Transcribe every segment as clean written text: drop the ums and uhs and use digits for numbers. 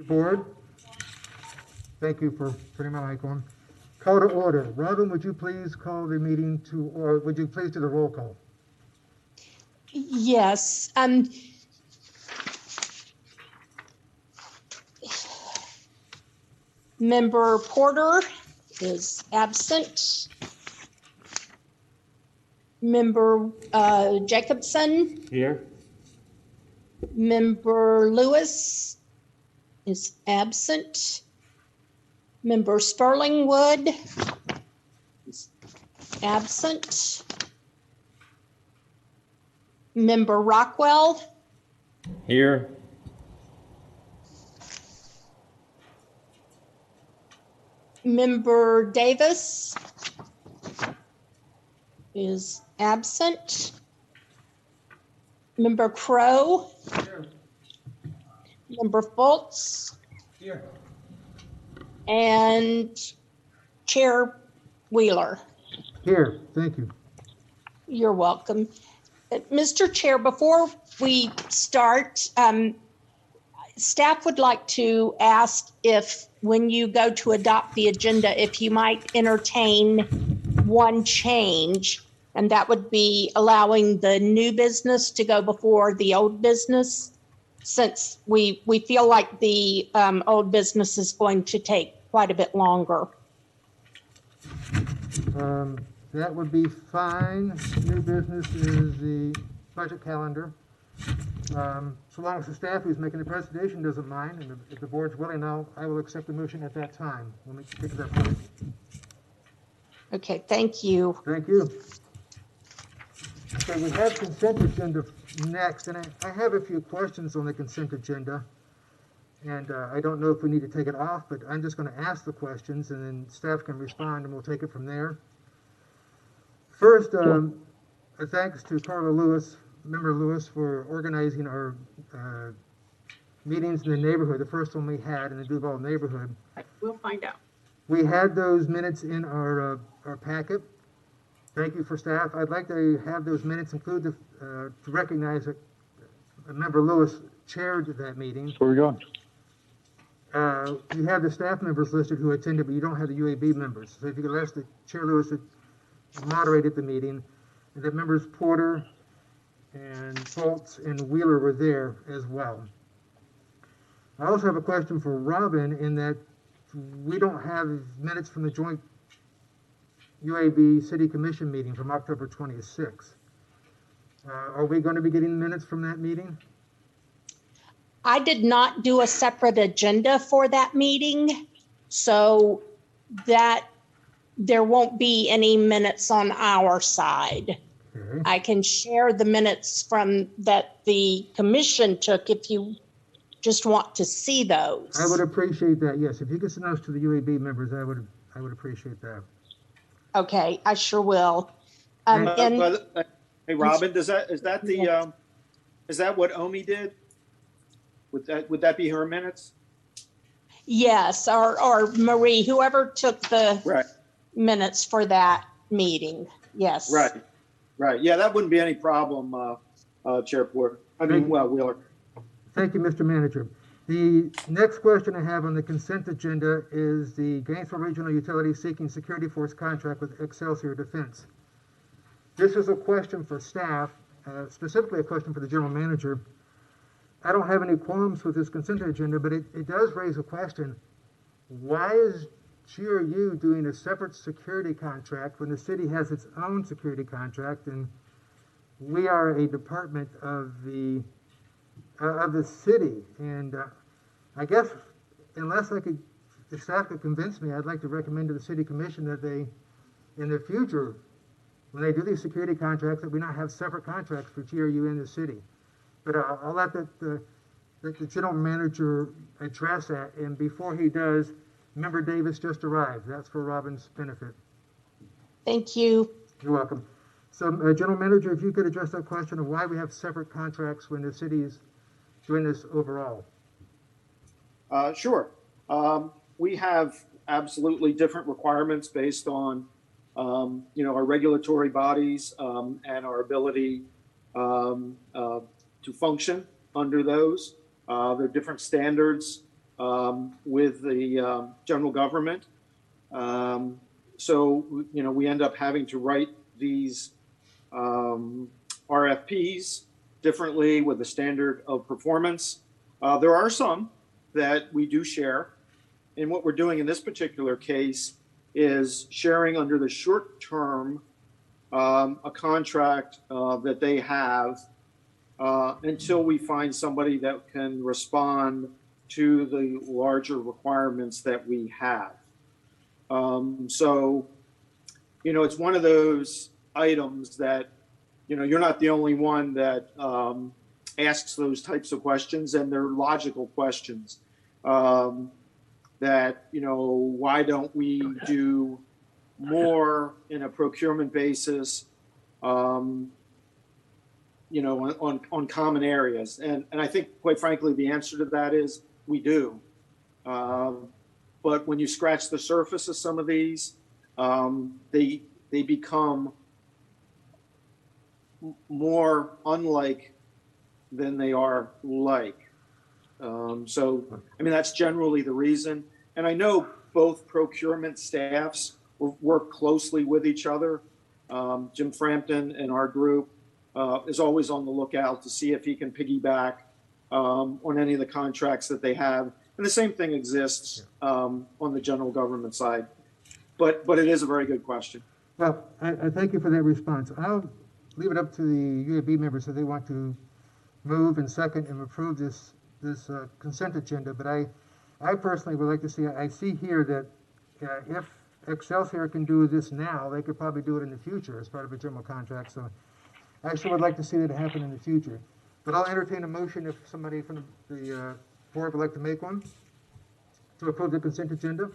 Board. Thank you for putting my mic on. Call to order. Robin, would you please call the meeting to, or would you please do the roll call? Yes. Member Porter is absent. Member Jacobson. Here. Member Lewis is absent. Member Sperlingwood is absent. Member Rockwell. Here. Member Davis is absent. Member Crow. Here. Member Fultz. Here. And Chair Wheeler. Here, thank you. You're welcome. Mr. Chair, before we start, staff would like to ask if, when you go to adopt the agenda, if you might entertain one change, and that would be allowing the new business to go before the old business, since we feel like the old business is going to take quite a bit longer. That would be fine. New business is the budget calendar. So long as the staff who's making the presentation doesn't mind, and if the board's willing now, I will accept the motion at that time. Let me get to that point. Okay, thank you. Thank you. So we have consent agenda next, and I have a few questions on the consent agenda. And I don't know if we need to take it off, but I'm just going to ask the questions, and then staff can respond, and we'll take it from there. First, thanks to Carla Lewis, Member Lewis, for organizing our meetings in the neighborhood, the first one we had in the Duval neighborhood. We'll find out. We had those minutes in our packet. Thank you for staff. I'd like to have those minutes included to recognize that Member Lewis chaired that meeting. Where are we going? You have the staff members listed who attended, but you don't have the UAB members. So if you could ask the Chair Lewis to moderate the meeting, and that members Porter and Fultz and Wheeler were there as well. I also have a question for Robin in that we don't have minutes from the joint UAB City Commission meeting from October 26th. Are we going to be getting minutes from that meeting? I did not do a separate agenda for that meeting, so that there won't be any minutes on our side. Okay. I can share the minutes from that the commission took if you just want to see those. I would appreciate that, yes. If you could send those to the UAB members, I would appreciate that. Okay, I sure will. Hey, Robin, is that what Omi did? Would that be her minutes? Yes, or Marie, whoever took the minutes for that meeting. Yes. Right. Yeah, that wouldn't be any problem, Chair Porter. Wheeler. Thank you, Mr. Manager. The next question I have on the consent agenda is the Gainesville Regional Utility seeking security force contract with Excelsior Defense. This is a question for staff, specifically a question for the general manager. I don't have any qualms with this consent agenda, but it does raise a question. Why is GRU doing a separate security contract when the city has its own security contract and we are a department of the city? And I guess unless the staff could convince me, I'd like to recommend to the city commission that they, in the future, when they do these security contracts, that we not have separate contracts for GRU in the city. But I'll let the general manager address that. And before he does, Member Davis just arrived. That's for Robin's benefit. Thank you. You're welcome. So, General Manager, if you could address that question of why we have separate contracts when the city is doing this overall. Sure. We have absolutely different requirements based on, our regulatory bodies and our ability to function under those. There are different standards with the general government. So, we end up having to write these RFPs differently with the standard of performance. There are some that we do share. And what we're doing in this particular case is sharing under the short term a contract that they have until we find somebody that can respond to the larger requirements that we have. So, it's one of those items that, you're not the only one that asks those types of questions, and they're logical questions. That, why don't we do more in a procurement basis, on common areas? And I think, quite frankly, the answer to that is we do. But when you scratch the surface of some of these, they become more unlike than they are like. So, that's generally the reason. And I know both procurement staffs work closely with each other. Jim Frampton and our group is always on the lookout to see if he can piggyback on any of the contracts that they have. And the same thing exists on the general government side. But it is a very good question. Well, I thank you for that response. I'll leave it up to the UAB members if they want to move and second and approve this consent agenda. But I personally would like to see, I see here that if Excelsior can do this now, they could probably do it in the future as part of a general contract. So I actually would like to see that happen in the future. But I'll entertain a motion if somebody from the board would like to make one to approve the consent agenda.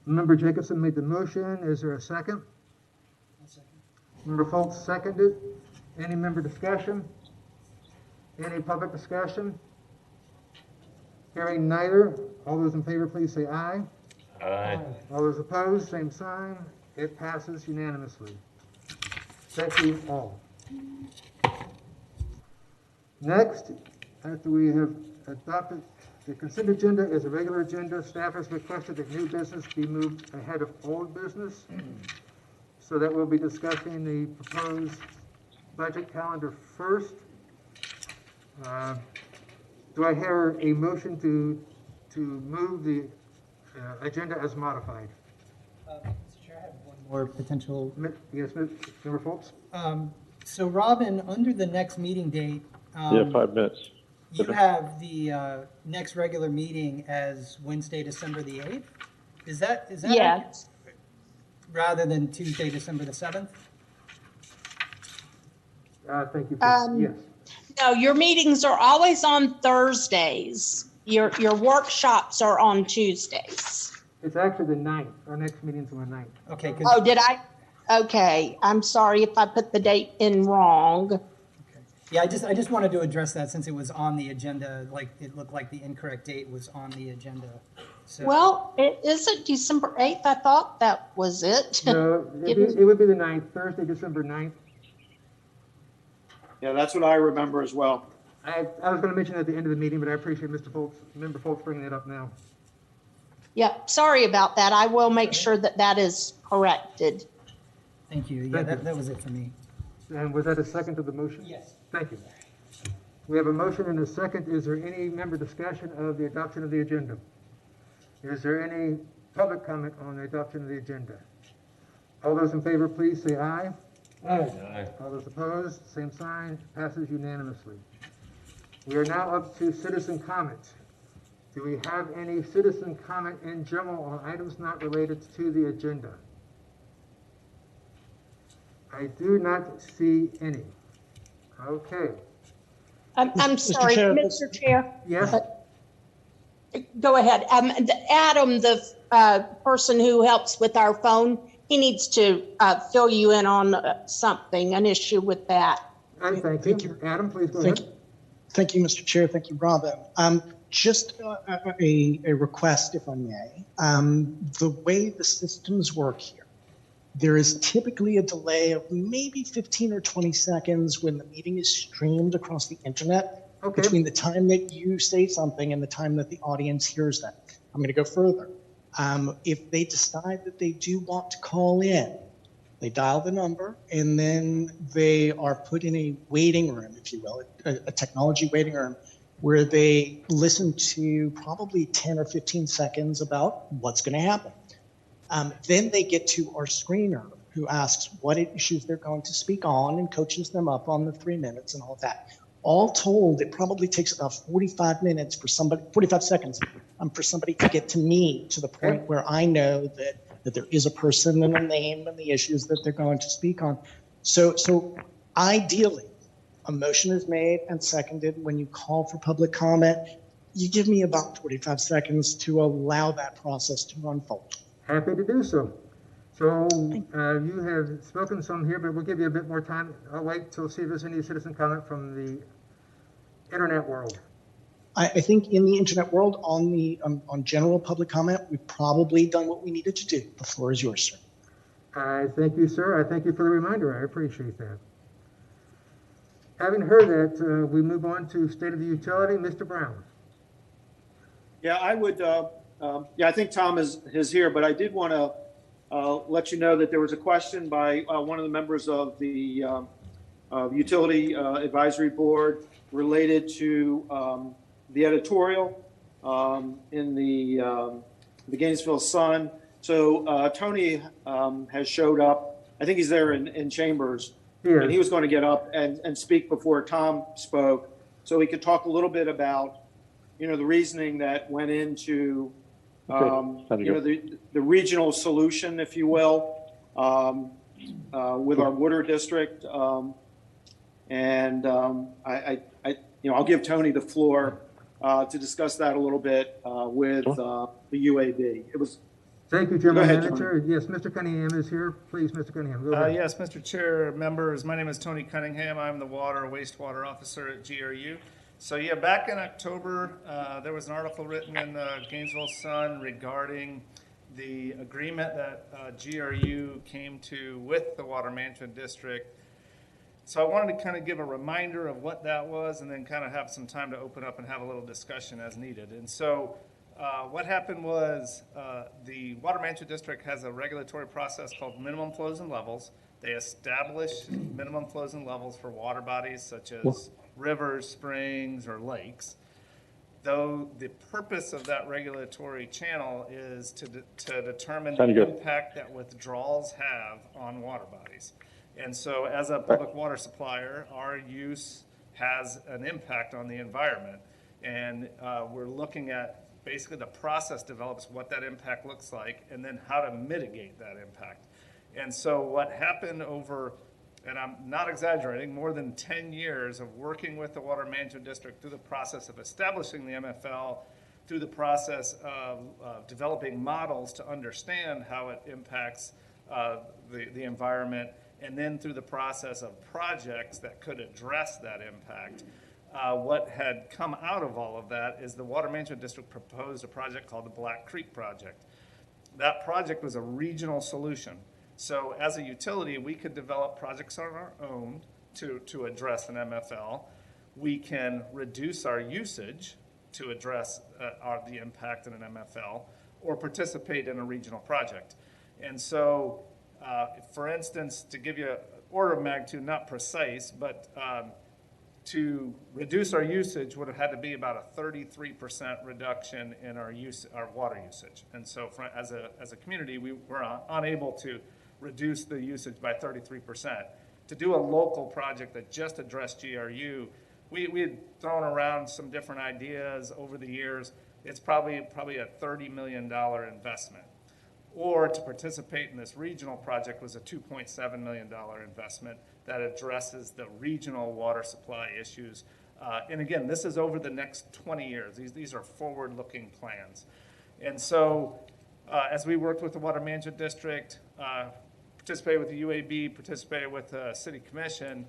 Member Jacobson made the motion. Is there a second? Member Foltz seconded. Any member discussion? Any public discussion? Hearing neither. All those in favor, please say aye. Aye. All those opposed, same sign. It passes unanimously. Thank you all. Next, after we have adopted the consent agenda as a regular agenda, staff has requested that new business be moved ahead of old business. So that we'll be discussing the proposed budget calendar first. Do I hear a motion to move the agenda as modified? Mr. Chair, I have one more potential. Yes, Member Foltz? So Robin, under the next meeting date, Yeah, 5 minutes. you have the next regular meeting as Wednesday, December the 8th? Is that Yes. rather than Tuesday, December the 7th? Thank you. Yes. No, your meetings are always on Thursdays. Your workshops are on Tuesdays. It's actually the 9th. Our next meeting's on the 9th. Okay. Oh, did I? Okay, I'm sorry if I put the date in wrong. Yeah, I just wanted to address that since it was on the agenda, like it looked like the incorrect date was on the agenda. So, Well, it isn't December 8th. I thought that was it. No, it would be the 9th, Thursday, December 9th. Yeah, that's what I remember as well. I was going to mention it at the end of the meeting, but I appreciate Member Foltz bringing it up now. Yeah, sorry about that. I will make sure that that is corrected. thank you. Yeah, Thank you. that was it for me. And was that a second to the motion? Yes. Thank you. We have a motion and a second. Is there any member discussion of the adoption of the agenda? Is there any public comment on the adoption of the agenda? All those in favor, please say aye. Aye. All those opposed, same sign, passes unanimously. We are now up to citizen comment. Do we have any citizen comment in general on items not related to the agenda? I do not see any. Okay. I'm sorry, Chair. Mr. Chair. Yes? Go ahead. Adam, the person who helps with our phone, he needs to fill you in on something, an issue with that. Thank you. Adam, please go Thank ahead. Thank you, Mr. Chair. Thank you, Robin. Just a request, if I may. The way the systems work here, There is typically a delay of maybe 15 or 20 seconds when the meeting is streamed across the internet Okay. between the time that you say something and the time that the audience hears that. I'm going to go further. If they decide that they do want to call in, they dial the number and then they are put in a waiting room, if you will, a technology waiting room, where they listen to probably 10 or 15 seconds about what's going to happen. Then they get to our screener who asks what issues they're going to speak on and coaches them up on the 3 minutes and all of that. All told, it probably takes about 45 minutes for somebody, 45 seconds for somebody to get to me to the point where I know that there is a person and a name and the issues that they're going to speak on. So ideally, a motion is made and seconded. When you call for public comment, you give me about 45 seconds to allow that process to unfold. Happy to do so. So you have spoken some here, but we'll give you a bit more time. I'll wait till see if there's any citizen comment from the internet world. I think in the internet world, on general public comment, we've probably done what we needed to do. The floor is yours, sir. I thank you, sir. I thank you for the reminder. I appreciate that. Having heard that, we move on to State of the Utility. Mr. Brown. Yeah, I would, I think Tom is here, but I did want to let you know that there was a question by one of the members of the Utility Advisory Board related to the editorial in the Gainesville Sun. So Tony has showed up. I think he's there in chambers. Here. And he was going to get up and speak before Tom spoke, so he could talk a little bit about, the reasoning that went into, the regional solution, if you will, with our water district. I'll give Tony the floor to discuss that a little bit with the UAB. Thank you, General ahead, Manager. Yes, Mr. Cunningham is here. Please, Mr. Cunningham, go ahead. Yes, Mr. Chair, members, my name is Tony Cunningham. I'm the wastewater officer at GRU. So yeah, back in October, there was an article written in the Gainesville Sun regarding the agreement that GRU came to with the Water Management District. So I wanted to kind of give a reminder of what that was and then kind of have some time to open up and have a little discussion as needed. And so what happened was the Water Management District has a regulatory process called minimum flows and levels. They establish minimum flows and levels for water bodies such as rivers, springs, or lakes. Though the purpose of that regulatory channel is to determine the impact that withdrawals have on water bodies. And so as a public water supplier, our use has an impact on the environment. And we're looking at basically the process develops what that impact looks like and then how to mitigate that impact. And so what happened over, and I'm not exaggerating, more than 10 years of working with the Water Management District through the process of establishing the MFL, through the process of developing models to understand how it impacts the environment, and then through the process of projects that could address that impact. What had come out of all of that is the Water Management District proposed a project called the Black Creek Project. That project was a regional solution. So as a utility, we could develop projects on our own to address an MFL. We can reduce our usage to address the impact in an MFL, or participate in a regional project. And so, for instance, to give you an order of magnitude, not precise, but to reduce our usage would have had to be about a 33% reduction in our water usage. And so as a community, we were unable to reduce the usage by 33%. To do a local project that just addressed GRU, we had thrown around some different ideas over the years. It's probably a $30 million investment. Or to participate in this regional project was a $2.7 million investment that addresses the regional water supply issues. And again, this is over the next 20 years. These are forward-looking plans. And so as we worked with the Water Management District, participated with the UAB, participated with the City Commission,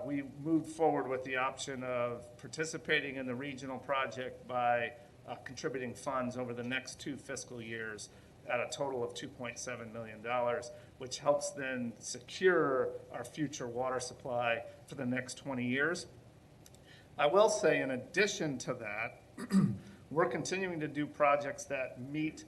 we moved forward with the option of participating in the regional project by contributing funds over the next 2 fiscal years at a total of $2.7 million, which helps then secure our future water supply for the next 20 years. I will say, in addition to that, we're continuing to do projects that meet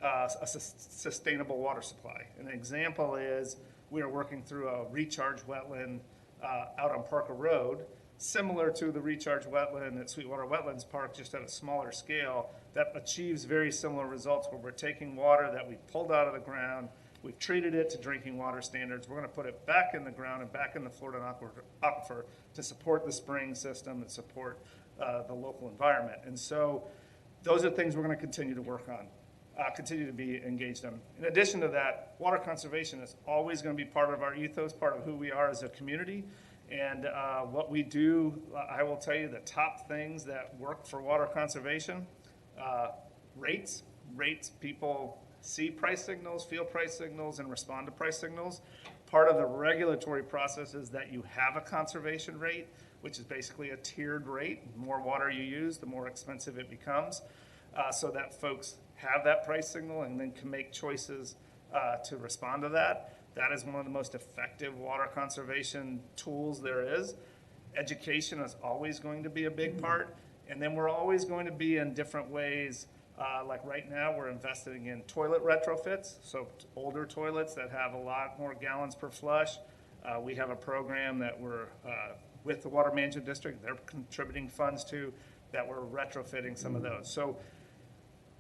a sustainable water supply. An example is we are working through a recharge wetland out on Parker Road, similar to the recharge wetland at Sweetwater Wetlands Park, just at a smaller scale, that achieves very similar results where we're taking water that we've pulled out of the ground, we've treated it to drinking water standards, we're going to put it back in the ground and back in the Florida aquifer to support the spring system and support the local environment. And so those are things we're going to continue to work on, continue to be engaged in. In addition to that, water conservation is always going to be part of our ethos, part of who we are as a community. And what we do, I will tell you the top things that work for water conservation, rates. People see price signals, feel price signals, and respond to price signals. Part of the regulatory process is that you have a conservation rate, which is basically a tiered rate. The more water you use, the more expensive it becomes, so that folks have that price signal and then can make choices to respond to that. That is one of the most effective water conservation tools there is. Education is always going to be a big part. And then we're always going to be in different ways. Like right now, we're investing in toilet retrofits, so older toilets that have a lot more gallons per flush. We have a program that we're with the Water Management District, they're contributing funds to, that we're retrofitting some of those. So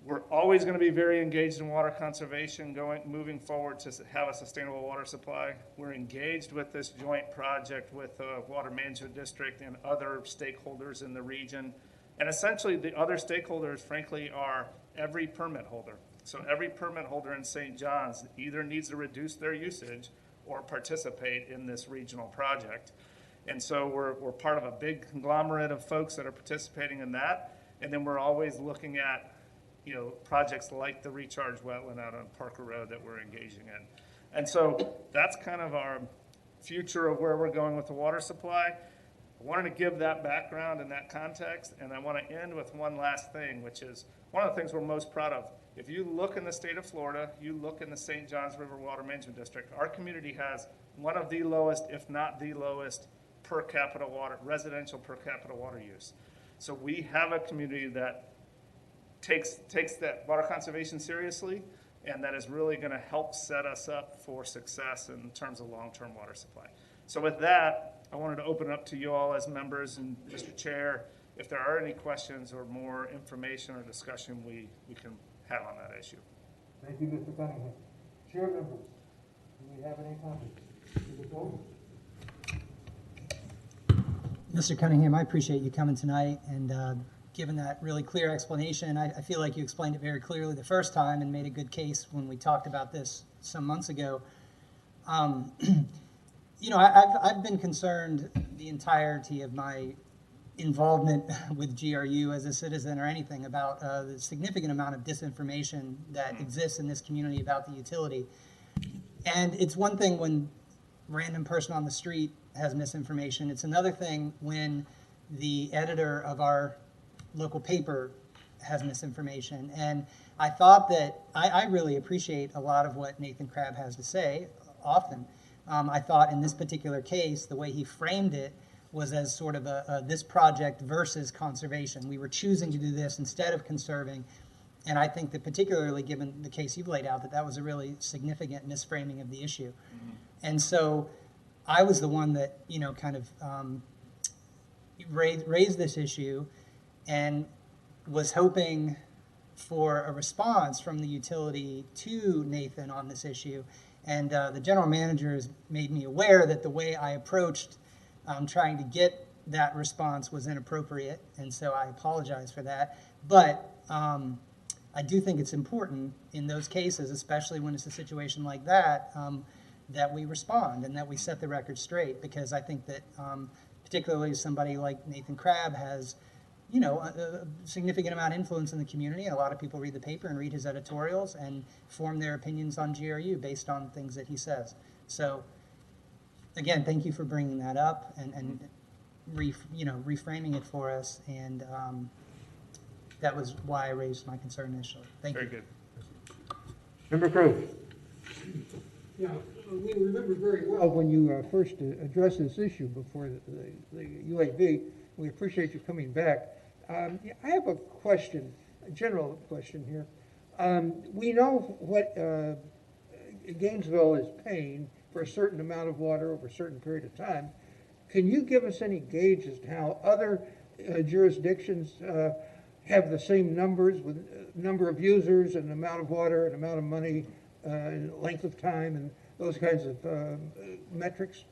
we're always going to be very engaged in water conservation, moving forward to have a sustainable water supply. We're engaged with this joint project with the Water Management District and other stakeholders in the region. And essentially, the other stakeholders, frankly, are every permit holder. So every permit holder in St. John's either needs to reduce their usage or participate in this regional project. And so we're part of a big conglomerate of folks that are participating in that. And then we're always looking at projects like the recharge wetland out on Parker Road that we're engaging in. And so that's kind of our future of where we're going with the water supply. I wanted to give that background and that context, and I want to end with one last thing, which is one of the things we're most proud of. If you look in the state of Florida, you look in the St. Johns River Water Management District, our community has one of the lowest, if not the lowest, residential per capita water use. So we have a community that takes that water conservation seriously, and that is really going to help set us up for success in terms of long-term water supply. So with that, I wanted to open up to you all as members, and Mr. Chair, if there are any questions or more information or discussion we can have on that issue. Thank you, Mr. Cunningham. Chair members, do we have any comments? Mr. Gold? Mr. Cunningham, I appreciate you coming tonight and given that really clear explanation. I feel like you explained it very clearly the first time and made a good case when we talked about this some months ago. I've been concerned the entirety of my involvement with GRU as a citizen or anything about the significant amount of disinformation that exists in this community about the utility. And it's one thing when random person on the street has misinformation. It's another thing when the editor of our local paper has misinformation. And I thought that I really appreciate a lot of what Nathan Crabb has to say often. I thought in this particular case, the way he framed it was as sort of this project versus conservation. We were choosing to do this instead of conserving. And I think that particularly given the case you've laid out, that was a really significant misframing of the issue. Mm-hmm. And so I was the one that, kind of raised this issue and was hoping for a response from the utility to Nathan on this issue. And the general manager has made me aware that the way I approached trying to get that response was inappropriate. And so I apologize for that. But I do think it's important in those cases, especially when it's a situation like that, that we respond and that we set the record straight, because I think that particularly somebody like Nathan Crabb has, a significant amount of influence in the community, and a lot of people read the paper and read his editorials and form their opinions on GRU based on things that he says. So again, thank you for bringing that up and reframing it for us, and that was why I raised my concern initially. Thank you. Very good. Member Cruz. Yeah, we remember very well when you first addressed this issue before the UAB. We appreciate you coming back. Yeah, I have a question, a general question here. We know what Gainesville is paying for a certain amount of water over a certain period of time. Can you give us any gauge as to how other jurisdictions have the same numbers with number of users and amount of water and amount of money and length of time and those kinds of metrics?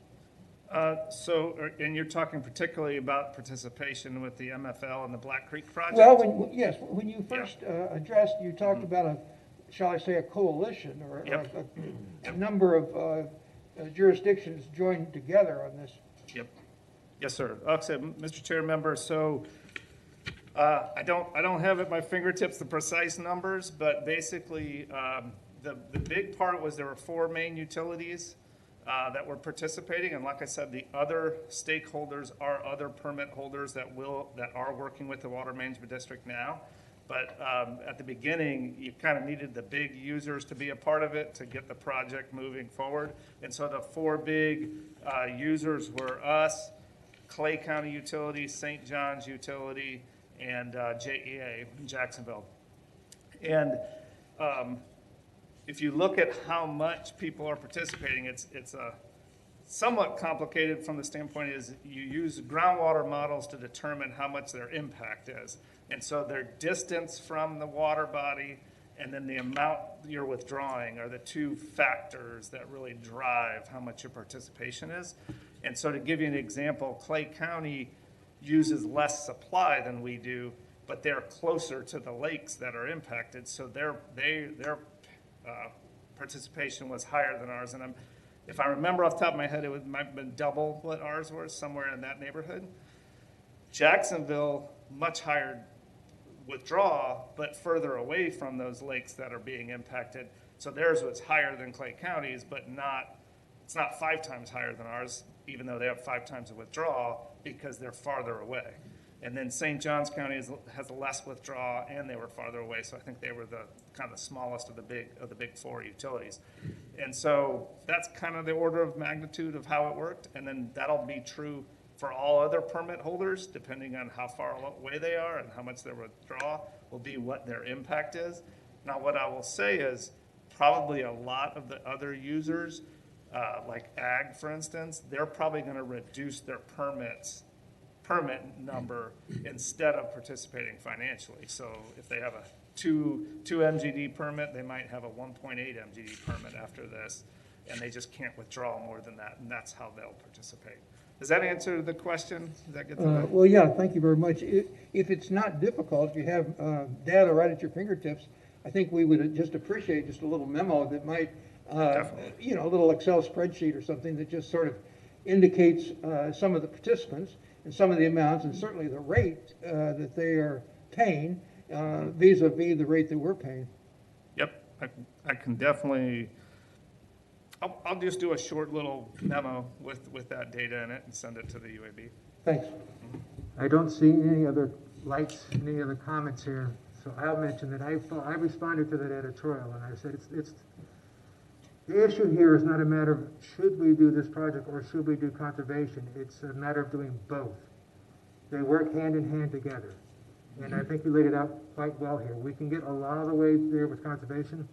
And you're talking particularly about participation with the MFL and the Black Creek project? Well, when you first addressed, you talked about a, shall I say, a coalition or a number of jurisdictions joined together on this. Yep. Yes, sir. Like I said, Mr. Chair, member, so I don't have at my fingertips the precise numbers, but basically the big part was there were 4 main utilities that were participating, and like I said, the other stakeholders are other permit holders that are working with the Water Management District now. But at the beginning, you kind of needed the big users to be a part of it to get the project moving forward. And so the 4 big users were us, Clay County Utility, St. John's Utility, and JEA in Jacksonville. And if you look at how much people are participating, it's somewhat complicated from the standpoint is you use groundwater models to determine how much their impact is. And so their distance from the water body and then the amount you're withdrawing are the 2 factors that really drive how much your participation is. And so to give you an example, Clay County uses less supply than we do, but they're closer to the lakes that are impacted. So their participation was higher than ours. And if I remember off the top of my head, might have been double what ours was, somewhere in that neighborhood. Jacksonville, much higher withdraw, but further away from those lakes that are being impacted. So theirs was higher than Clay County's, but it's not 5 times higher than ours, even though they have 5 times the withdrawal because they're farther away. And then St. Johns County has less withdrawal, and they were farther away. So I think they were the kind of the smallest of the big 4 utilities. And so that's kind of the order of magnitude of how it worked. And then that'll be true for all other permit holders, depending on how far away they are and how much their withdrawal will be what their impact is. Now, what I will say is probably a lot of the other users, like ag, for instance, they're probably going to reduce their permit number instead of participating financially. So if they have a 2 MGD permit, they might have a 1.8 MGD permit after this, and they just can't withdraw more than that, and that's how they'll participate. Does that answer the question? Does that get to that? Well, yeah, thank you very much. If it's not difficult, if you have data right at your fingertips, I think we would just appreciate just a little memo that might, a little Excel spreadsheet or something that just sort of indicates some of the participants and some of the amounts and certainly the rate that they are paying vis-a-vis the rate that we're paying. Yep, I can definitely. I'll just do a short little memo with that data in it and send it to the UAB. Thanks. I don't see any other lights, any other comments here. So I'll mention that I responded to that editorial and I said it's the issue here is not a matter of should we do this project or should we do conservation. It's a matter of doing both. They work hand in hand together. And I think you laid it out quite well here. We can get a lot of the way there with conservation,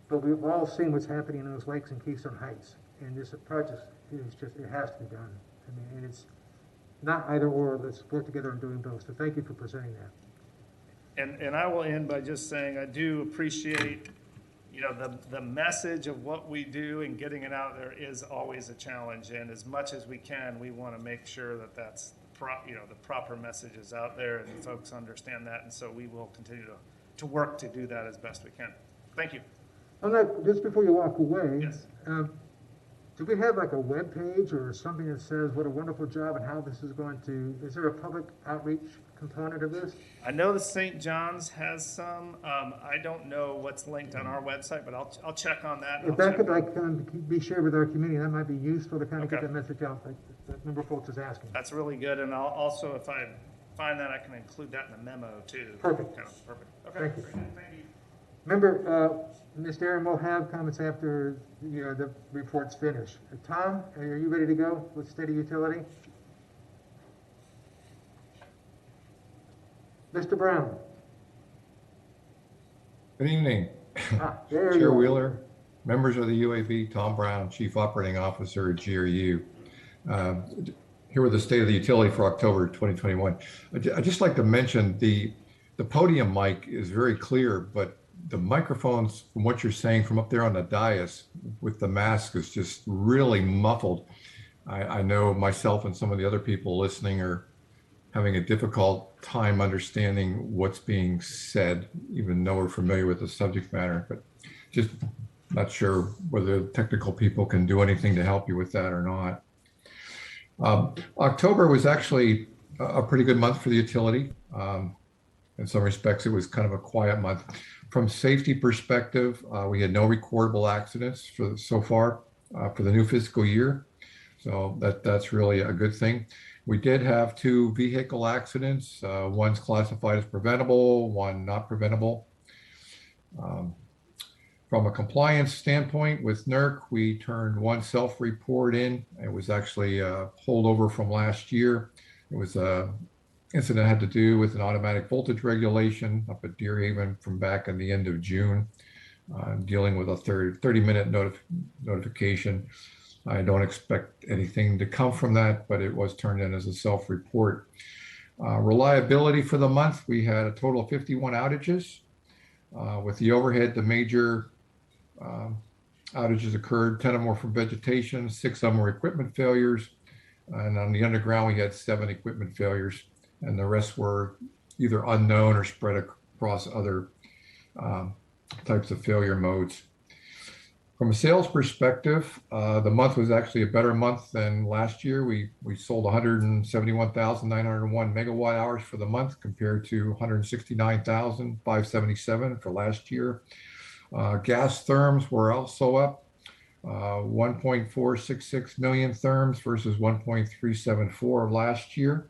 but we've all seen what's happening in those lakes in Keystone Heights. And this project is just, it has to be done. I mean, and it's not either or, let's work together on doing both. So thank you for presenting that. And I will end by just saying I do appreciate, the message of what we do and getting it out there is always a challenge. And as much as we can, we want to make sure that that's the proper message is out there and folks understand that. And so we will continue to work to do that as best we can. Thank you. Just before you walk away, Yes. Do we have like a web page or something that says what a wonderful job and how this is going to, is there a public outreach component of this? I know the St. John's has some. I don't know what's linked on our website, but I'll check on that. If that could be shared with our community, that might be useful to kind of get Okay. that message out like that member folks is asking. That's really good, and I'll also, if I find that, I can include that in the memo too. Perfect. Kind of perfect. Okay. Thank you. Thank you. Remember, Mr. Aaron will have comments after the report's finished. Tom, are you ready to go with steady utility? Mr. Brown? Good evening, There you Chair are. Wheeler, members of the UAB, Tom Brown, Chief Operating Officer at GRU. Here with the state of the utility for October 2021. I'd just like to mention the podium mic is very clear, but the microphones, from what you're saying from up there on the dais with the mask, is just really muffled. I know myself and some of the other people listening are having a difficult time understanding what's being said, even though we're familiar with the subject matter, but just not sure whether the technical people can do anything to help you with that or not. October was actually a pretty good month for the utility. In some respects, it was kind of a quiet month. From safety perspective, we had no recordable accidents so far for the new fiscal year. So that's really a good thing. We did have 2 vehicle accidents. One's classified as preventable, one not preventable. From a compliance standpoint with NERC, we turned 1 self-report in. It was actually a holdover from last year. It was an incident that had to do with an automatic voltage regulation up at Deerhaven from back in the end of June, dealing with a 30-minute notification. I don't expect anything to come from that, but it was turned in as a self-report. Reliability for the month, we had a total of 51 outages. With the overhead, the major outages occurred, 10 of them were from vegetation, 6 of them were equipment failures. And on the underground, we had 7 equipment failures, and the rest were either unknown or spread across other types of failure modes. From a sales perspective, the month was actually a better month than last year. We sold 171,901 megawatt hours for the month compared to 169,577 for last year. Gas therms were also up, 1.466 million therms versus 1.374 of last year.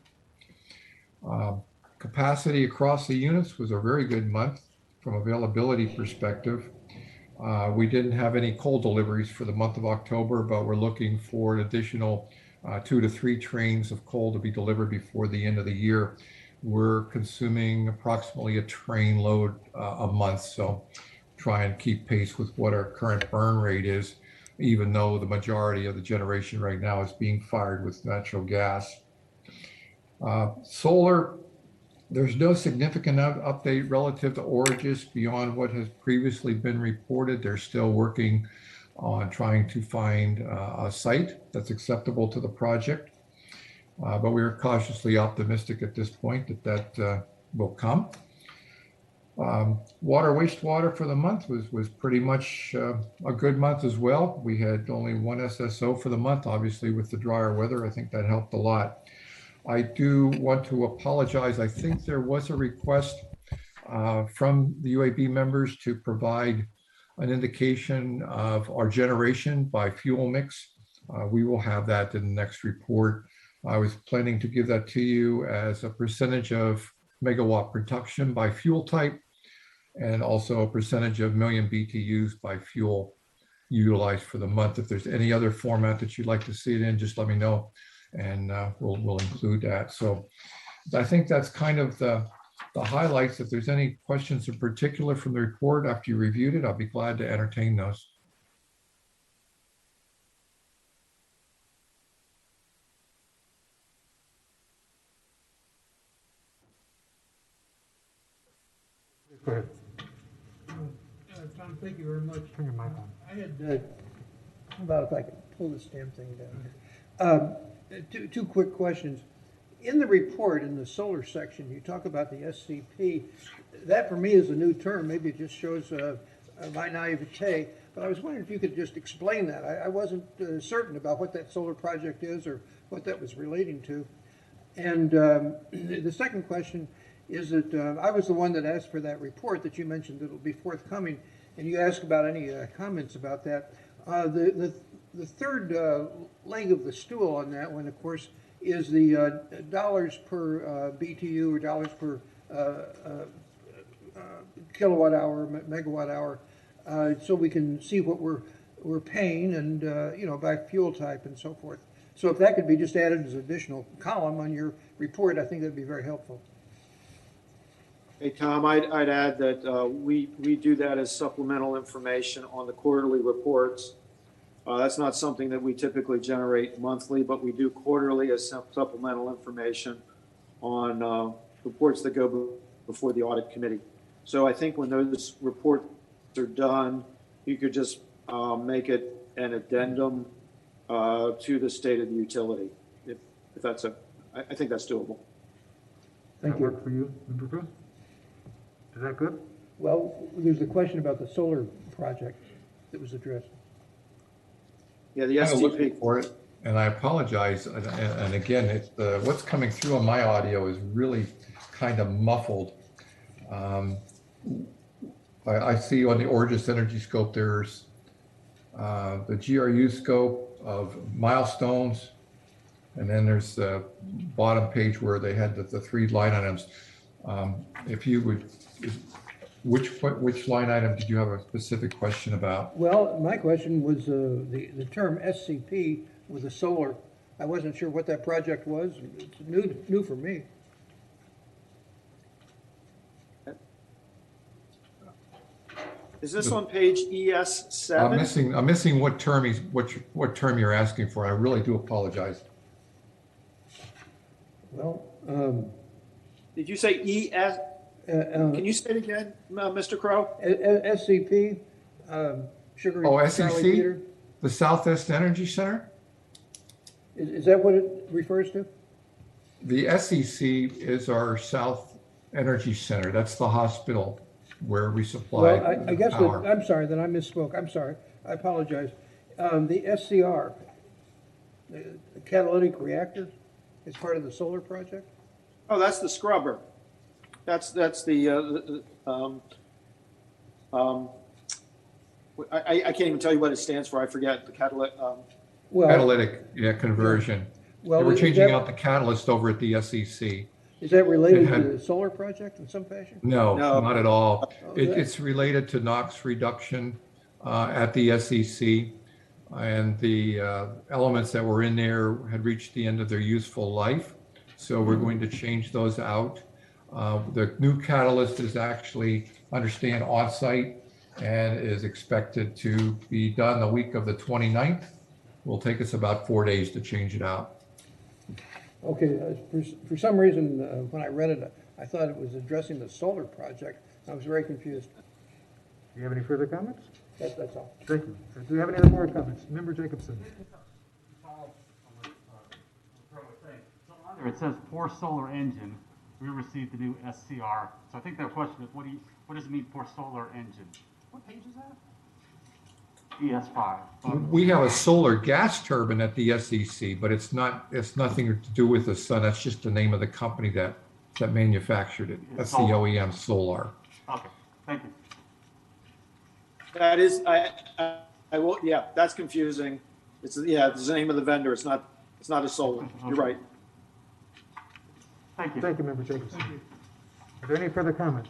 Capacity across the units was a very good month from availability perspective. We didn't have any coal deliveries for the month of October, but we're looking for an additional 2 to 3 trains of coal to be delivered before the end of the year. We're consuming approximately a train load a month, so try and keep pace with what our current burn rate is, even though the majority of the generation right now is being fired with natural gas. Solar, there's no significant update relative to Origis beyond what has previously been reported. They're still working on trying to find a site that's acceptable to the project. But we're cautiously optimistic at this point that will come. Water wastewater for the month was pretty much a good month as well. We had only 1 SSO for the month, obviously with the drier weather. I think that helped a lot. I do want to apologize. I think there was a request from the UAB members to provide an indication of our generation by fuel mix. We will have that in the next report. I was planning to give that to you as a percentage of megawatt production by fuel type, and also a percentage of million BTUs by fuel utilized for the month. If there's any other format that you'd like to see it in, just let me know, and we'll include that. So I think that's kind of the highlights. If there's any questions in particular from the report after you reviewed it, I'll be glad to entertain those. Go ahead. Tom, thank you very much. Turn your mic on. I had, how about if I could pull this damn thing down here? Two quick questions. In the report, in the solar section, you talk about the SCP. That for me is a new term. Maybe it just shows my naivete. But I was wondering if you could just explain that. I wasn't certain about what that solar project is or what that was relating to. And the second question is that I was the one that asked for that report that you mentioned that will be forthcoming, and you asked about any comments about that. The third leg of the stool on that one, of course, is the dollars per BTU or dollars per kilowatt hour, megawatt hour, so we can see what we're paying and, by fuel type and so forth. So if that could be just added as an additional column on your report, I think that'd be very helpful. Hey, Tom, I'd add that we do that as supplemental information on the quarterly reports. That's not something that we typically generate monthly, but we do quarterly as supplemental information on reports that go before the audit committee. So I think when those reports are done, you could just make it an addendum to the state of the utility. If that's I think that's doable. That work for you, Member Cruz? Is that good? Well, there's a question about the solar project that was addressed. Yeah, the I'm looking STP. for it, and I apologize. And again, what's coming through on my audio is really kind of muffled. I see on the Origis Energy Scope, there's the GRU scope of milestones, and then there's the bottom page where they had the three line items. If you would, which line item did you have a specific question about? Well, my question was the term SCP with the solar. I wasn't sure what that project was. It's new for me. Is this on page ES7? I'm missing what term you're asking for. I really do apologize. Well, Did you say ES? Can you say it again, Mr. Crow? SCP, Sugar. Oh, Charlie SEC, Peter. the Southwest Energy Center. Is that what it refers to? The SEC is our South Energy Center. That's the hospital where we supply Well, I guess power. I'm sorry that I misspoke. I'm sorry. I apologize. The SCR, the catalytic reactor, is part of the solar project? Oh, that's the scrubber. That's the I can't even tell you what it stands for. I forget the catalytic. Well, Catalytic conversion. well, They were is changing that- out the catalyst over at the SEC. Is that related It had- to the solar project in some fashion? No, No. not at all. that- It's related to NOx reduction at the SEC. And the elements that were in there had reached the end of their useful life. So we're going to change those out. The new catalyst is actually, understand, on-site and is expected to be done the week of the 29th. Will take us about 4 days to change it out. Okay, for some reason, when I read it, I thought it was addressing the solar project. I was very confused. Do you have any further comments? That's all. Thank you. Do we have any other more comments? Member Jacobson? It says for solar engine, we received the new SCR. So I think the question is, what does it mean for solar engine? What page is that? ES5. We have a solar gas turbine at the SEC, but it's nothing to do with the sun. That's just the name of the company that manufactured it. That's the OEM Solar. Okay, thank you. That is, I will, yeah, that's confusing. It's the name of the vendor. It's not a solar. You're right. Thank you. Thank you, Member Jacobson. Are there any further comments?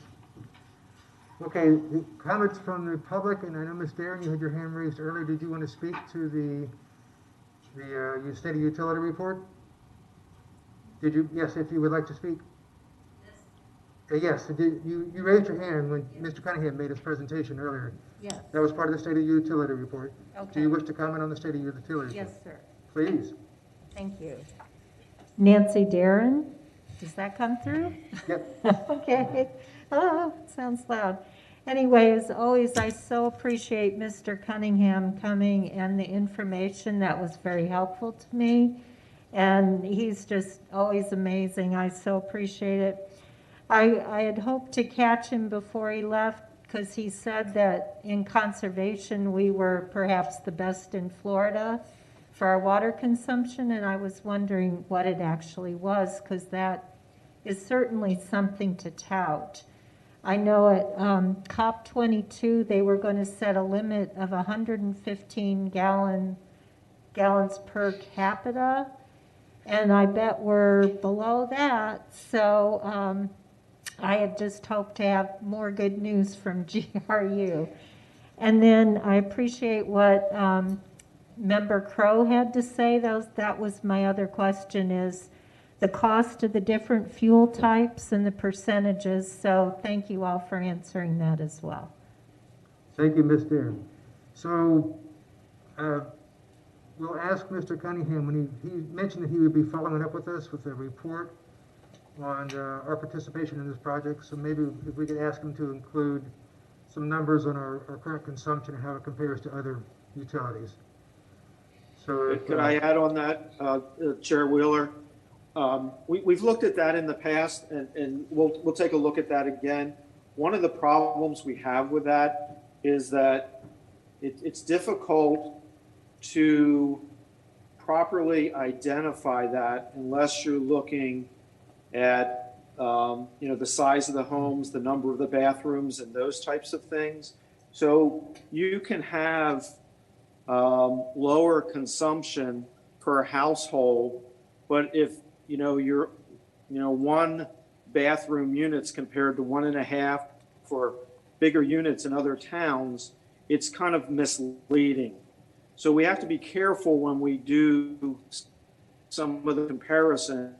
Okay, the comments from the public, and I know Ms. Darren, you had your hand raised earlier. Did you want to speak to the state of utility report? Did you? Yes, if you would like to speak. Yes, you raised your hand when Mr. Cunningham made his presentation earlier. Yes. That was part of the state of utility report. Okay. Do you wish to comment on the state of utility report? Yes, sir. Please. Thank you. Nancy Darren, does that come through? Yep. Okay. Oh, sounds loud. Anyways, always, I so appreciate Mr. Cunningham coming and the information. That was very helpful to me. And he's just always amazing. I so appreciate it. I had hoped to catch him before he left because he said that in conservation we were perhaps the best in Florida for our water consumption, and I was wondering what it actually was, because that is certainly something to tout. I know at COP22 they were going to set a limit of 115 gallons per capita, and I bet we're below that. So I had just hoped to have more good news from GRU. And then I appreciate what Member Crow had to say. That was my other question, is the cost of the different fuel types and the percentages. So thank you all for answering that as well. Thank you, Ms. Darren. So we'll ask Mr. Cunningham, when he mentioned that he would be following up with us with a report on our participation in this project. So maybe if we could ask him to include some numbers on our current consumption and how it compares to other utilities. So Could I add on that, Chair Wheeler? We've looked at that in the past, and we'll take a look at that again. One of the problems we have with that is that it's difficult to properly identify that unless you're looking at the size of the homes, the number of the bathrooms, and those types of things. So you can have lower consumption per household, but if you're one bathroom units compared to 1.5 for bigger units in other towns, it's kind of misleading. So we have to be careful when we do some of the comparison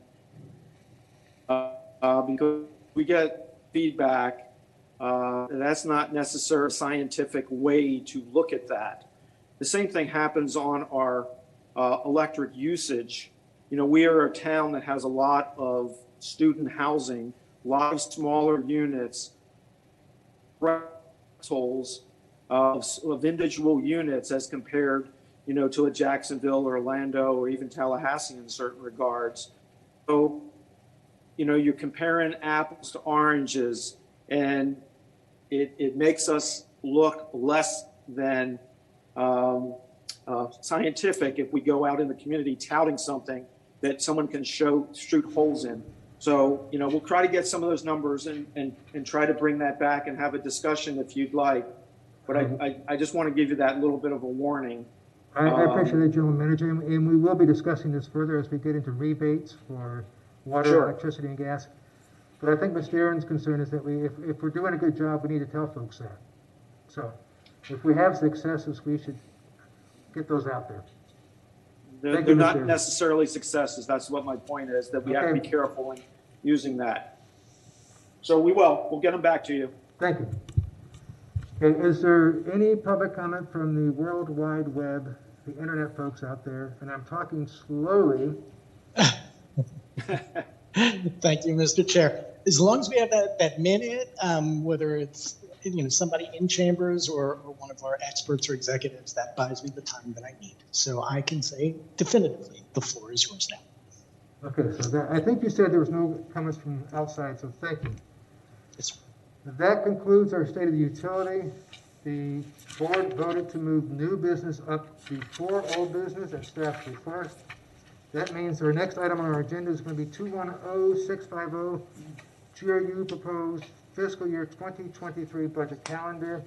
because we get feedback. That's not necessarily a scientific way to look at that. The same thing happens on our electric usage. We are a town that has a lot of student housing, a lot of smaller units, rentals of individual units as compared, to a Jacksonville or Orlando or even Tallahassee in certain regards. So, you're comparing apples to oranges, and it makes us look less than scientific if we go out in the community touting something that someone can shoot holes in. So, we'll try to get some of those numbers and try to bring that back and have a discussion if you'd like. But I just want to give you that little bit of a warning. I appreciate that, General Manager, and we will be discussing this further as we get into rebates for water, Sure. electricity, and gas. But I think Ms. Darren's concern is that if we're doing a good job, we need to tell folks that. So if we have successes, we should get those out there. They're not necessarily successes. That's what my point is, that we have to be careful in using that. So we'll get them back to you. Thank you. Okay, is there any public comment from the World Wide Web, the internet folks out there? And I'm talking slowly. Thank you, Mr. Chair. As long as we have that minute, whether it's somebody in chambers or one of our experts or executives, that buys me the time that I need. So I can say definitively, the floor is yours now. Okay, so I think you said there was no comments from outside, so thank you. Yes, That concludes our State of the Utility. The board voted to move new business up before old business at staff's request. That means our next item on our agenda is going to be 210650, GRU proposed fiscal year 2023 budget calendar.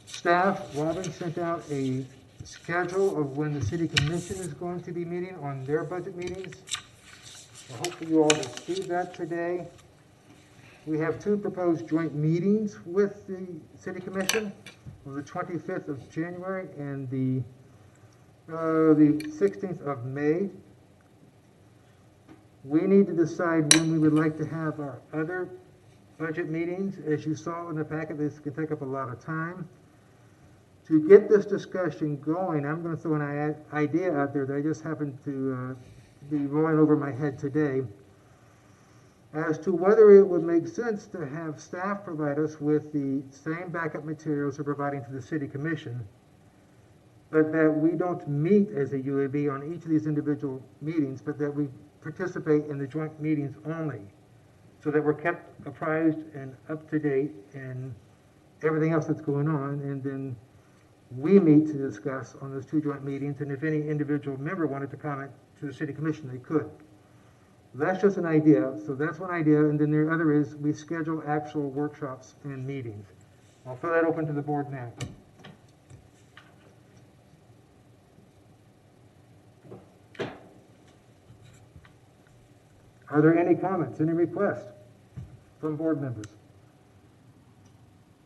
Staff, Robin sent out a schedule of when the City Commission is going to be meeting on their budget meetings. So hopefully you all received that today. We have two proposed joint meetings with the City Commission on the 25th of January and the 16th of May. We need to decide when we would like to have our other budget meetings. As you saw in the packet, this can take up a lot of time. To get this discussion going, I'm going to throw an idea out there that I just happened to be rolling over my head today, as to whether it would make sense to have staff provide us with the same backup materials they're providing to the City Commission, but that we don't meet as a UAB on each of these individual meetings, but that we participate in the joint meetings only, so that we're kept apprised and up to date and everything else that's going on, and then we meet to discuss on those two joint meetings, and if any individual member wanted to comment to the City Commission, they could. That's just an idea, so that's one idea, and then the other is we schedule actual workshops and meetings. I'll throw that open to the board now. Are there any comments, any requests from board members?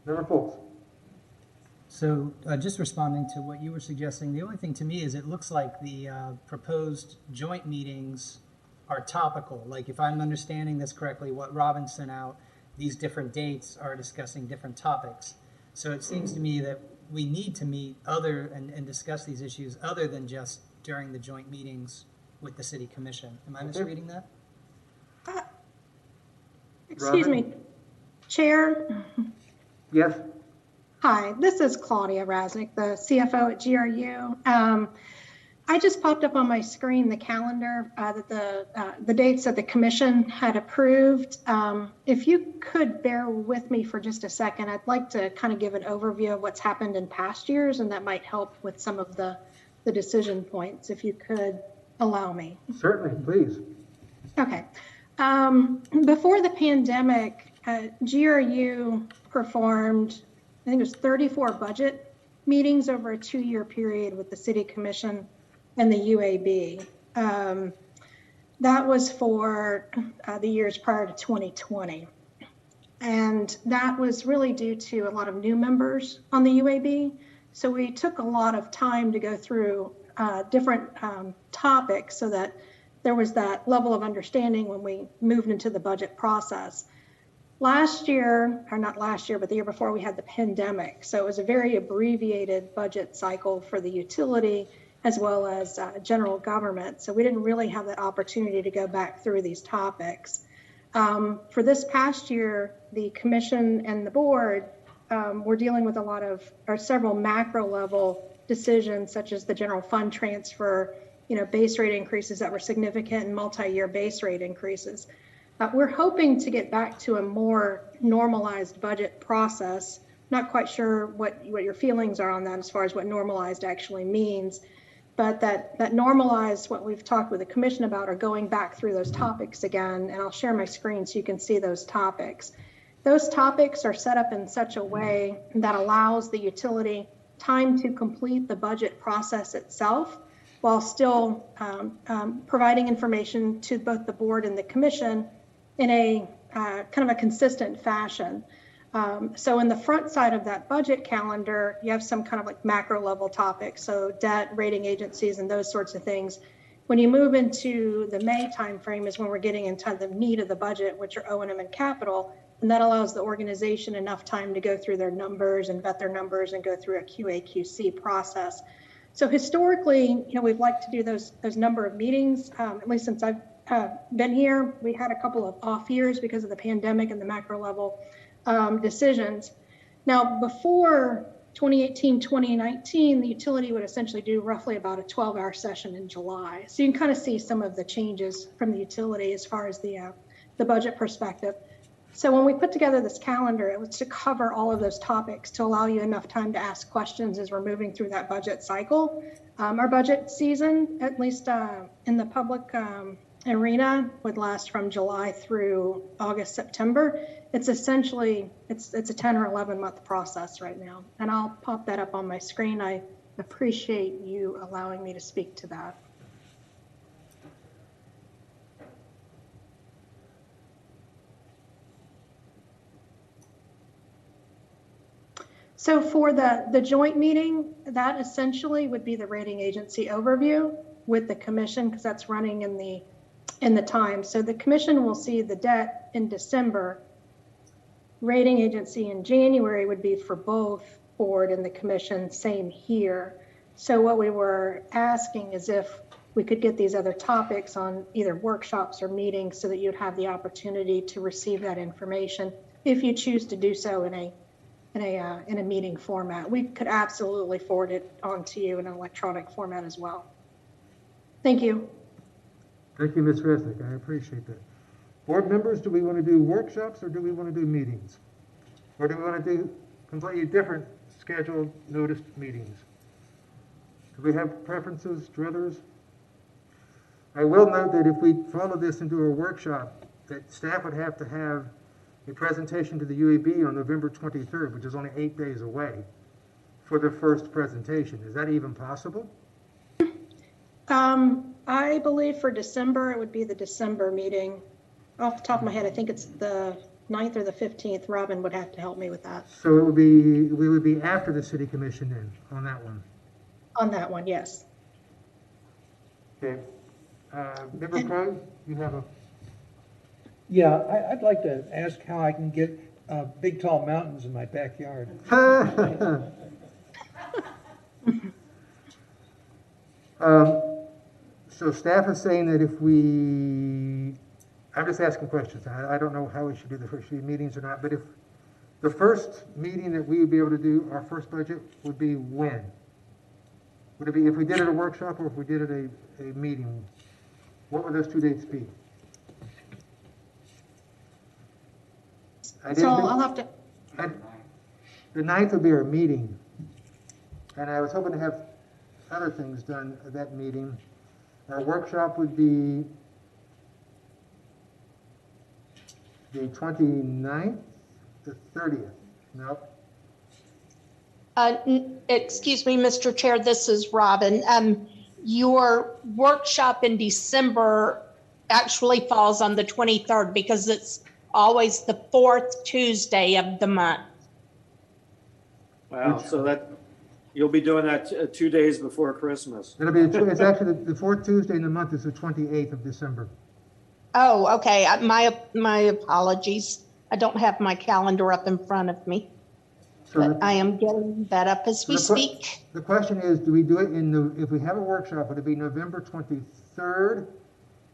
Member Foltz? So just responding to what you were suggesting, the only thing to me is it looks like the proposed joint meetings are topical. Like if I'm understanding this correctly, what Robin sent out, these different dates are discussing different topics. So it seems to me that we need to meet and discuss these issues other than just during the joint meetings with the city commission. Am I misreading that? Excuse Robin? me, Chair. Yes? Hi, this is Claudia Raznick, the CFO at GRU. I just popped up on my screen the calendar that the dates that the commission had approved. If you could bear with me for just a second, I'd like to kind of give an overview of what's happened in past years, and that might help with some of the decision points, if you could allow me. Certainly, please. Okay. Before the pandemic, GRU performed, I think it was 34 budget meetings over a 2-year period with the City Commission and the UAB. That was for the years prior to 2020. And that was really due to a lot of new members on the UAB. So we took a lot of time to go through different topics so that there was that level of understanding when we moved into the budget process. Last year, or not last year, but the year before, we had the pandemic. So it was a very abbreviated budget cycle for the utility as well as general government. So we didn't really have that opportunity to go back through these topics. For this past year, the commission and the board were dealing with several macro level decisions, such as the general fund transfer, base rate increases that were significant and multi-year base rate increases. We're hoping to get back to a more normalized budget process. Not quite sure what your feelings are on that as far as what normalized actually means, but that normalized, what we've talked with the commission about, are going back through those topics again, and I'll share my screen so you can see those topics. Those topics are set up in such a way that allows the utility time to complete the budget process itself, while still providing information to both the board and the commission in a kind of a consistent fashion. So in the front side of that budget calendar, you have some kind of like macro level topics, so debt, rating agencies, and those sorts of things. When you move into the May timeframe is when we're getting into the meat of the budget, which are O&M and capital, and that allows the organization enough time to go through their numbers and vet their numbers and go through a QA/QC process. So historically, we've liked to do those number of meetings, at least since I've been here. We had a couple of off years because of the pandemic and the macro level decisions. Now, before 2018, 2019, the utility would essentially do roughly about a 12-hour session in July. So you can kind of see some of the changes from the utility as far as the budget perspective. So when we put together this calendar, it was to cover all of those topics to allow you enough time to ask questions as we're moving through that budget cycle. Our budget season, at least in the public arena, would last from July through August, September. It's essentially, it's a 10 or 11 month process right now. And I'll pop that up on my screen. I appreciate you allowing me to speak to that. So for the joint meeting, that essentially would be the rating agency overview with the commission, because that's running in the time. So the commission will see the debt in December. Rating agency in January would be for both board and the commission, same here. So what we were asking is if we could get these other topics on either workshops or meetings so that you'd have the opportunity to receive that information if you choose to do so in a meeting format. We could absolutely forward it on to you in an electronic format as well. Thank you. Thank you, Ms. Resnick. I appreciate that. Board members, do we want to do workshops or do we want to do meetings? Or do we want to do completely different scheduled noticed meetings? Do we have preferences, druthers? I will note that if we follow this into a workshop, that staff would have to have a presentation to the UAB on November 23rd, which is only 8 days away, for the first presentation. Is that even possible? I believe for December, it would be the December meeting. Off the top of my head, I think it's the 9th or the 15th. Robin would have to help me with that. So we would be after the city commission then, on that one. On that one, yes. Okay. Member Pro, you have a, Yeah, I'd like to ask how I can get big tall mountains in my backyard. so staff is saying that if we, I'm just asking questions. I don't know how we should do the first few meetings or not, but if the first meeting that we would be able to do, our first budget, would be when? Would it be if we did it at a workshop or if we did it a meeting? What would those 2 dates be? So I'll have to, The 9th would be our meeting. And I was hoping to have other things done at that meeting. Our workshop would be the 29th, the 30th. Nope. Excuse me, Mr. Chair, this is Robin. Your workshop in December actually falls on the 23rd because it's always the fourth Tuesday of the month. Wow, so that, you'll be doing that 2 days before Christmas. It'll be, it's actually the fourth Tuesday in the month is the 28th of December. Oh, okay. My apologies. I don't have my calendar up in front of me. So But I am getting that up as we speak. The question is, do we do it if we have a workshop, would it be November 23rd,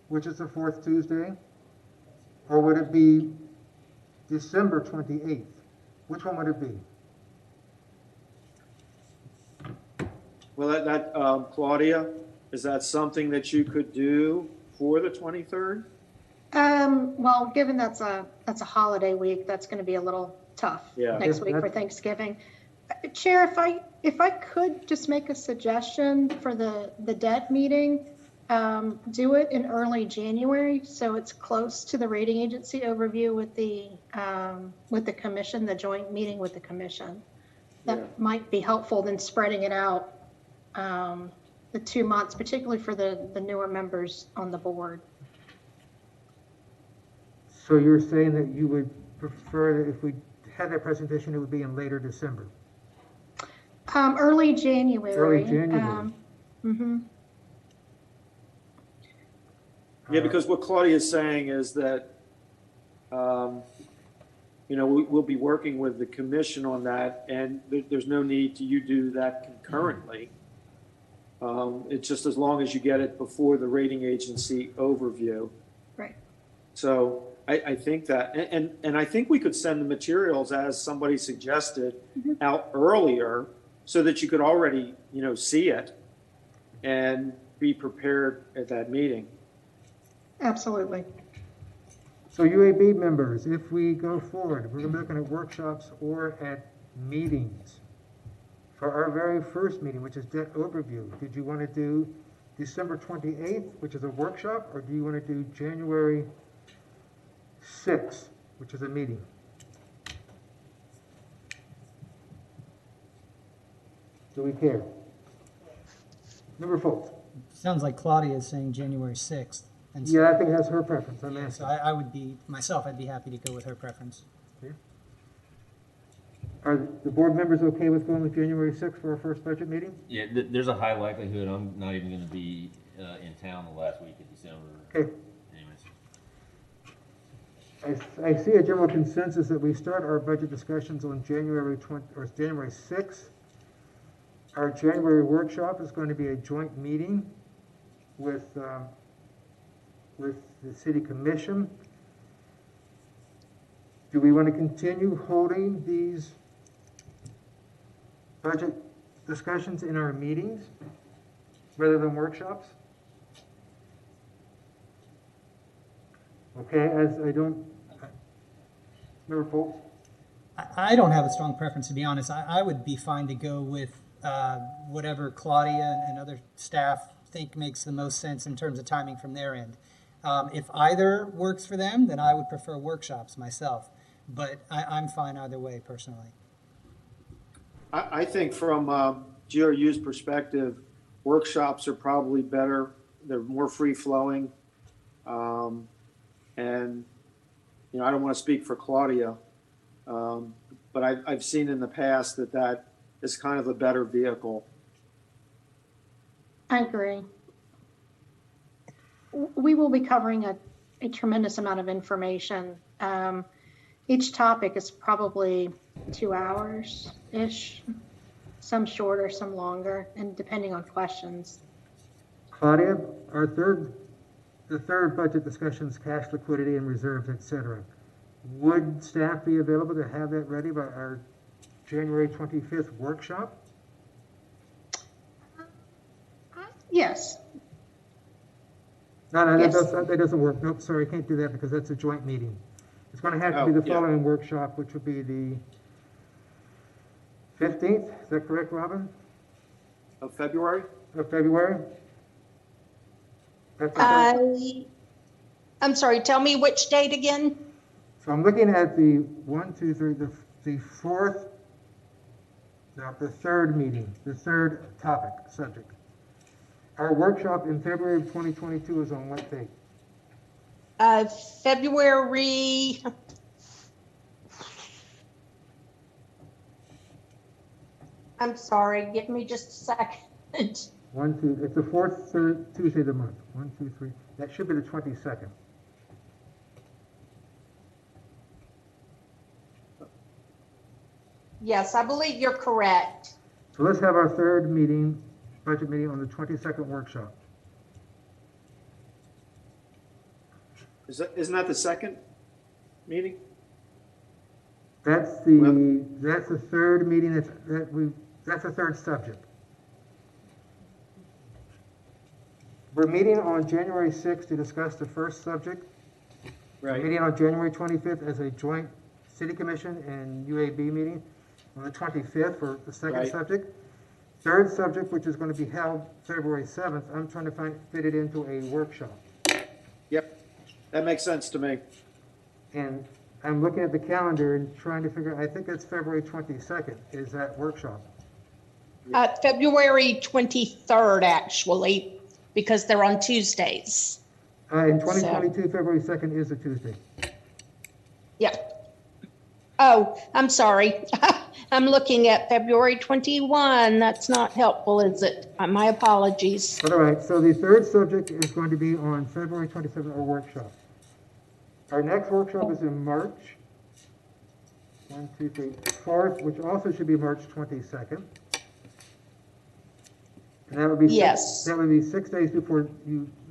which is the fourth Tuesday? Or would it be December 28th? Which one would it be? Well, Claudia, is that something that you could do for the 23rd? well, given that's a holiday week, that's going to be a little tough Yeah. next week for Thanksgiving. Chair, if I could just make a suggestion for the debt meeting, do it in early January, so it's close to the rating agency overview with the commission, the joint meeting with the commission. That might be helpful than spreading it out the 2 months, particularly for the newer members on the board. So you're saying that you would prefer that if we had that presentation, it would be in later December? Early January. Early January. Yeah, because what Claudia is saying is that, we'll be working with the commission on that, and there's no need to you do that concurrently. It's just as long as you get it before the rating agency overview. Right. So I think that, and I think we could send the materials, as somebody suggested, out earlier so that you could already, see it and be prepared at that meeting. Absolutely. So UAB members, if we go forward, we're going to be looking at workshops or at meetings. For our very first meeting, which is debt overview, did you want to do December 28th, which is a workshop, or do you want to do January 6th, which is a meeting? Do we care? Member Foltz? Sounds like Claudia is saying January 6th. And Yeah, I think that's her preference. I'm so asking. I would be, myself, I'd be happy to go with her preference. Okay. Are the board members okay with going with January 6th for our first budget meeting? Yeah, there's a high likelihood I'm not even gonna be, in town the last week of December. Okay. Anyways. I see a general consensus that we start our budget discussions on January 6th. Our January workshop is going to be a joint meeting with the city commission. Do we want to continue holding these budget discussions in our meetings rather than workshops? Okay, as I don't, Member Foltz? I don't have a strong preference, to be honest. I would be fine to go with whatever Claudia and other staff think makes the most sense in terms of timing from their end. If either works for them, then I would prefer workshops myself, but I'm fine either way personally. I think from GRU's perspective, workshops are probably better. They're more free flowing. And, you know, I don't want to speak for Claudia, but I've seen in the past that is kind of a better vehicle. I agree. We will be covering a tremendous amount of information. Each topic is probably 2 hours-ish, some shorter, some longer, and depending on questions. Claudia, the third budget discussions, cash liquidity and reserves, et cetera. Would staff be available to have that ready by our January 25th workshop? Yes. No, Yes. that doesn't work. Nope, sorry, can't do that because that's a joint meeting. It's going to have to be the yeah. following workshop, which would be the 15th. Is that correct, Robin? Of February? Of February? That's the third. I'm sorry, tell me which date again? So I'm looking at the third meeting, the third topic, subject. Our workshop in February of 2022 is on what date? February. I'm sorry, give me just a second. It's the fourth Tuesday of the month. 1, 2, 3. That should be the 22nd. Yes, I believe you're correct. So let's have our third meeting, budget meeting on the 22nd workshop. Isn't that the second meeting? That's the third meeting. That's the third subject. We're meeting on January 6th to discuss the first subject. Right. We're meeting on January 25th as a joint City Commission and UAB meeting on the 25th for the second Right. subject. Third subject, which is going to be held February 7th, I'm trying to fit it into a workshop. Yep, that makes sense to me. And I'm looking at the calendar and trying to figure, I think it's February 22nd is that workshop. February 23rd, actually, because they're on Tuesdays. In 2022, February 2nd is a Tuesday. Yep. Oh, I'm sorry. I'm looking at February 21. That's not helpful, is it? My apologies. All right, so the third subject is going to be on February 27th, our workshop. Our next workshop is in March. 1, 2, 3, 4th, which also should be March 22nd. And that would be Yes. that would be 6 days before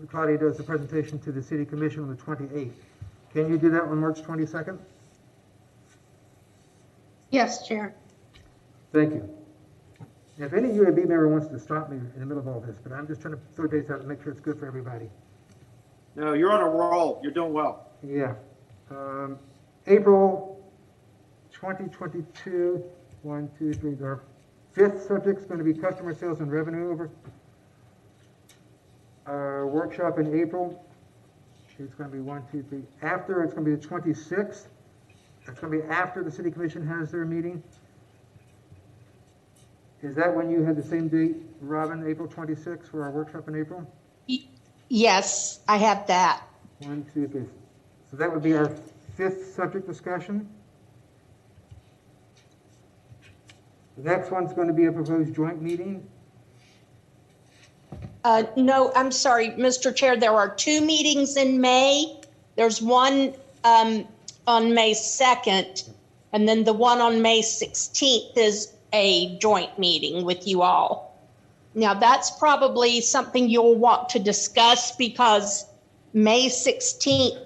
Claudia does the presentation to the City Commission on the 28th. Can you do that on March 22nd? Yes, Chair. Thank you. If any UAB member wants to stop me in the middle of all this, but I'm just trying to throw dates out and make sure it's good for everybody. No, you're on a roll. You're doing well. Yeah. April 2022, 1, 2, 3. Our fifth subject is going to be customer sales and revenue over. Our workshop in April, it's going to be 1, 2, 3. After, it's going to be the 26th. It's going to be after the City Commission has their meeting. Is that when you had the same date, Robin, April 26th for our workshop in April? Yes, I have that. 1, 2, 3. So that would be our fifth subject discussion. The next one's going to be a proposed joint meeting. No, I'm sorry, Mr. Chair, there are 2 meetings in May. There's one on May 2nd, and then the one on May 16th is a joint meeting with you all. Now, that's probably something you'll want to discuss because May 16th,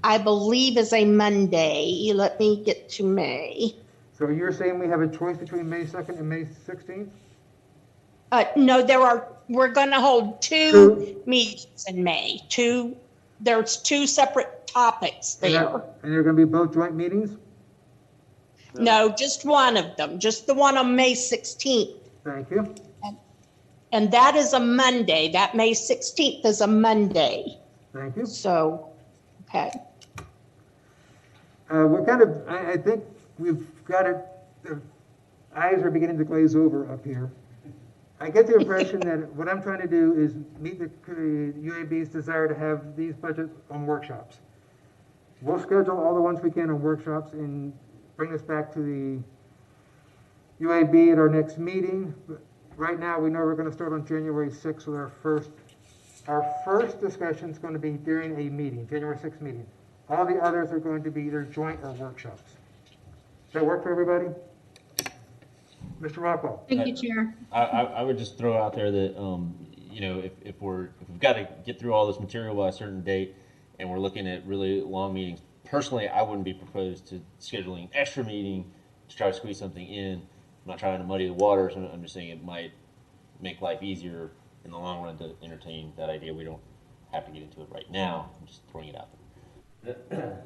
I believe, is a Monday. Let me get to May. So you're saying we have a choice between May 2nd and May 16th? No, we're going to hold 2 meetings in May. There's 2 separate topics there. And they're going to be both joint meetings? No, just one of them, just the one on May 16th. Thank you. And that is a Monday. That May 16th is a Monday. Thank you. So, okay. We're kind of, I think we've got it, the eyes are beginning to glaze over up here. I get the impression that what I'm trying to do is meet the UAB's desire to have these budgets on workshops. We'll schedule all the ones we can on workshops and bring this back to the UAB at our next meeting. But right now, we know we're going to start on January 6th with our first discussion is going to be during a meeting, January 6th meeting. All the others are going to be either joint or workshops. Does that work for everybody? Mr. Rockwell? Thank you, Chair. I would just throw out there that, you know, if we've got to get through all this material by a certain date and we're looking at really long meetings, personally, I wouldn't be proposed to scheduling an extra meeting to try to squeeze something in. I'm not trying to muddy the waters. I'm just saying it might make life easier in the long run to entertain that idea. We don't have to get into it right now. I'm just throwing it out there.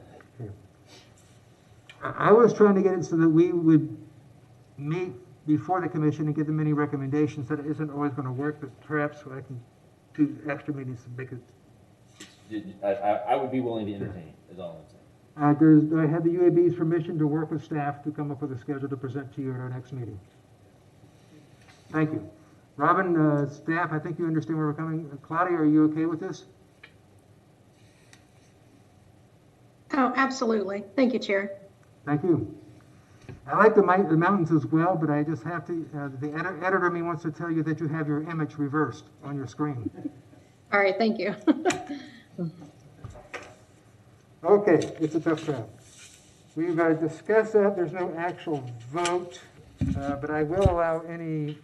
I was trying to get it so that we would meet before the commission and give them any recommendations. That isn't always going to work, but perhaps I can do extra meetings to make it. I would be willing to entertain, is all I'm saying. Do I have the UAB's permission to work with staff to come up with a schedule to present to you at our next meeting? Thank you. Robin, staff, I think you understand where we're coming. Claudia, are you okay with this? Oh, absolutely. Thank you, Chair. Thank you. I like the mountains as well, but I just have to, the editor in me wants to tell you that you have your image reversed on your screen. All right, thank you. Okay, it's a tough crowd. We've discussed that. There's no actual vote, but I will allow any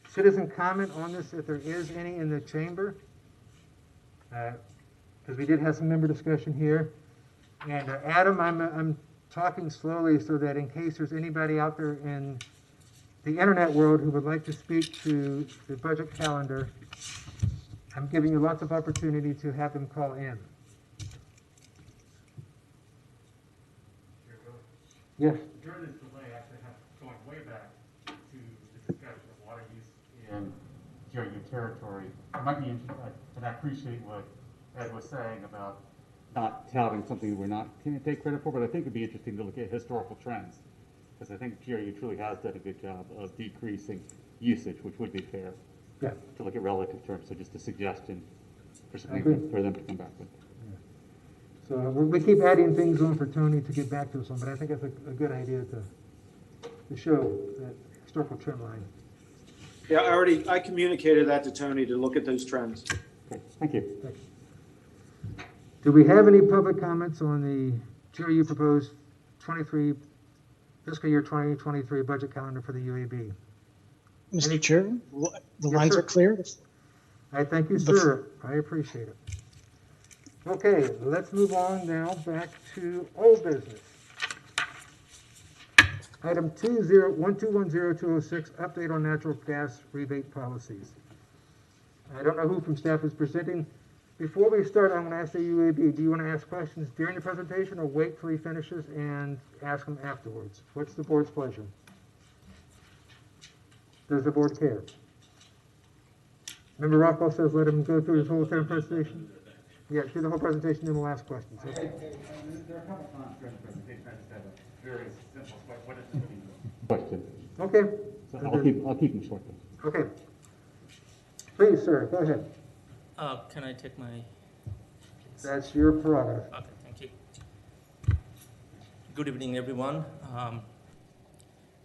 citizen comment on this if there is any in the chamber, because we did have some member discussion here. And Adam, I'm talking slowly so that in case there's anybody out there in the internet world who would like to speak to the budget calendar, I'm giving you lots of opportunity to have them call in. Yes. During this delay, I actually have going way back to the discussion of water use in GRU territory. It might be interesting, and I appreciate what Ed was saying about not touting something we're not going to take credit for, but I think it'd be interesting to look at historical trends, because I think GRU truly has done a good job of decreasing usage, which would be fair. Yeah. To look at relative terms, so just a suggestion for agree. them to come back with. So we keep adding things on for Tony to get back to us on, but I think that's a good idea to show that historical trend line. Yeah, I communicated that to Tony to look at those trends. Okay, thank you. Thank you. Do we have any public comments on the GRU proposed fiscal year 2023 budget calendar for the UAB? Mr. Chair, the lines sir. are clear. I thank you, sir. I appreciate it. Okay, let's move on now back to old business. Item 1210206, update on natural gas rebate policies. I don't know who from staff is presenting. Before we start, I'm going to ask the UAB, do you want to ask questions during the presentation or wait till he finishes and ask them afterwards? What's the board's pleasure? Does the board care? Remember Rockwell says let him go through his whole entire presentation? Yeah, do the whole presentation, then we'll ask questions. Okay. There are a couple times during the presentation I just have a very simple question. Okay. So I'll keep them short though. Okay. Please, sir, go ahead. Can I take my... That's your prerogative. Okay, thank you. Good evening, everyone.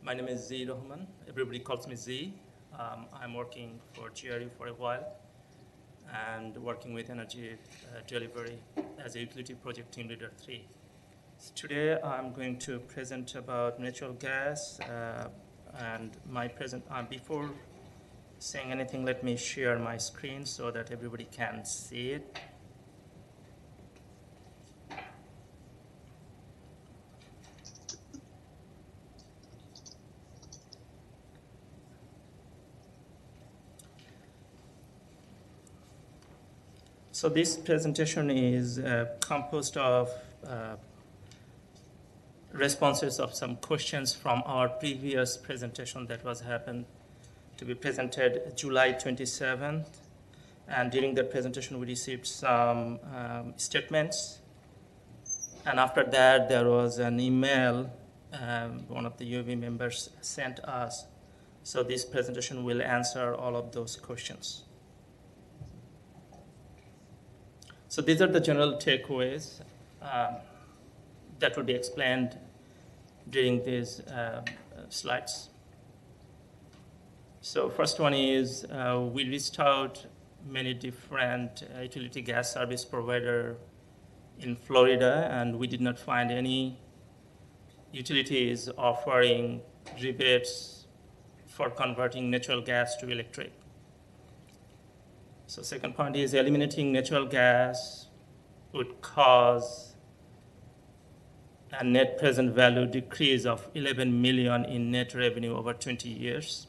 My name is Z. Rahman. Everybody calls me Z. I'm working for GRU for a while and working with energy delivery as a utility project team leader 3. So today I'm going to present about natural gas and my before saying anything, let me share my screen so that everybody can see it. So this presentation is composed of responses of some questions from our previous presentation that was happened to be presented July 27th. And during that presentation, we received some statements. And after that, there was an email one of the UAB members sent us. So this presentation will answer all of those questions. So these are the general takeaways. that will be explained during these slides. So first one is we reached out many different utility gas service provider in Florida, and we did not find any utilities offering rebates for converting natural gas to electric. So second point is eliminating natural gas would cause a net present value decrease of 11 million in net revenue over 20 years.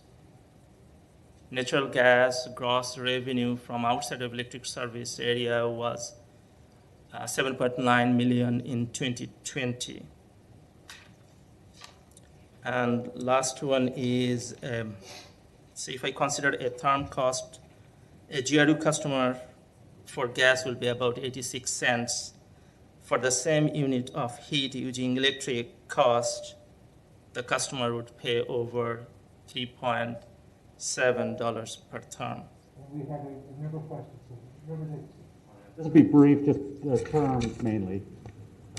Natural gas gross revenue from outside of electric service area was 7.9 million in 2020. And last one is, so if I consider a term cost, a GRU customer for gas will be about 86 cents. For the same unit of heat using electric cost, the customer would pay over $3.7 per term. We have a number of questions. This will be brief, just the terms mainly.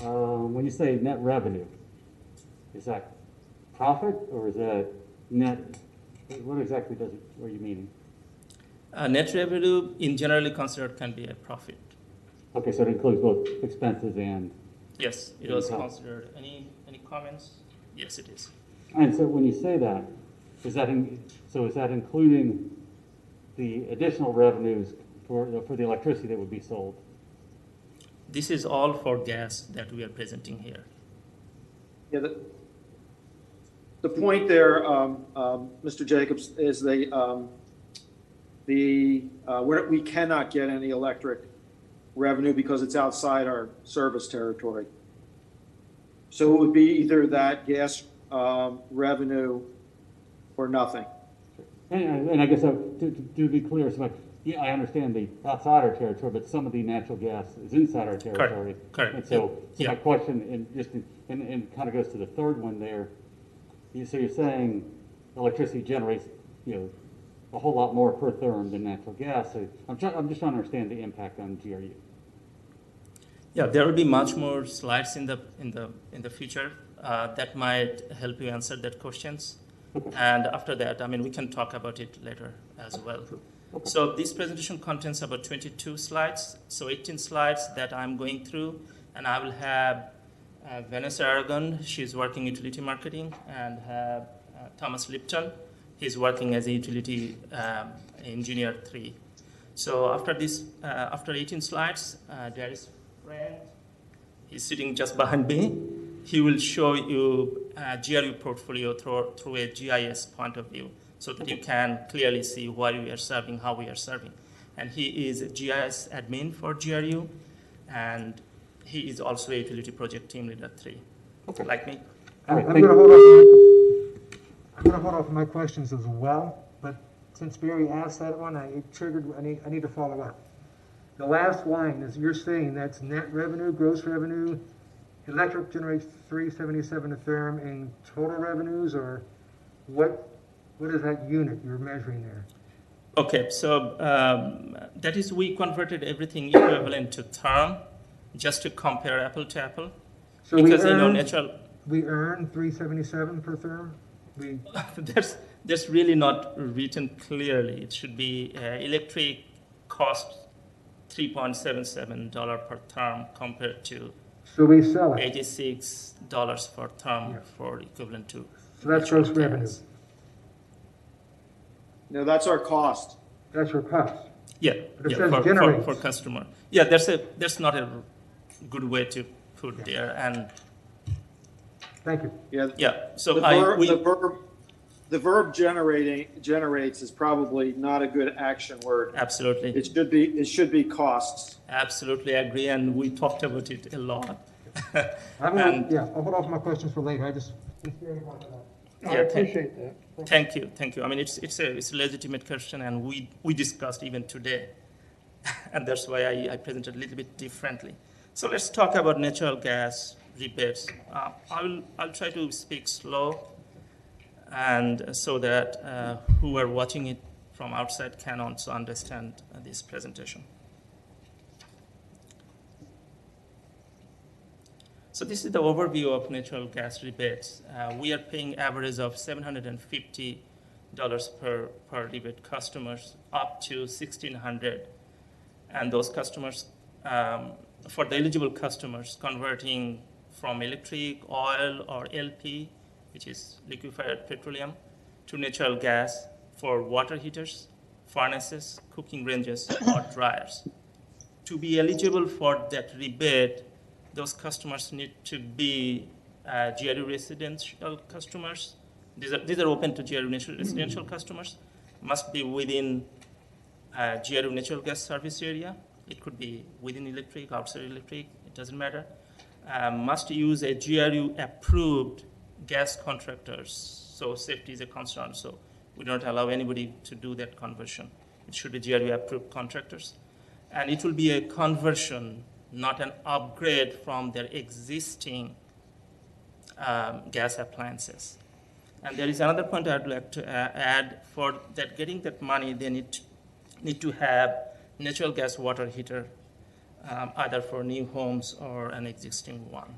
When you say net revenue, is that profit or is that net? What exactly are you meaning? Net revenue, in generally considered, can be a profit. Okay, so it includes both expenses and. Yes, it was considered. Any comments? Yes, it is. And so when you say that, is that including the additional revenues for the electricity that would be sold? This is all for gas that we are presenting here. Yeah, the point there, Mr. Jacobs, is we cannot get any electric revenue because it's outside our service territory. So it would be either that gas revenue or nothing. And I guess to be clear, so yeah, I understand the outside our territory, but some of the natural gas is inside our territory. Correct. And so my question, and kind of goes to the third one there. So you're saying electricity generates, a whole lot more per therm than natural gas. So I'm just trying to understand the impact on GRU. Yeah, there will be much more slides in the future that might help you answer that questions. Okay. And after that, we can talk about it later as well. Okay. So this presentation contains about 22 slides. So 18 slides that I'm going through, and I will have Vanessa Aragon, she's working utility marketing, and have Thomas Lipton, he's working as a utility engineer 3. So after 18 slides, Darius Friend, he's sitting just behind me. He will show you GRU portfolio through a GIS point of view so that you can clearly see what we are serving, how we are serving. And he is a GIS admin for GRU, and he is also a utility project team leader 3, like me. I'm going to hold off on my questions as well, but since Barry asked that one, I need to follow up. The last line is you're saying that's net revenue, gross revenue, electric generates $3.77 a therm, and total revenues, or what is that unit you're measuring there? Okay, so that is we converted everything equivalent to therm just to compare apple to apple. So because we earn $3.77 per therm? That's really not written clearly. It should be electric cost $3.77 per therm compared to so we sell it. $86 per therm for equivalent to. So that's gross revenue. No, that's our cost. That's your cost. Yeah, but it says for customer. Yeah, that's not a good way to put there. And thank you. Yeah. So the verb generates is probably not a good action word. Absolutely. It should be costs. Absolutely agree, and we talked about it a lot. I'll hold off my questions for later. I appreciate that. Thank you. It's a legitimate question, and we discussed even today, and that's why I presented a little bit differently. So let's talk about natural gas rebates. I'll try to speak slow, and so that who are watching it from outside can also understand this presentation. So this is the overview of natural gas rebates. We are paying average of $750 per rebate customers up to $1,600. And those customers, for the eligible customers, converting from electric, oil, or LP, which is liquefied petroleum, to natural gas for water heaters, furnaces, cooking ranges, or dryers. To be eligible for that rebate, those customers need to be GRU residential customers. These are open to GRU residential customers, must be within GRU natural gas service area. It could be within electric, outside electric, it doesn't matter. Must use a GRU approved gas contractors. So safety is a concern. So we don't allow anybody to do that conversion. It should be GRU approved contractors. And it will be a conversion, not an upgrade from their existing gas appliances. And there is another point I'd like to add. For that, getting that money, they need to have natural gas water heater, either for new homes or an existing one.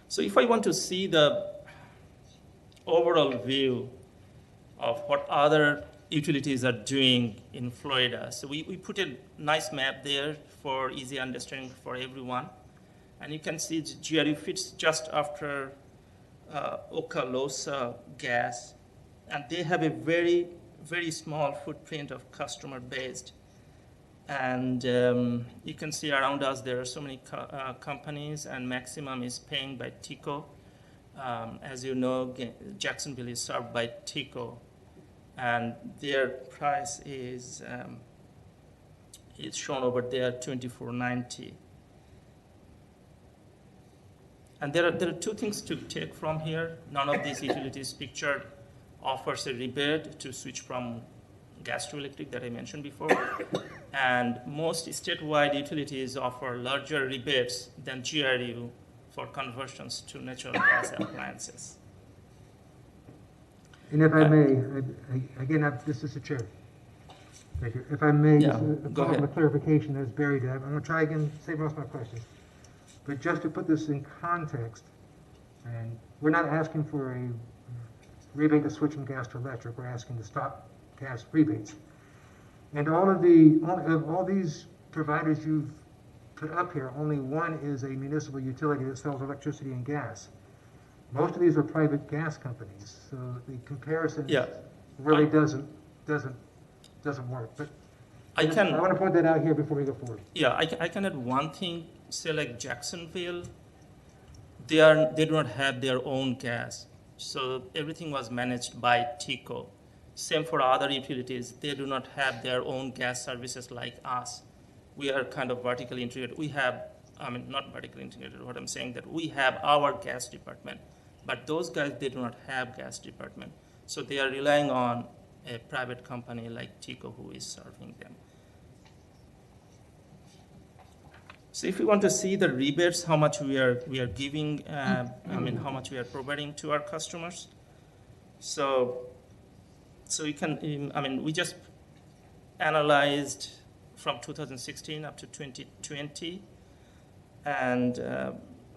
So if I want to see the overall view of what other utilities are doing in Florida, so we put a nice map there for easy understanding for everyone. And you can see GRU fits just after Okaloosa Gas, and they have a very, very small footprint of customer base. And you can see around us there are so many companies, and maximum is paying by TICO. As you know, Jacksonville is served by TICO, and their price is shown over there, $24.90. And there are two things to take from here. None of these utilities pictured offers a rebate to switch from gas to electric that I mentioned before. And most statewide utilities offer larger rebates than GRU for conversions to natural gas appliances. And if I may, this is the chair. Thank you. If I may, Yeah, just go ahead. a clarification that's buried. I'm going to try again, save most of my questions. But just to put this in context, and we're not asking for a rebate to switch from gas to electric. We're asking to stop gas rebates. And all these providers you've put up here, only one is a municipal utility that sells electricity and gas. Most of these are private gas companies, so the comparison really doesn't work. But I want to point that out here before we go forward. Yeah, I can add one thing. Say like Jacksonville, they do not have their own gas, so everything was managed by TICO. Same for other utilities, they do not have their own gas services like us. We are kind of vertically integrated. We have, not vertically integrated, what I'm saying that we have our gas department, but those guys, they do not have gas department. So they are relying on a private company like TICO who is serving them. So if we want to see the rebates, how much we are giving, how much we are providing to our customers. So you can, we just analyzed from 2016 up to 2020, and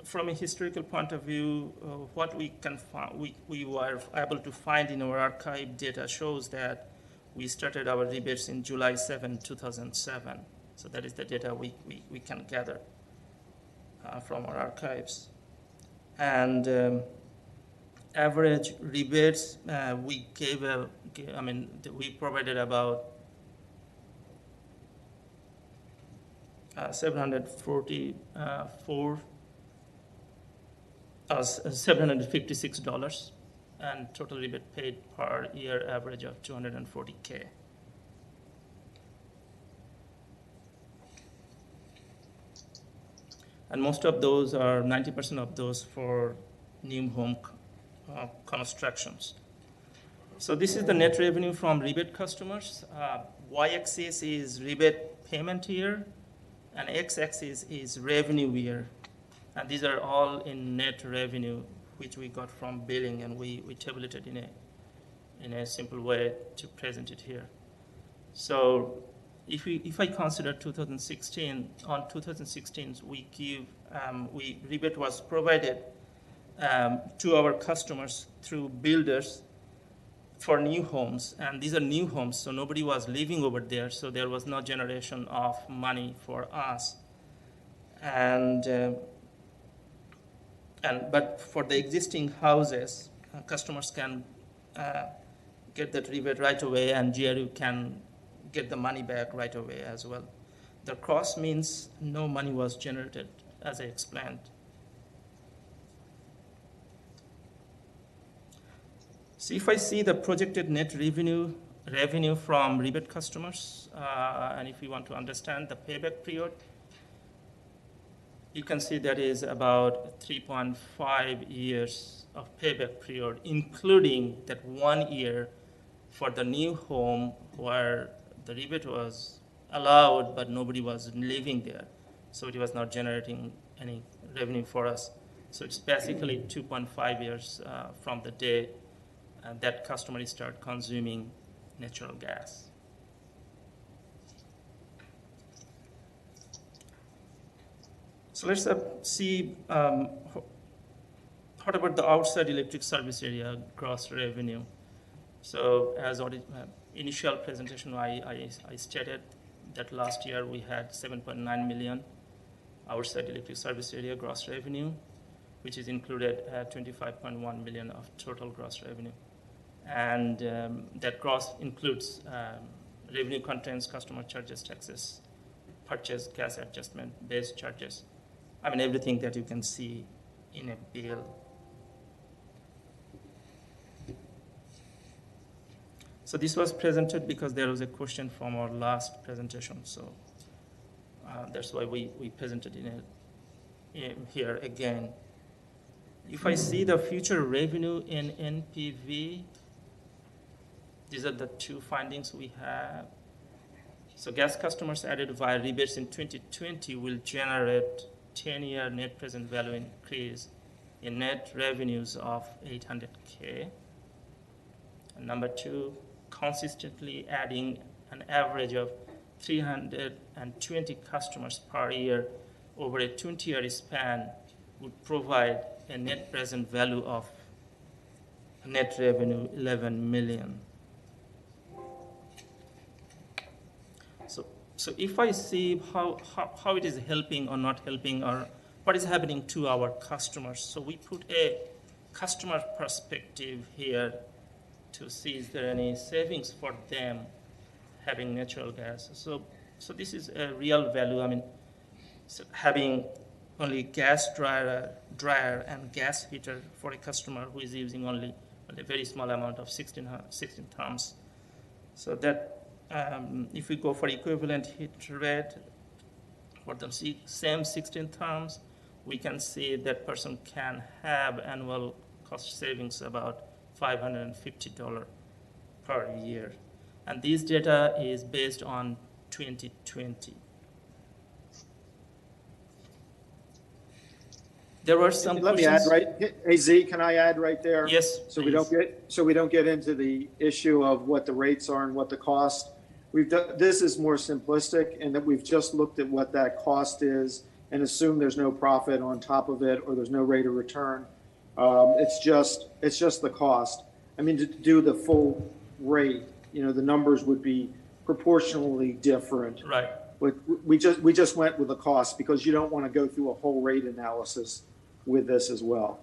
from a historical point of view, what we can find, we were able to find in our archive data shows that we started our rebates in July 7, 2007. So that is the data we can gather from our archives. And average rebates, we provided about $756, and total rebate paid per year average of $240K. And most of those are 90% of those for new home constructions. So this is the net revenue from rebate customers. Y-axis is rebate payment year, and x-axis is revenue year. And these are all in net revenue, which we got from billing, and we tabulated in a simple way to present it here. So if I consider 2016, on 2016 rebate was provided to our customers through builders for new homes, and these are new homes, so nobody was living over there, so there was no generation of money for us. But for the existing houses, customers can get that rebate right away, and GRU can get the money back right away as well. The cross means no money was generated, as I explained. So if I see the projected net revenue from rebate customers, and if you want to understand the payback period, you can see that is about 3.5 years of payback period, including that 1 year for the new home where the rebate was allowed, but nobody was living there. So it was not generating any revenue for us. So it's basically 2.5 years from the day that customers start consuming natural gas. So let's see what about the outside electric service area gross revenue. So as already initial presentation, I stated that last year we had 7.9 million outside electric service area gross revenue, which is included 25.1 million of total gross revenue. And that gross includes revenue contains customer charges, taxes, purchase, gas adjustment, base charges. I mean, everything that you can see in a bill. So this was presented because there was a question from our last presentation. So that's why we presented in here again. If I see the future revenue in NPV, these are the two findings we have. So gas customers added via rebates in 2020 will generate 10-year net present value increase in net revenues of 800K. And number two, consistently adding an average of 320 customers per year over a 20-year span would provide a net present value of net revenue 11 million. So if I see how it is helping or not helping, or what is happening to our customers, so we put a customer perspective here to see is there any savings for them having natural gas. So this is a real value. I mean, so having only gas dryer and gas heater for a customer who is using only a very small amount of 16 therms. So that if we go for equivalent heat rate for the same 16 therms, we can see that person can have annual cost savings about $550 per year. And this data is based on 2020. There were some Let me add right, hey Z, can I add right there? Yes, So please. we don't get into the issue of what the rates are and what the cost. We've done, this is more simplistic in that we've just looked at what that cost is and assume there's no profit on top of it or there's no rate of return. It's just the cost. I mean, to do the full rate, you know, the numbers would be proportionally different. Right. But we just went with the cost because you don't want to go through a whole rate analysis with this as well.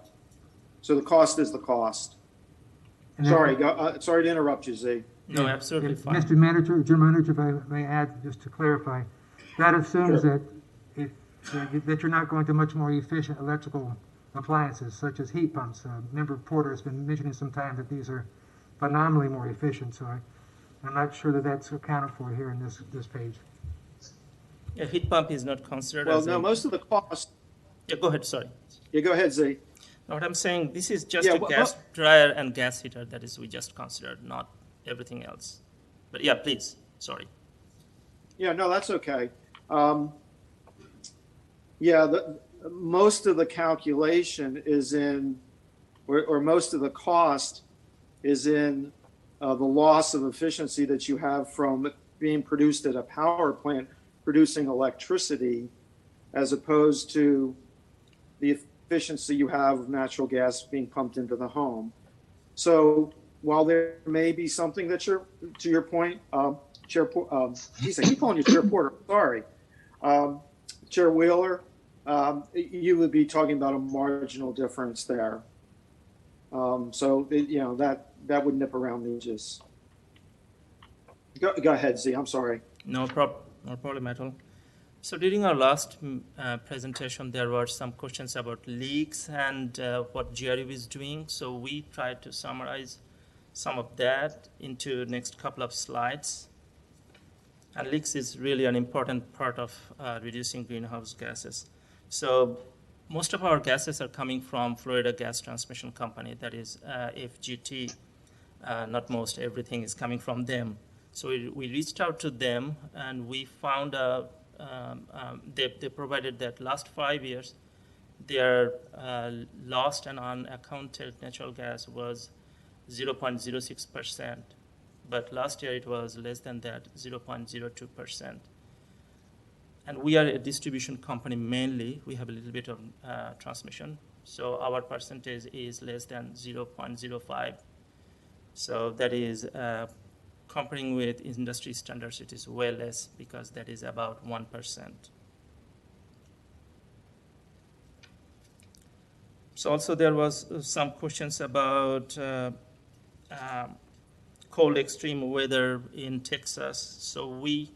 So the cost is the cost. Sorry to interrupt you, Z. No, absolutely fine. Mr. Manager, General Manager, if I may add, just to clarify, that assumes Sure. that you're not going to much more efficient electrical appliances such as heat pumps. Member Porter has been mentioning some time that these are phenomenally more efficient, so I'm not sure that that's accounted for here in this page. A heat pump is not considered Well, as no, most of the cost. Yeah, go ahead, sorry. Yeah, go ahead, Z. No, what I'm saying, this is just Yeah, a gas dryer and gas heater that is we just considered, not everything else. But yeah, please, sorry. Yeah, no, that's okay. Most of the calculation is in, or most of the cost is in the loss of efficiency that you have from being produced at a power plant producing electricity as opposed to the efficiency you have of natural gas being pumped into the home. So while there may be something that to your point, geez, I keep calling you Chair Porter, sorry. Chair Wheeler, you would be talking about a marginal difference there. So, that would nip around the edges. Go ahead, Z, I'm sorry. No problem at all. So during our last presentation, there were some questions about leaks and what GRU is doing. So we tried to summarize some of that into next couple of slides. And leaks is really an important part of reducing greenhouse gases. So most of our gases are coming from Florida Gas Transmission Company, that is FGT. Not most, everything is coming from them. So we reached out to them and we found they provided that last 5 years, their lost and unaccounted natural gas was 0.06%. But last year it was less than that, 0.02%. And we are a distribution company mainly. We have a little bit of transmission. So our percentage is less than 0.05. So that is, comparing with industry standards, it is way less because that is about 1%. So also there was some questions about cold extreme weather in Texas. So we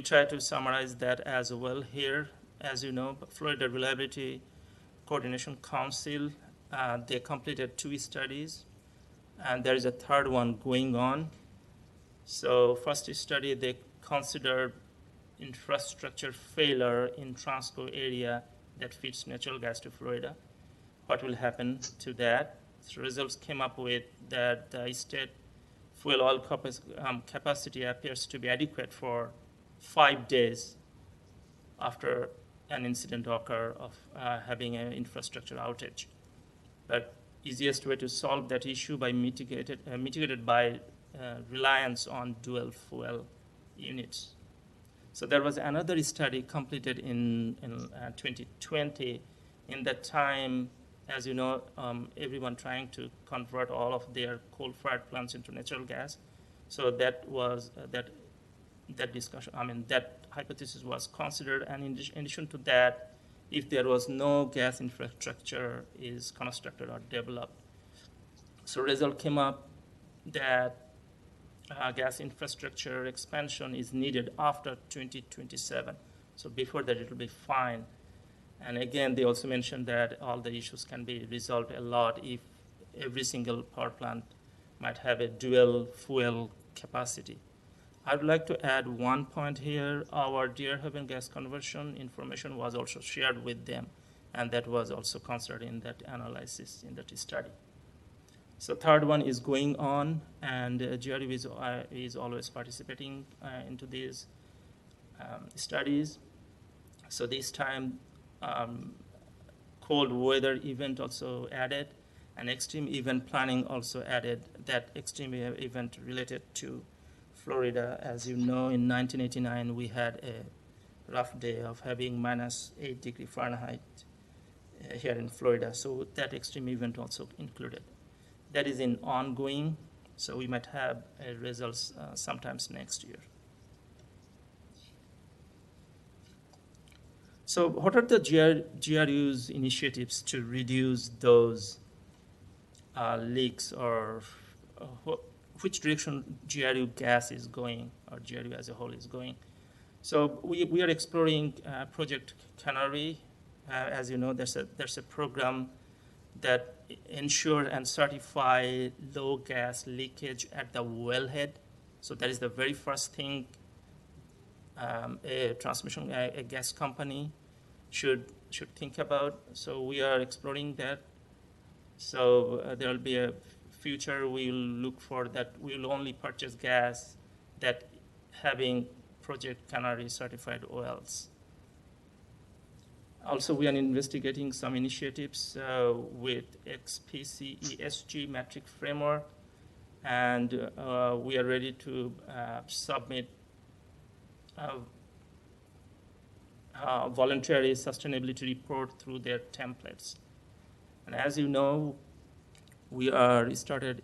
try to summarize that as well here. As you know, Florida Reliability Coordination Council, they completed 2 studies, and there is a third one going on. So first study, they considered infrastructure failure in Transco area that feeds natural gas to Florida. What will happen to that? So results came up with that the state fuel oil capacity appears to be adequate for 5 days after an incident occur of having an infrastructure outage. But easiest way to solve that issue by mitigated by reliance on dual fuel units. So there was another study completed in 2020. In that time, as you know, everyone trying to convert all of their coal-fired plants into natural gas. So that was that discussion. That hypothesis was considered, and in addition to that, if there was no gas infrastructure is constructed or developed. So result came up that gas infrastructure expansion is needed after 2027. So before that, it will be fine. And again, they also mentioned that all the issues can be resolved a lot if every single power plant might have a dual fuel capacity. I would like to add one point here. Our Deer Haven gas conversion information was also shared with them, and that was also considered in that analysis, in that study. So third one is going on, and GRU is always participating into these studies. So this time, cold weather event also added, and extreme event planning also added. That extreme event related to Florida. As you know, in 1989, we had a rough day of having -8 degrees Fahrenheit here in Florida. So that extreme event also included. That is in ongoing, so we might have results sometimes next year. So what are the GRU's initiatives to reduce those leaks, or which direction GRU gas is going, or GRU as a whole is going? So we are exploring Project Canary. As you know, there's a program that ensure and certify low gas leakage at the wellhead. So that is the very first thing a gas company should think about. So we are exploring that. So there will be a future we'll look for that we'll only purchase gas that having Project Canary certified wells. Also, we are investigating some initiatives with XPC ESG metric framework, and we are ready to submit voluntary sustainability report through their templates. And as you know, we started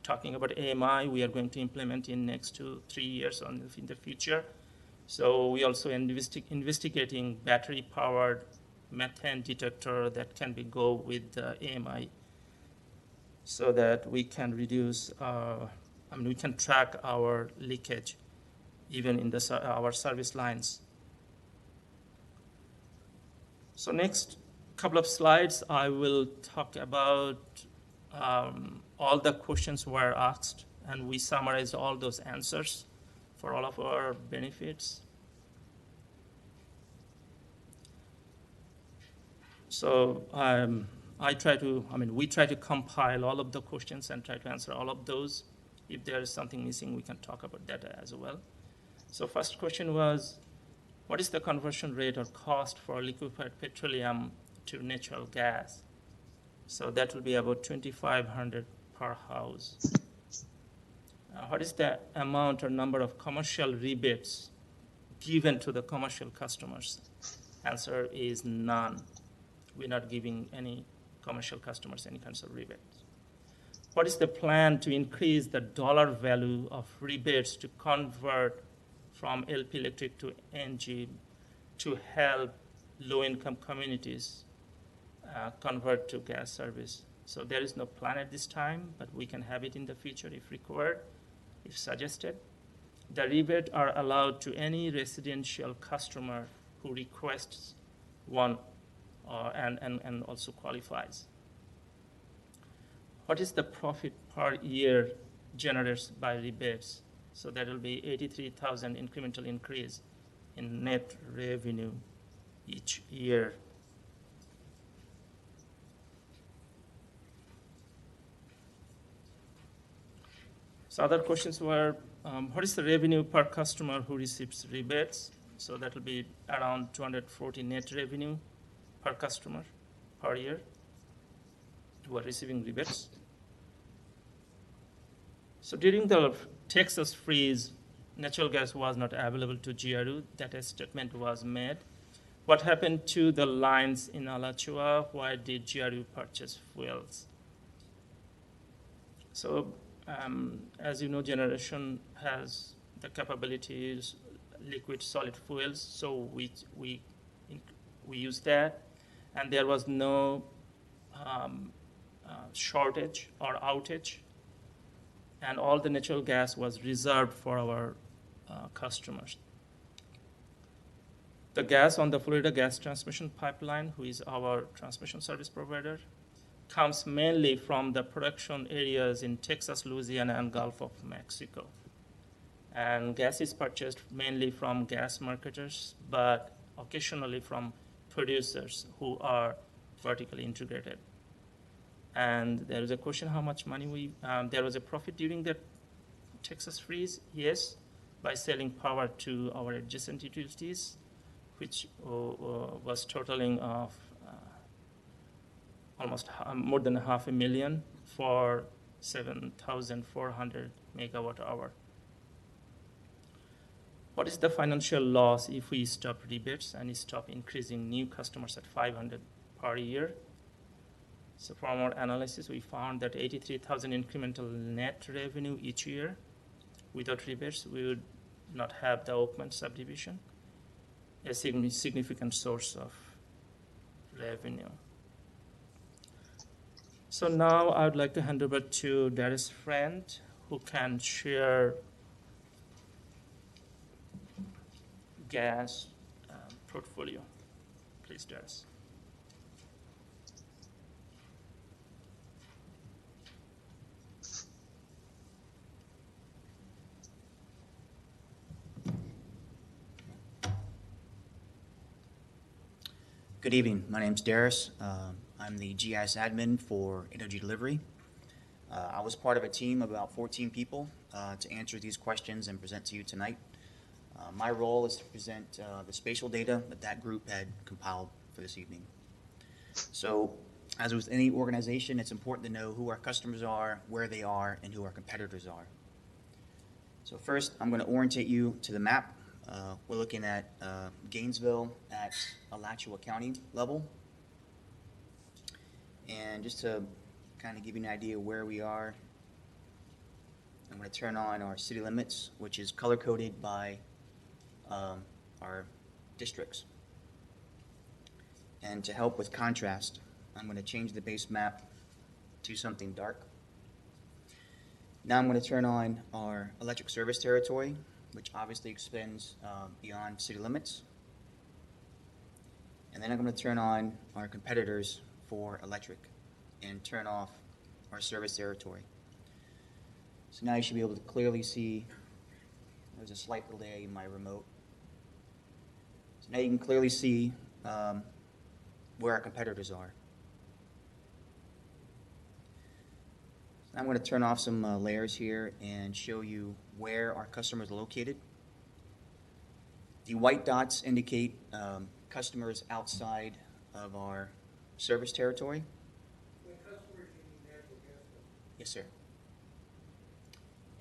talking about AMI. We are going to implement in next 2-3 years in the future. So we also investigating battery-powered methane detector that can go with the AMI, so that we can reduce. We can track our leakage, even in our service lines. So next couple of slides, I will talk about all the questions were asked, and we summarize all those answers for all of our benefits. So we try to compile all of the questions and try to answer all of those. If there is something missing, we can talk about that as well. So first question was, what is the conversion rate or cost for liquefied petroleum to natural gas? So that will be about $2,500 per house. What is the amount or number of commercial rebates given to the commercial customers? Answer is none. We're not giving any commercial customers any kinds of rebates. What is the plan to increase the dollar value of rebates to convert from LP electric to NG to help low-income communities convert to gas service? So there is no plan at this time, but we can have it in the future if required, if suggested. The rebate are allowed to any residential customer who requests one and also qualifies. What is the profit per year generated by rebates? So that will be 83,000 incremental increase in net revenue each year. So other questions were, what is the revenue per customer who receives rebates? So that will be around 240 net revenue per customer per year who are receiving rebates. So during the Texas freeze, natural gas was not available to GRU. That a statement was made. What happened to the lines in Alachua? Why did GRU purchase fuels? So as you know, generation has the capabilities, liquid solid fuels, so we use that, and there was no shortage or outage, and all the natural gas was reserved for our customers. The gas on the Florida Gas Transmission Pipeline, who is our transmission service provider, comes mainly from the production areas in Texas, Louisiana, and Gulf of Mexico. And gas is purchased mainly from gas marketers, but occasionally from producers who are vertically integrated. And there is a question how much money there was a profit during the Texas freeze? Yes, by selling power to our adjacent utilities, which was totaling of almost more than 500,000 for 7,400 megawatt hour. What is the financial loss if we stop rebates and stop increasing new customers at 500 per year? So from our analysis, we found that 83,000 incremental net revenue each year. Without rebates, we would not have the Oakland subdivision, a significant source of revenue. So now I would like to hand over to Darius' friend, who can share gas portfolio. Please, Darius. Good evening. My name's Darius. I'm the GIS admin for Energy Delivery. I was part of a team of about 14 people to answer these questions and present to you tonight. My role is to present the spatial data that group had compiled for this evening. So, as with any organization, it's important to know who our customers are, where they are, and who our competitors are. So first, I'm going to orientate you to the map. We're looking at Gainesville at Alachua County level. And just to kind of give you an idea where we are, I'm going to turn on our city limits, which is color-coded by our districts. And to help with contrast, I'm going to change the base map to something dark. Now I'm going to turn on our electric service territory, which obviously extends beyond city limits. And then I'm going to turn on our competitors for electric and turn off our service territory. So now you should be able to clearly see, there's a slight delay in my remote. So now you can clearly see where our competitors are. So I'm going to turn off some layers here and show you where our customers are located. The white dots indicate customers outside of our service territory. Yes, sir.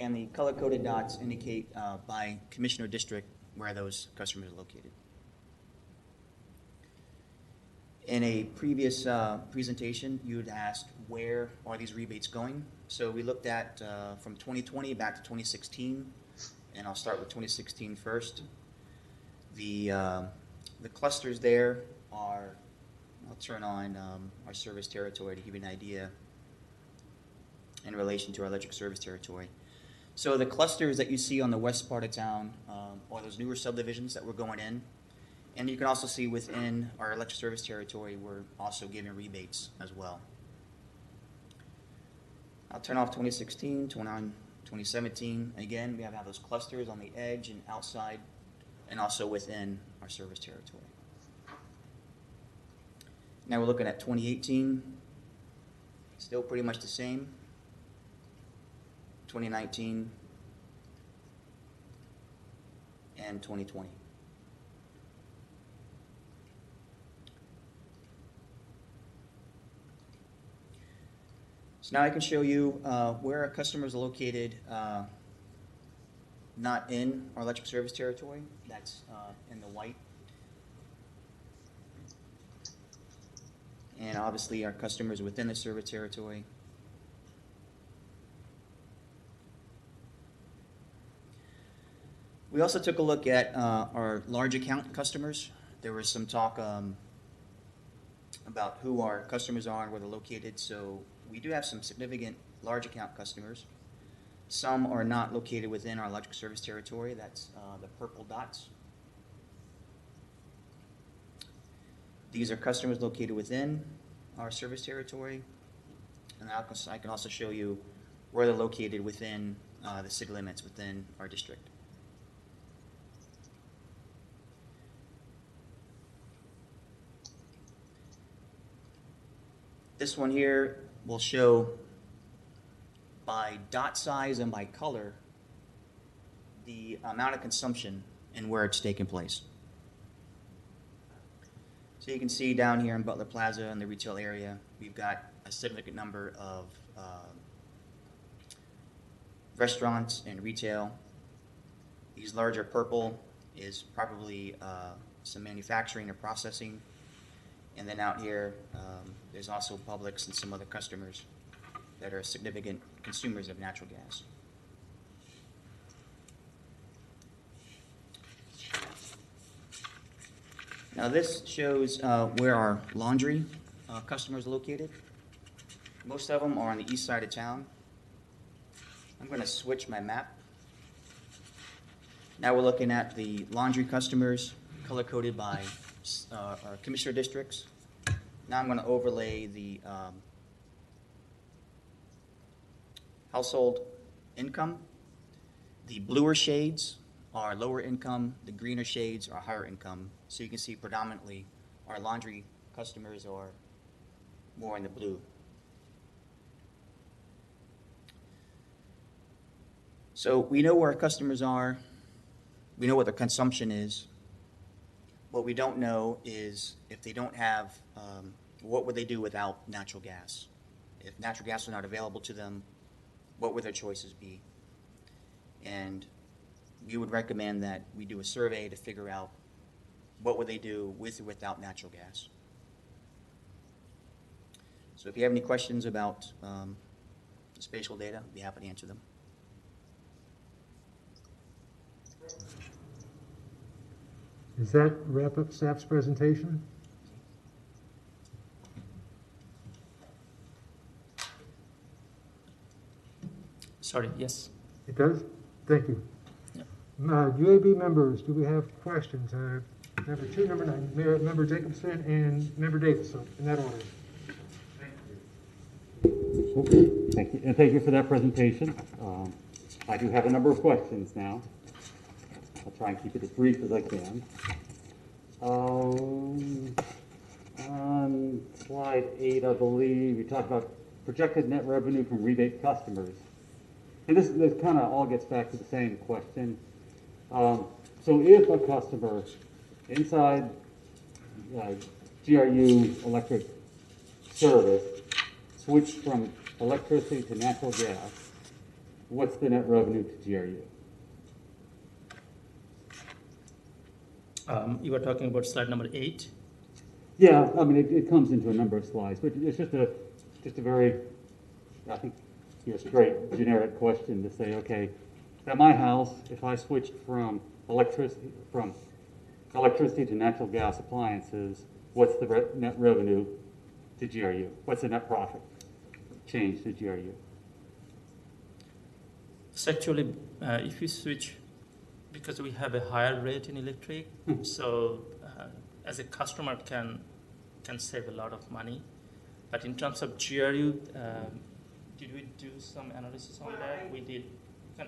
And the color-coded dots indicate by commissioner district where those customers are located. In a previous presentation, you had asked where are these rebates going. So we looked at from 2020 back to 2016, and I'll start with 2016 first. The clusters there are, I'll turn on our service territory to give you an idea in relation to our electric service territory. So the clusters that you see on the west part of town are those newer subdivisions that we're going in. And you can also see within our electric service territory, we're also giving rebates as well. I'll turn off 2016, turn on 2017. Again, we have those clusters on the edge and outside and also within our service territory. Now we're looking at 2018, still pretty much the same. 2019 and 2020. So now I can show you where our customers are located, not in our electric service territory. That's in the white. And obviously our customers within the service territory. We also took a look at our large account customers. There was some talk about who our customers are and where they're located. So we do have some significant large account customers. Some are not located within our electric service territory. That's the purple dots. These are customers located within our service territory. And I can also show you where they're located within the city limits within our district. This one here will show by dot size and by color the amount of consumption and where it's taking place. So you can see down here in Butler Plaza in the retail area, we've got a significant number of restaurants and retail. These larger purple is probably some manufacturing or processing. And then out here, there's also Publix and some other customers that are significant consumers of natural gas. Now this shows where our laundry customers are located. Most of them are on the east side of town. I'm going to switch my map. Now we're looking at the laundry customers color-coded by our commissioner districts. Now I'm going to overlay the household income. The bluer shades are lower income, the greener shades are higher income. So you can see predominantly our laundry customers are more in the blue. So we know where our customers are, we know what their consumption is. What we don't know is if they don't have, what would they do without natural gas? If natural gas was not available to them, what would their choices be? And we would recommend that we do a survey to figure out what would they do with or without natural gas. So if you have any questions about the spatial data, I'd be happy to answer them. Does that wrap up staff's presentation? Sorry, yes. It does? Thank you. Yep. UAB members, do we have questions? Number 2, number 9, Member Jacobson and Member Davis, so in that order. Thank you, and thank you for that presentation. I do have a number of questions now. I'll try and keep it as brief as I can. On slide 8, I believe, you talked about projected net revenue from rebate customers. And this kind of all gets back to the same question. So if a customer inside GRU electric service switched from electricity to natural gas, what's the net revenue to GRU? You were talking about slide number 8? Yeah, I mean, it comes into a number of slides, but it's just a very, I think, straight, generic question to say, okay, at my house, if I switched from electricity to natural gas appliances, what's the net revenue to GRU? What's the net profit change to GRU? So actually, if you switch, because we have a higher rate in electric, so as a customer can save a lot of money. But in terms of GRU, did we do some analysis on that? We did.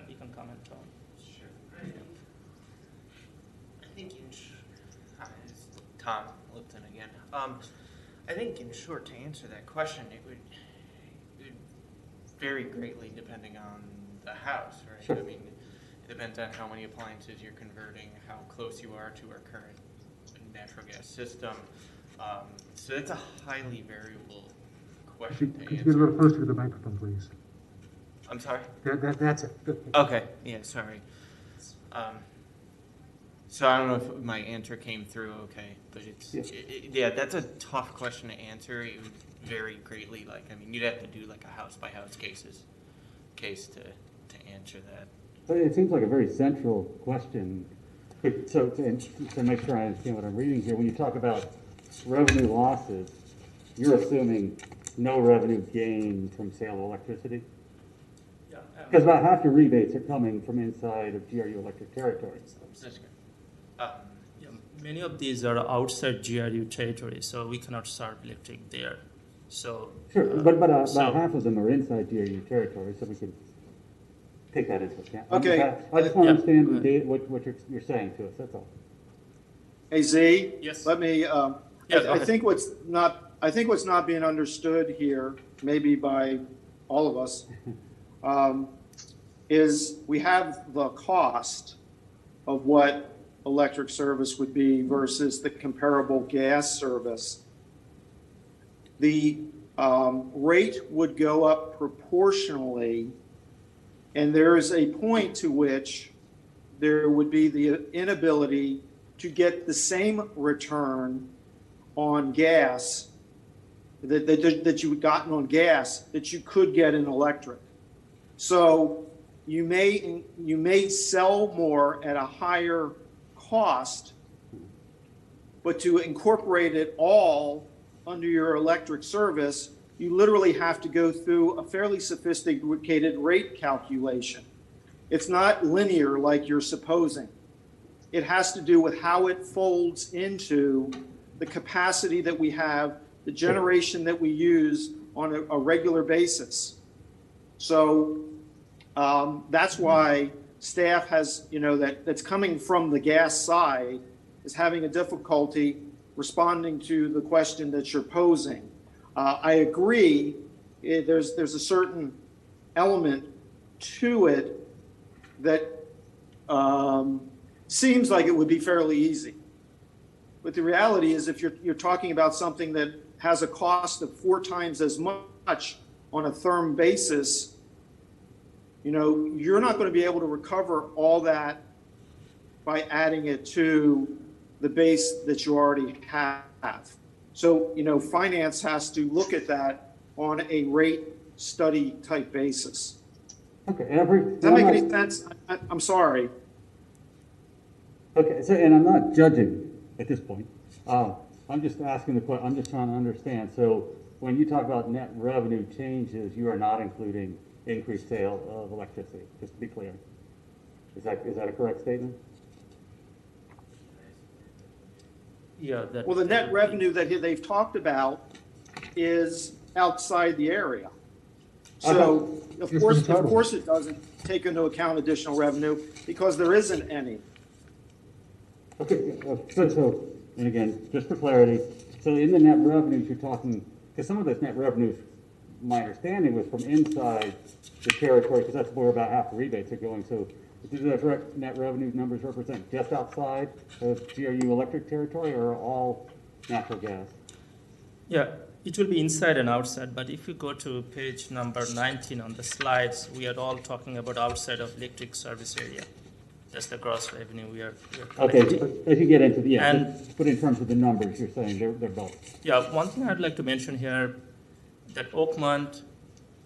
You can comment on. Sure. I think it's Tom Lipton again. I think in short, to answer that question, it would vary greatly depending on the house, right? Sure. I mean, it depends on how many appliances you're converting, how close you are to our current natural gas system. So it's a highly variable question to answer. Could you get a little closer to the microphone, please? I'm sorry? That's it. Good. Okay, yeah, sorry. So I don't know if my answer came through okay, but it's, yeah, that's a tough question to answer. It would vary greatly. Like, I mean, you'd have to do like a house-by-house case to answer that. But it seems like a very central question. So to make sure I understand what I'm reading here, when you talk about revenue losses, you're assuming no revenue gain from sale of electricity? Yeah. Because about half your rebates are coming from inside of GRU electric territory. That's good. Yeah, many of these are outside GRU territory, so we cannot serve electric there. So Sure, but about half of them are inside GRU territory, so we can take that into account. Okay. I just want to understand what you're saying to us, that's all. Hey, Z? Yes. Let me, I think what's not being understood here, maybe by all of us, is we have the cost of what electric service would be versus the comparable gas service. The rate would go up proportionally, and there is a point to which there would be the inability to get the same return on gas that you had gotten on gas that you could get in electric. So you may sell more at a higher cost, but to incorporate it all under your electric service, you literally have to go through a fairly sophisticated rate calculation. It's not linear like you're supposing. It has to do with how it folds into the capacity that we have, the generation that we use on a regular basis. So that's why staff has, that's coming from the gas side is having a difficulty responding to the question that you're posing. I agree, there's a certain element to it that seems like it would be fairly easy. But the reality is if you're talking about something that has a cost of 4 times as much on a therm basis, you're not going to be able to recover all that by adding it to the base that you already have. So, finance has to look at that on a rate study type basis. Okay, Does that make any sense? I'm sorry. Okay, so, and I'm not judging at this point. I'm just asking the question, I'm just trying to understand. So when you talk about net revenue changes, you are not including increased sale of electricity, just to be clear. Is that a correct statement? Yeah. Well, the net revenue that they've talked about is outside the area. So of course it doesn't take into account additional revenue because there isn't any. Okay, so, and again, just for clarity, so in the net revenues you're talking, because some of this net revenues, my understanding was from inside the territory, because that's where about half the rebates are going. So do those net revenue numbers represent just outside of GRU electric territory or all natural gas? Yeah, it will be inside and outside, but if you go to page number 19 on the slides, we are all talking about outside of electric service area. That's the gross revenue we are collecting. Okay, as you get into the, And, but in terms of the numbers, you're saying they're both. Yeah, one thing I'd like to mention here, that Oakmont,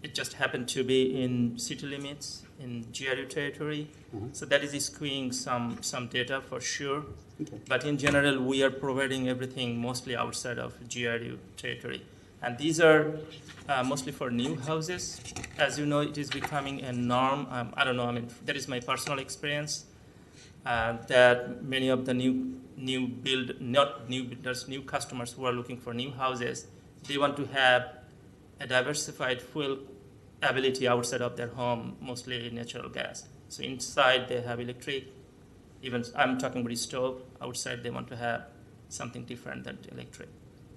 it just happened to be in city limits in GRU territory. So that is skewing some data for sure. Okay. But in general, we are providing everything mostly outside of GRU territory. And these are mostly for new houses. As you know, it is becoming a norm. I don't know, that is my personal experience, that many of the new builders, new customers who are looking for new houses, they want to have a diversified fuel ability outside of their home, mostly natural gas. So inside they have electric, even I'm talking about stove. Outside they want to have something different than electric.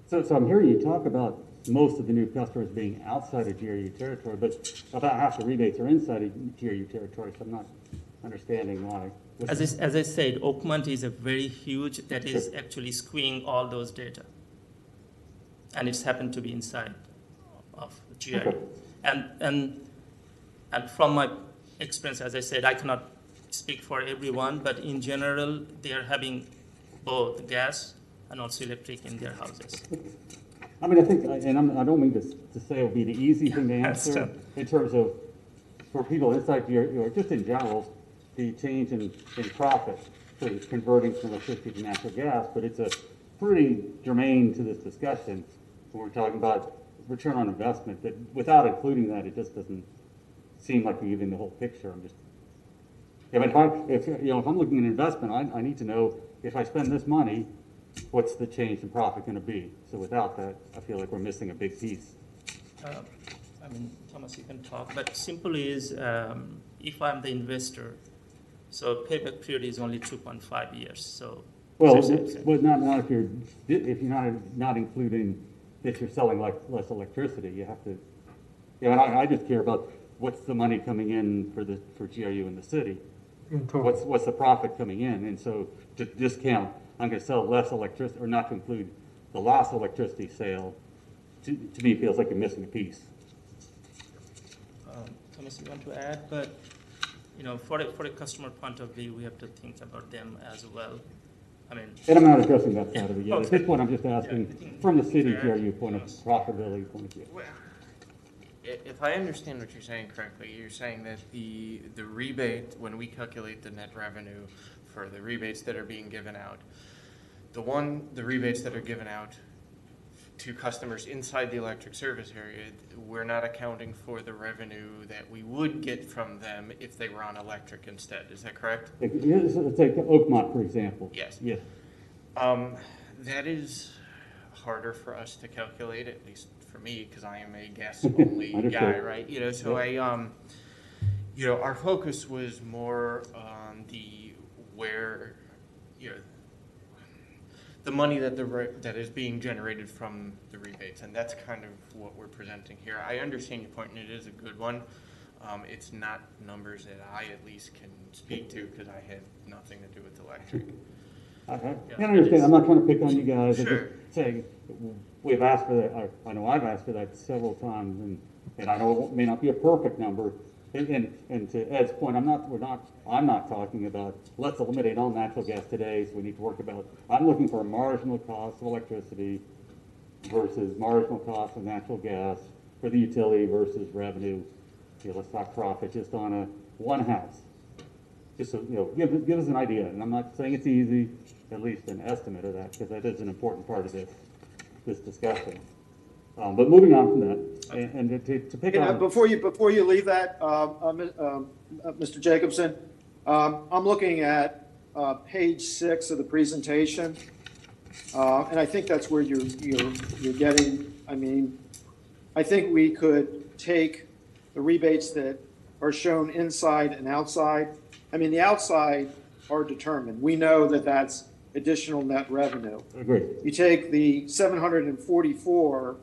So I'm hearing you talk about most of the new customers being outside of GRU territory, but about half the rebates are inside of GRU territory, so I'm not understanding why. As I said, Oakmont is a very huge, that is actually skewing all those data. And it's happened to be inside of GRU. Okay. And from my experience, as I said, I cannot speak for everyone, but in general, they are having both gas and also electric in their houses. I think, and I don't mean to say it would be the easy thing to answer in terms of, for people inside GRU, or just in general, the change in profit for converting from electricity to natural gas, but it's a pretty germane to this discussion when we're talking about return on investment, that without including that, it just doesn't seem like you're giving the whole picture. If I'm looking at investment, I need to know if I spend this money, what's the change in profit going to be? So without that, I feel like we're missing a big piece. Thomas, you can talk, but simple is, if I'm the investor, so payback period is only 2.5 years. So well, not if you're not including that you're selling less electricity. You have to. I just care about what's the money coming in for GRU in the city. What's the profit coming in? And so to discount, I'm going to sell less electricity, or not to include the lost electricity sale. To me, feels like you're missing a piece. Thomas, you want to add? But for a customer point of view, we have to think about them as well. And I'm not addressing that side of it yet. Okay. At this point, I'm just asking from the city GRU point of profitability point of view. Well, if I understand what you're saying correctly, you're saying that the rebate, when we calculate the net revenue for the rebates that are being given out, the rebates that are given out to customers inside the electric service area, we're not accounting for the revenue that we would get from them if they were on electric instead. Is that correct? Let's take Oakmont, for example. Yes. Yes. That is harder for us to calculate, at least for me, because I am a gas-only guy, right? So our focus was more on the money that is being generated from the rebates, and that's kind of what we're presenting here. I understand your point, and it is a good one. It's not numbers that I at least can speak to because I have nothing to do with electric. I understand. I'm not trying to pick on you guys. Sure. I'm just saying we've asked for that. I know I've asked for that several times, and I know it may not be a perfect number, And to Ed's point, I'm not talking about, let's eliminate all natural gas today, so we need to work about, I'm looking for a marginal cost of electricity versus marginal cost of natural gas for the utility versus revenue. Let's talk profit just on one house. Just so, give us an idea. And I'm not saying it's easy, at least an estimate of that, because that is an important part of this discussion. But moving on from that, and to pick on before you leave that, Mr. Jacobson, I'm looking at page 6 of the presentation, and I think that's where you're getting. I mean, I think we could take the rebates that are shown inside and outside. I mean, the outside are determined. We know that that's additional net revenue. Agreed. You take the 744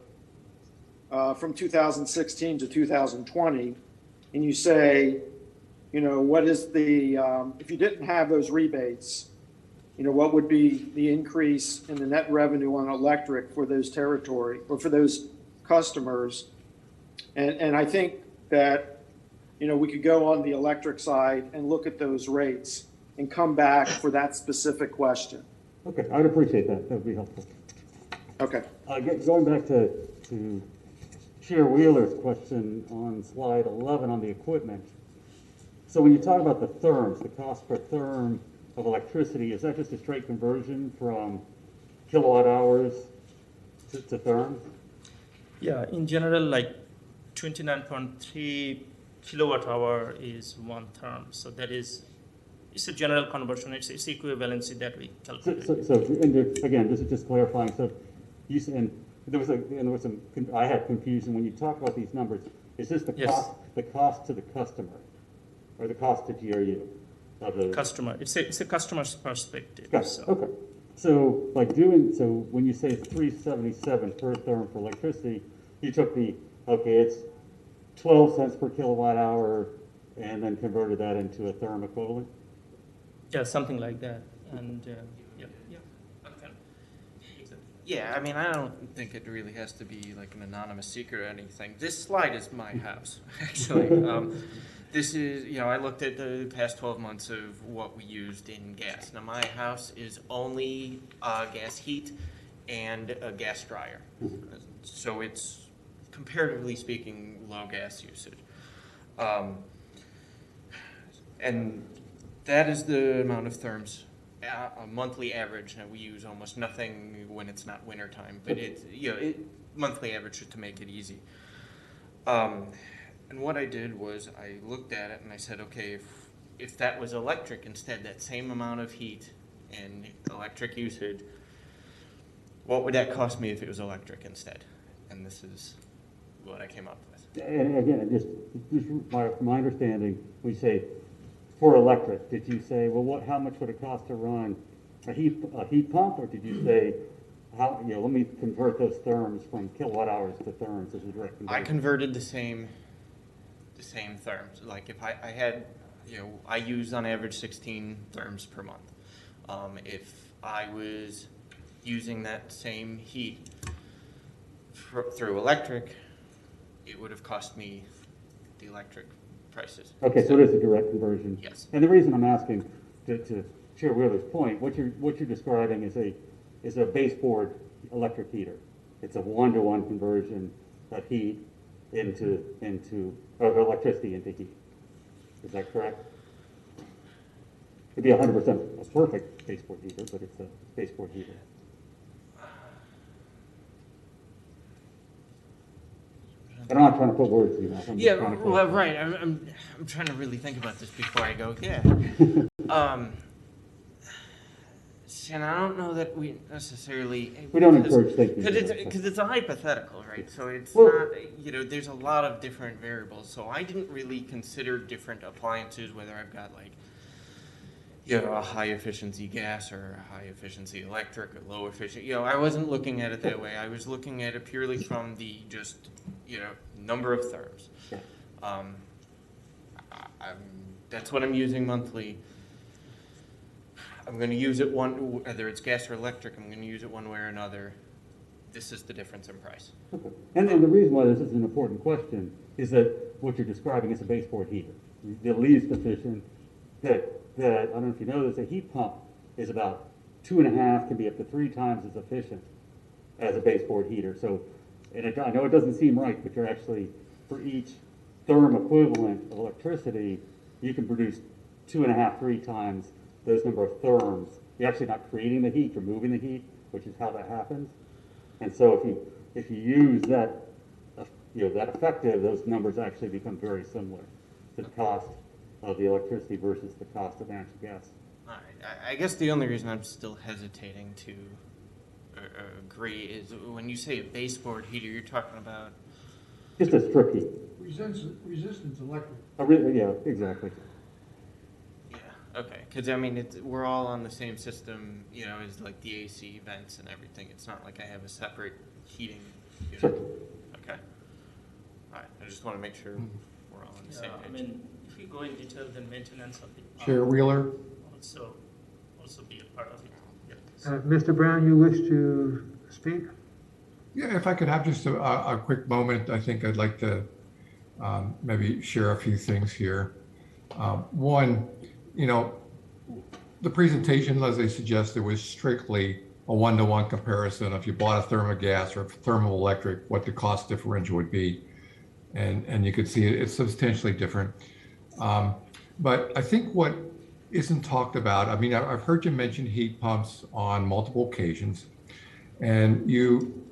from 2016 to 2020, and you say, what is the, if you didn't have those rebates, what would be the increase in the net revenue on electric for those territory or for those customers? And I think that, we could go on the electric side and look at those rates and come back for that specific question. Okay, I'd appreciate that. That would be helpful. Okay. Going back to Chair Wheeler's question on slide 11 on the equipment. So when you talk about the therms, the cost per therm of electricity, is that just a straight conversion from kilowatt hours to therms? Yeah, in general, like 29.3 kilowatt hour is one term. So that is, it's a general conversion. It's equivalency that we calculate. So again, this is just clarifying. So you said, and there was some, I had confusion when you talk about these numbers. Is this the cost to the customer, or the cost to GRU? Customer. It's a customer's perspective. So. Okay. So when you say $3.77 per therm for electricity, you took it's 12 cents per kilowatt hour, and then converted that into a therm equivalent? Yeah, something like that. And yeah, I mean, I don't think it really has to be like an anonymous secret or anything. This slide is my house, actually. This is, I looked at the past 12 months of what we used in gas. Now, my house is only gas heat and a gas dryer. So it's, comparatively speaking, low gas usage. And that is the amount of therms, a monthly average. Now, we use almost nothing when it's not wintertime, but it's, monthly average just to make it easy. And what I did was I looked at it and I said, okay, if that was electric instead, that same amount of heat and electric usage, what would that cost me if it was electric instead? And this is what I came up with. And again, just from my understanding, we say for electric, did you say, well, how much would it cost to run a heat pump, or did you say, let me convert those therms from kilowatt hours to therms as a direct conversion? I converted the same therms. Like if I had, I use on average 16 therms per month. If I was using that same heat through electric, it would have cost me the electric prices. Okay, so it is a direct conversion. Yes. And the reason I'm asking, to Chair Wheeler's point, what you're describing is a baseboard electric heater. It's a one-to-one conversion of heat of electricity into heat. Is that correct? It'd be 100% a perfect baseboard heater, but it's a baseboard heater. And I'm not trying to put words in your mouth. Yeah, well, right. I'm trying to really think about this before I go. Yeah. And I don't know that we necessarily. We don't encourage thinking. Because it's a hypothetical, right? So it's not, there's a lot of different variables. So I didn't really consider different appliances, whether I've got like, a high efficiency gas or a high efficiency electric or low efficiency. I wasn't looking at it that way. I was looking at it purely from the just, number of therms. That's what I'm using monthly. I'm going to use it whether it's gas or electric, I'm going to use it one way or another. This is the difference in price. Okay. And the reason why this is an important question is that what you're describing is a baseboard heater. The least efficient, that I don't know if you know this, a heat pump is about 2.5 to be up to 3 times as efficient as a baseboard heater. So, and I know it doesn't seem right, but you're actually, for each therm equivalent of electricity, you can produce 2.5, 3 times those number of therms. You're actually not creating the heat, you're moving the heat, which is how that happens. And so if you use that, that effective, those numbers actually become very similar to the cost of the electricity versus the cost of natural gas. All right. I guess the only reason I'm still hesitating to agree is when you say a baseboard heater, you're talking about just a strip heat. Resistance electric. Yeah, exactly. Yeah. Okay. Because I mean, we're all on the same system. As like the AC vents and everything. It's not like I have a separate heating unit. Sure. Okay. All right. I just want to make sure we're all on the same page. I mean, if you go in detail, then maintenance of the Chair Wheeler? also be a part of it. Yeah. Mr. Brown, you wish to speak? Yeah, if I could have just a quick moment, I think I'd like to maybe share a few things here. One, the presentation, as they suggested, was strictly a one-to-one comparison. If you bought a thermogas or thermoelectric, what the cost differential would be. And you could see it's substantially different. But I think what isn't talked about, I mean, I've heard you mention heat pumps on multiple occasions. And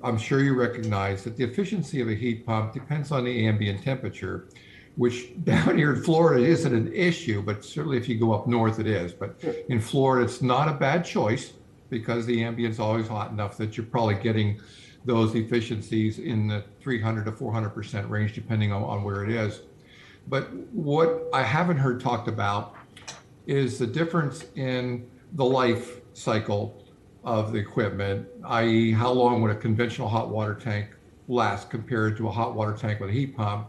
I'm sure you recognize that the efficiency of a heat pump depends on the ambient temperature, which down here in Florida isn't an issue, but certainly if you go up north, it is. But in Florida, it's not a bad choice because the ambient's always hot enough that you're probably getting those efficiencies in the 300 to 400% range, depending on where it is. But what I haven't heard talked about is the difference in the life cycle of the equipment, i.e. how long would a conventional hot water tank last compared to a hot water tank with a heat pump?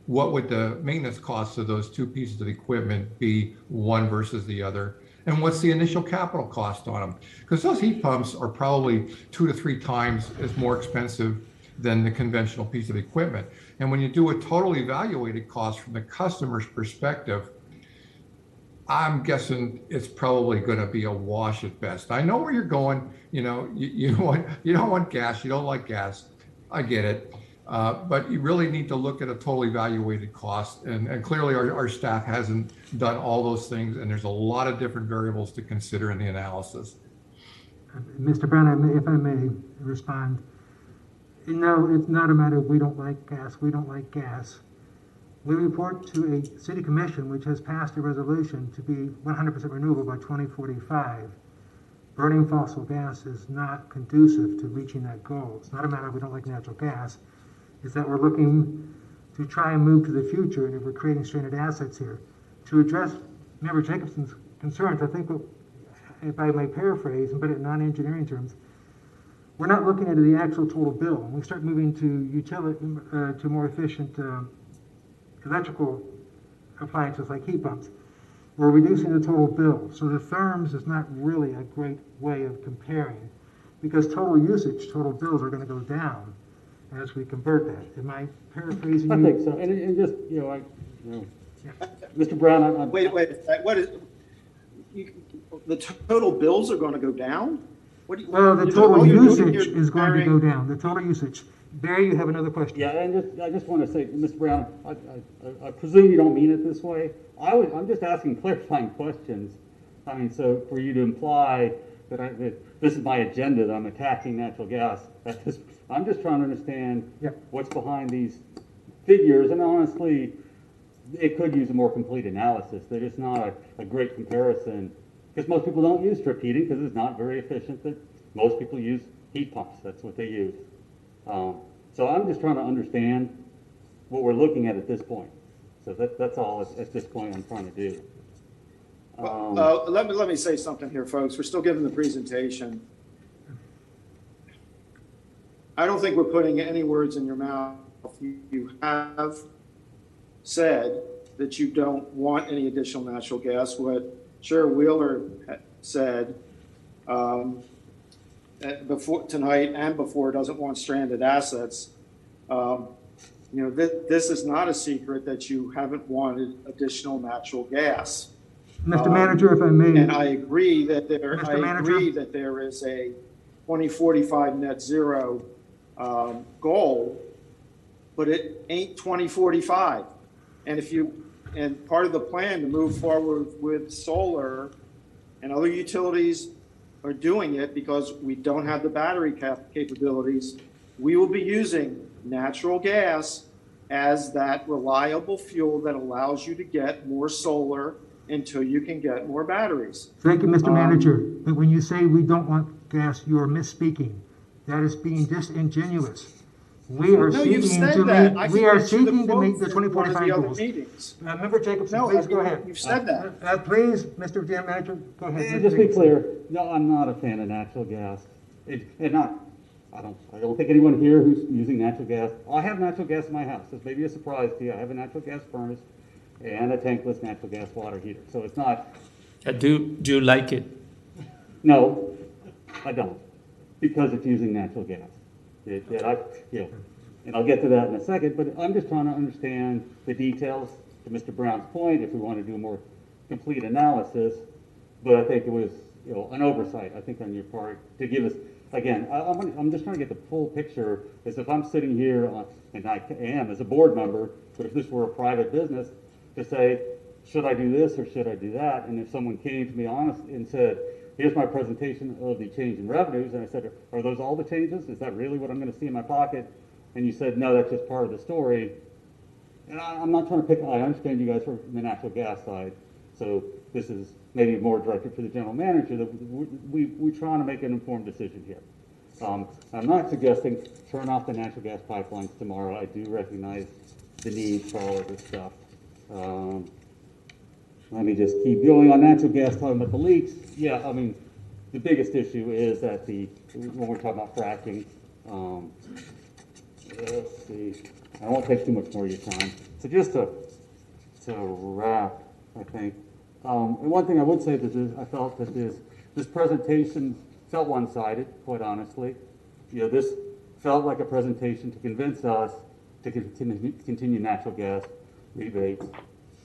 What would the maintenance costs of those two pieces of equipment be, one versus the other? And what's the initial capital cost on them? Because those heat pumps are probably 2 to 3 times as more expensive than the conventional piece of equipment. And when you do a total evaluated cost from the customer's perspective, I'm guessing it's probably going to be a wash at best. I know where you're going. You don't want gas. You don't like gas. I get it. But you really need to look at a total evaluated cost. And clearly our staff hasn't done all those things. And there's a lot of different variables to consider in the analysis. Mr. Brown, if I may respond. No, it's not a matter of we don't like gas. We don't like gas. We report to a city commission which has passed a resolution to be 100% renewable by 2045. Burning fossil gas is not conducive to reaching that goal. It's not a matter of we don't like natural gas. It's that we're looking to try and move to the future, and if we're creating stranded assets here. To address Member Jacobson's concerns, I think, if I may paraphrase and put it in non-engineering terms, we're not looking at the actual total bill. When we start moving to more efficient electrical appliances like heat pumps, we're reducing the total bill. So the therms is not really a great way of comparing, because total usage, total bills are going to go down as we convert that. Am I paraphrasing you? I think so. And just, Mr. Brown, Wait, what is, the total bills are going to go down? Well, the total usage is going to go down, the total usage. Barry, you have another question. Yeah, and I just want to say, Mr. Brown, I presume you don't mean it this way. I'm just asking clarifying questions. I mean, so for you to imply that this is my agenda, that I'm attacking natural gas, I'm just trying to understand what's behind these figures. And honestly, it could use a more complete analysis. They're just not a great comparison, because most people don't use strip heating because it's not very efficient. Most people use heat pumps. That's what they use. So I'm just trying to understand what we're looking at this point. So that's all at this point I'm trying to do. Let me say something here, folks. We're still giving the presentation. I don't think we're putting any words in your mouth. You have said that you don't want any additional natural gas. What Chair Wheeler said before tonight and before, doesn't want stranded assets. you know, this is not a secret that you haven't wanted additional natural gas. Mr. Manager, if I may. And I agree that Mr. Manager? there is a 2045 net zero goal, but it ain't 2045. And part of the plan to move forward with solar and other utilities are doing it because we don't have the battery capabilities. We will be using natural gas as that reliable fuel that allows you to get more solar until you can get more batteries. Thank you, Mr. Manager. But when you say we don't want gas, you are misspeaking. That is being disingenuous. We are No, you've seeking said to that. make, I we can are get you the seeking to quote make the from one of 2045 the other goals. meetings. Member Jacobson, No, please I go mean, ahead. you've said that. Please, Mr. Town Manager, go ahead. And Mr. just be Jacobson. clear, no, I'm not a fan of natural gas. I don't think anyone here who's using natural gas. I have natural gas in my house. This may be a surprise to you. I have a natural gas furnace and a tankless natural gas water heater. So it's not. Do you like it? No, I don't, because it's using natural gas. And I'll get to that in a second. But I'm just trying to understand the details. To Mr. Brown's point, if we want to do a more complete analysis, but I think it was an oversight. I think on your part to give us. Again, I'm just trying to get the full picture, as if I'm sitting here, and I am as a board member, but if this were a private business, to say, should I do this or should I do that? And if someone came to me honest and said, here's my presentation of the change in revenues, and I said, are those all the changes? Is that really what I'm going to see in my pocket? And you said, no, that's just part of the story. And I'm not trying to pick, I understand you guys from the natural gas side, so this is maybe more directed for the general manager, that we're trying to make an informed decision here. I'm not suggesting turn off the natural gas pipelines tomorrow. I do recognize the need for all of this stuff. Let me just keep going on natural gas, talking about the leaks. Yeah, I mean, the biggest issue is that when we're talking about fracking, let's see, I won't take too much more of your time. So just to wrap, I think, and one thing I would say that I felt that this presentation felt one-sided, quite honestly. This felt like a presentation to convince us to continue natural gas rebates.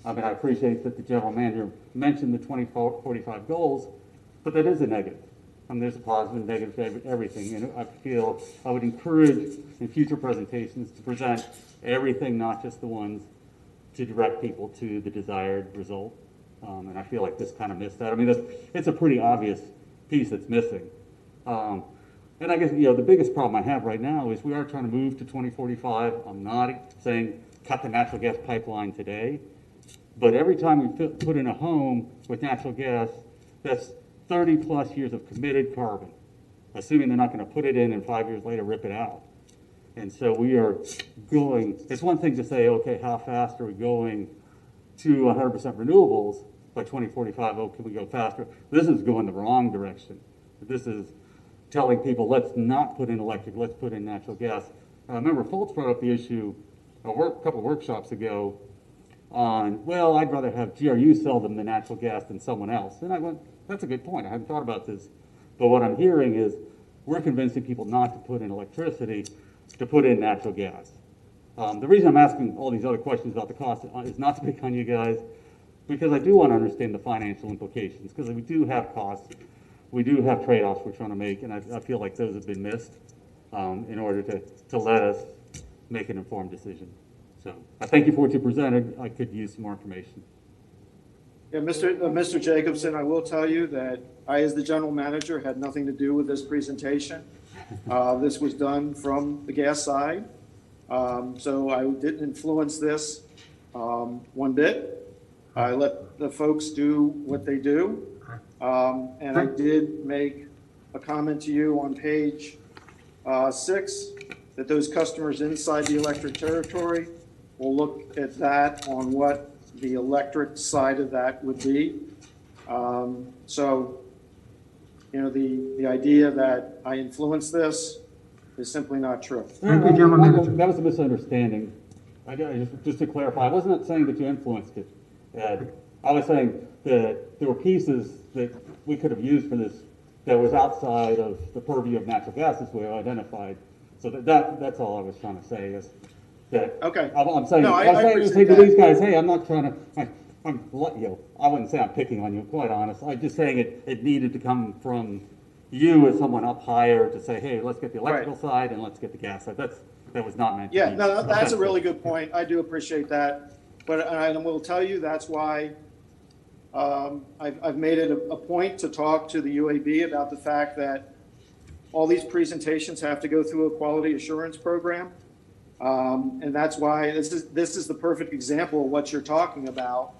I mean, I appreciate that the general manager mentioned the 2045 goals, but that is a negative. I mean, there's a positive and negative to everything. And I feel I would encourage in future presentations to present everything, not just the ones to direct people to the desired result. And I feel like this kind of missed that. I mean, it's a pretty obvious piece that's missing. And I guess, the biggest problem I have right now is we are trying to move to 2045. I'm not saying cut the natural gas pipeline today, but every time we put in a home with natural gas, that's 30 plus years of committed carbon, assuming they're not going to put it in and 5 years later rip it out. And so we are going, it's one thing to say, okay, how fast are we going to 100% renewables by 2045? Oh, can we go faster? This is going the wrong direction. This is telling people, let's not put in electric, let's put in natural gas. I remember Fultz brought up the issue a couple of workshops ago on, well, I'd rather have GRU sell them the natural gas than someone else. And I went, that's a good point. I hadn't thought about this. But what I'm hearing is we're convincing people not to put in electricity, to put in natural gas. The reason I'm asking all these other questions about the cost is not to pick on you guys, because I do want to understand the financial implications, because we do have costs, we do have trade-offs we're trying to make, and I feel like those have been missed in order to let us make an informed decision. So I thank you for what you presented. I could use some more information. Yeah, Mr. Jacobson, I will tell you that I, as the general manager, had nothing to do with this presentation. This was done from the gas side. So I didn't influence this one bit. I let the folks do what they do. And I did make a comment to you on page 6 that those customers inside the electric territory will look at that on what the electric side of that would be. So, the idea that I influenced this is simply not true. Thank you, General Manager. That was a misunderstanding. Just to clarify, I wasn't saying that you influenced it, Ed. I was saying that there were pieces that we could have used for this that was outside of the purview of natural gas as we identified. So that's all I was trying to say is that. Okay. I'm saying, No, I I'm saying appreciate to that. these guys, hey, I'm not trying to, I wouldn't say I'm picking on you, quite honest. I'm just saying it needed to come from you as someone up higher to say, hey, let's get the electrical side and let's get the gas side. That was not meant to be. Yeah, no, that's a really offensive. good point. I do appreciate that. But I will tell you, that's why I've made it a point to talk to the UAB about the fact that all these presentations have to go through a quality assurance program. And that's why this is the perfect example of what you're talking about.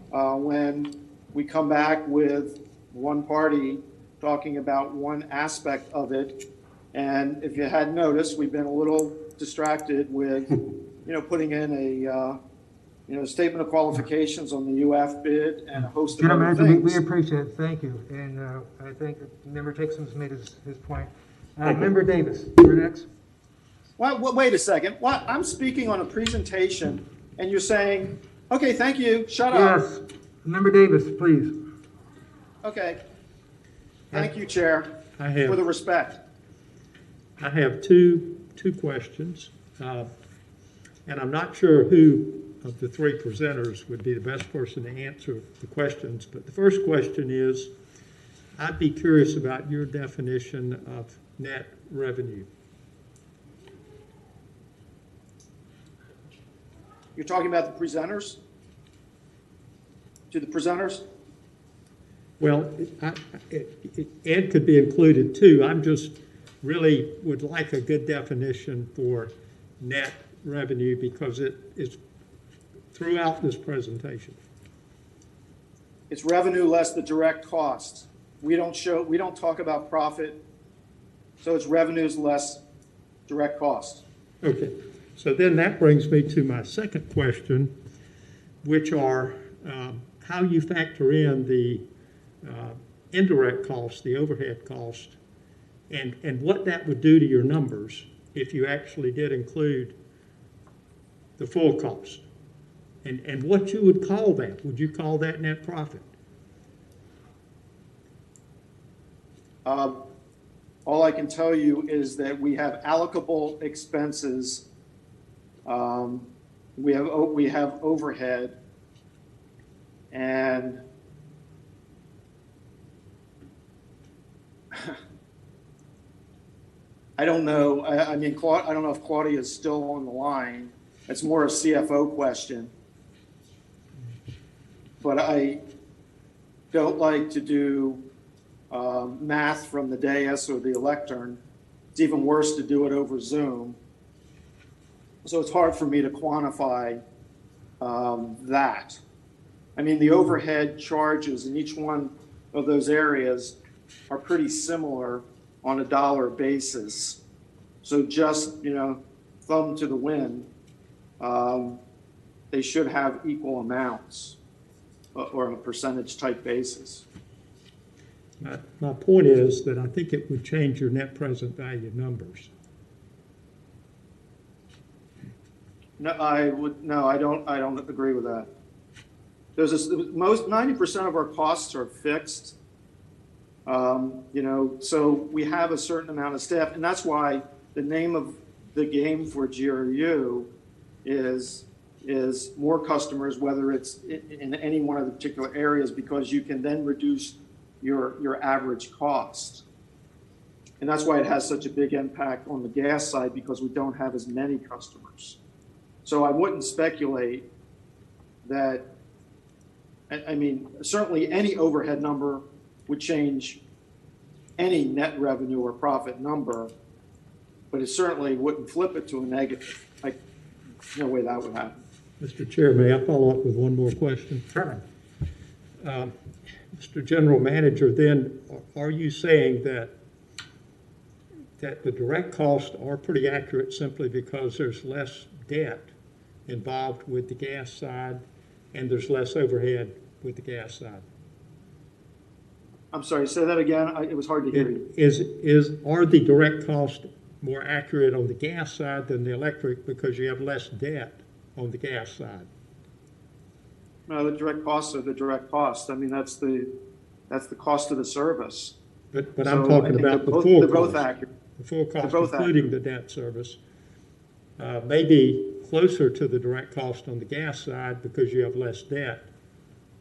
When we come back with one party talking about one aspect of it. And if you hadn't noticed, we've been a little distracted with, putting in a statement of qualifications on the UF bid and a host of General other Manager, things. we appreciate it. Thank you. And I think Member Texan's made his point. Member Davis, you're next. Wait a second. What? I'm speaking on a presentation and you're saying, okay, thank you, shut up. Yes. Member Davis, please. Okay. Thank you, Chair, for the respect. I have two questions, and I'm not sure who of the three presenters would be the best person to answer the questions, but the first question is, I'd be curious about your definition of net revenue. You're talking about the presenters? To the presenters? Well, Ed could be included too. I'm just really would like a good definition for net revenue because it is throughout this presentation. It's revenue less the direct costs. We don't talk about profit. So it's revenues less direct costs. Okay. So then that brings me to my second question, which are how you factor in the indirect cost, the overhead cost, and what that would do to your numbers if you actually did include the full cost. And what you would call that. Would you call that net profit? All I can tell you is that we have allocable expenses. We have overhead, and I don't know. I mean, I don't know if Claudia is still on the line. It's more a CFO question, but I don't like to do math from the dais or the lectern. It's even worse to do it over Zoom. So it's hard for me to quantify that. I mean, the overhead charges in each one of those areas are pretty similar on a dollar basis. So just, thumb to the wind, they should have equal amounts or a percentage type basis. My point is that I think it would change your net present value numbers. No, I don't agree with that. Most 90% of our costs are fixed. So we have a certain amount of staff, and that's why the name of the game for GRU is more customers, whether it's in any one of the particular areas, because you can then reduce your average cost. And that's why it has such a big impact on the gas side, because we don't have as many customers. So I wouldn't speculate that, I mean, certainly any overhead number would change any net revenue or profit number, but it certainly wouldn't flip it to a negative. Like, no way that would happen. Mr. Chair, may I follow up with one more question? Certainly. Mr. General Manager, then, are you saying that the direct costs are pretty accurate simply because there's less debt involved with the gas side and there's less overhead with the gas side? I'm sorry, say that again. It was hard to hear you. Are the direct costs more accurate on the gas side than the electric because you have less debt on the gas side? No, the direct costs are the direct costs. I mean, that's the cost of the service. But I'm talking about the full cost. They're both accurate. The full cost, both including the debt service. maybe closer to the direct cost on the gas side because you have less debt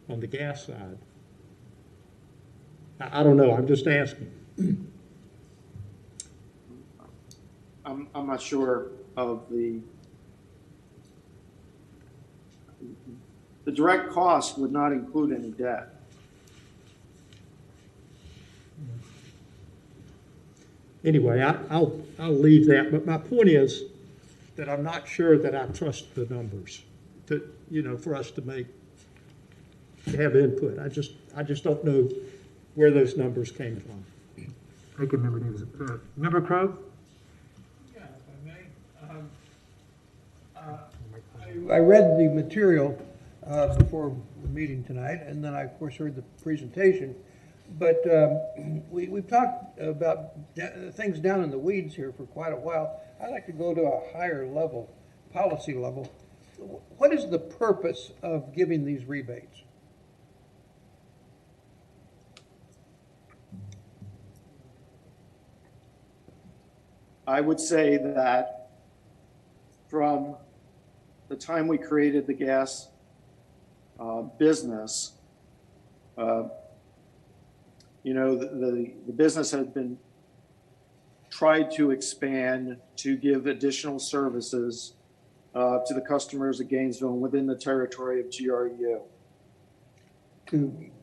on the gas side. I don't know, I'm just asking. I'm not sure of the direct cost would not include any debt. Anyway, I'll leave that, but my point is that I'm not sure that I trust the numbers to, for us to have input. I just don't know where those numbers came from. Thank you, Member Davis. Member Crowe? Yeah, if I may. I read the material before the meeting tonight, and then I, of course, heard the presentation. But we've talked about things down in the weeds here for quite a while. I'd like to go to a higher level, policy level. What is the purpose of giving these rebates? I would say that from the time we created the gas business, the business had been tried to expand to give additional services to the customers of Gainesville and within the territory of GRU.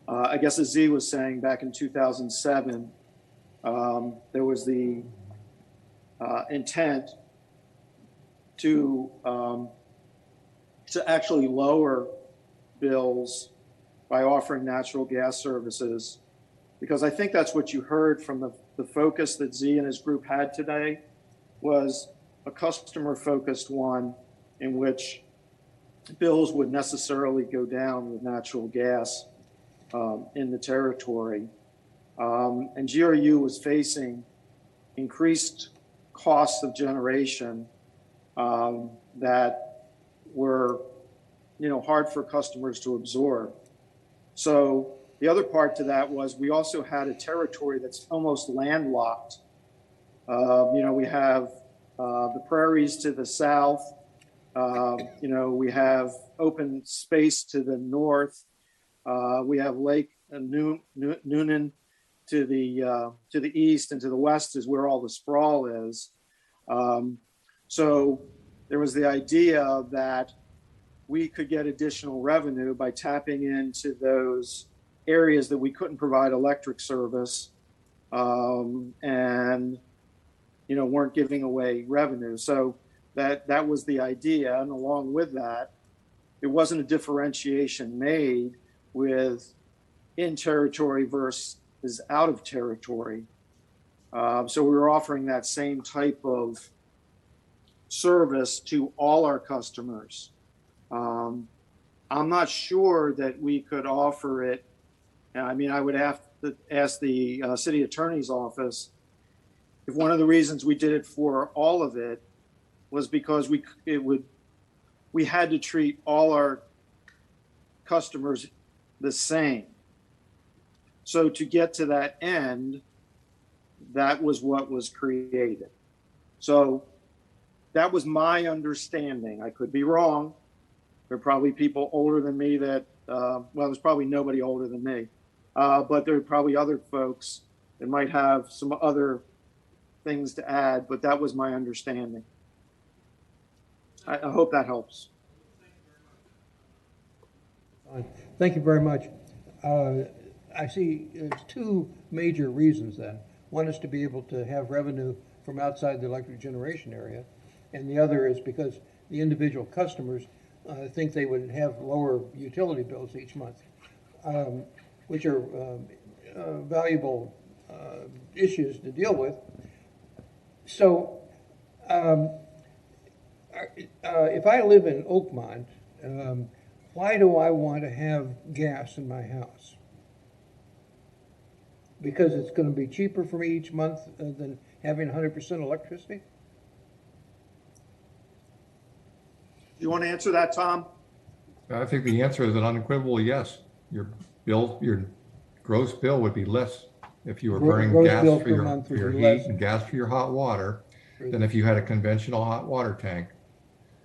I guess as Z was saying, back in 2007, there was the intent to actually lower bills by offering natural gas services, because I think that's what you heard from the focus that Z and his group had today, was a customer-focused one in which bills would necessarily go down with natural gas in the territory. And GRU was facing increased costs of generation that were, hard for customers to absorb. So the other part to that was we also had a territory that's almost landlocked. We have the prairies to the south. We have open space to the north. We have Lake Noonan to the east, and to the west is where all the sprawl is. So there was the idea that we could get additional revenue by tapping into those areas that we couldn't provide electric service, and weren't giving away revenue. So that was the idea, and along with that, it wasn't a differentiation made with in territory versus out of territory. So we were offering that same type of service to all our customers. I'm not sure that we could offer it. I mean, I would have to ask the city attorney's office if one of the reasons we did it for all of it was because we had to treat all our customers the same. So to get to that end, that was what was created. So that was my understanding. I could be wrong. There are probably people older than me that, there's probably nobody older than me, but there are probably other folks that might have some other things to add, but that was my understanding. I hope that helps. Thank you very much. I see two major reasons then. One is to be able to have revenue from outside the electric generation area, and the other is because the individual customers think they would have lower utility bills each month, which are valuable issues to deal with. So if I live in Oakmont, why do I want to have gas in my house? Because it's going to be cheaper for me each month than having 100% electricity? You want to answer that, Tom? I think the answer is an unequivocal yes. Your gross bill would be less if you were burning gas for your heat and gas for your hot water than if you had a conventional hot water tank.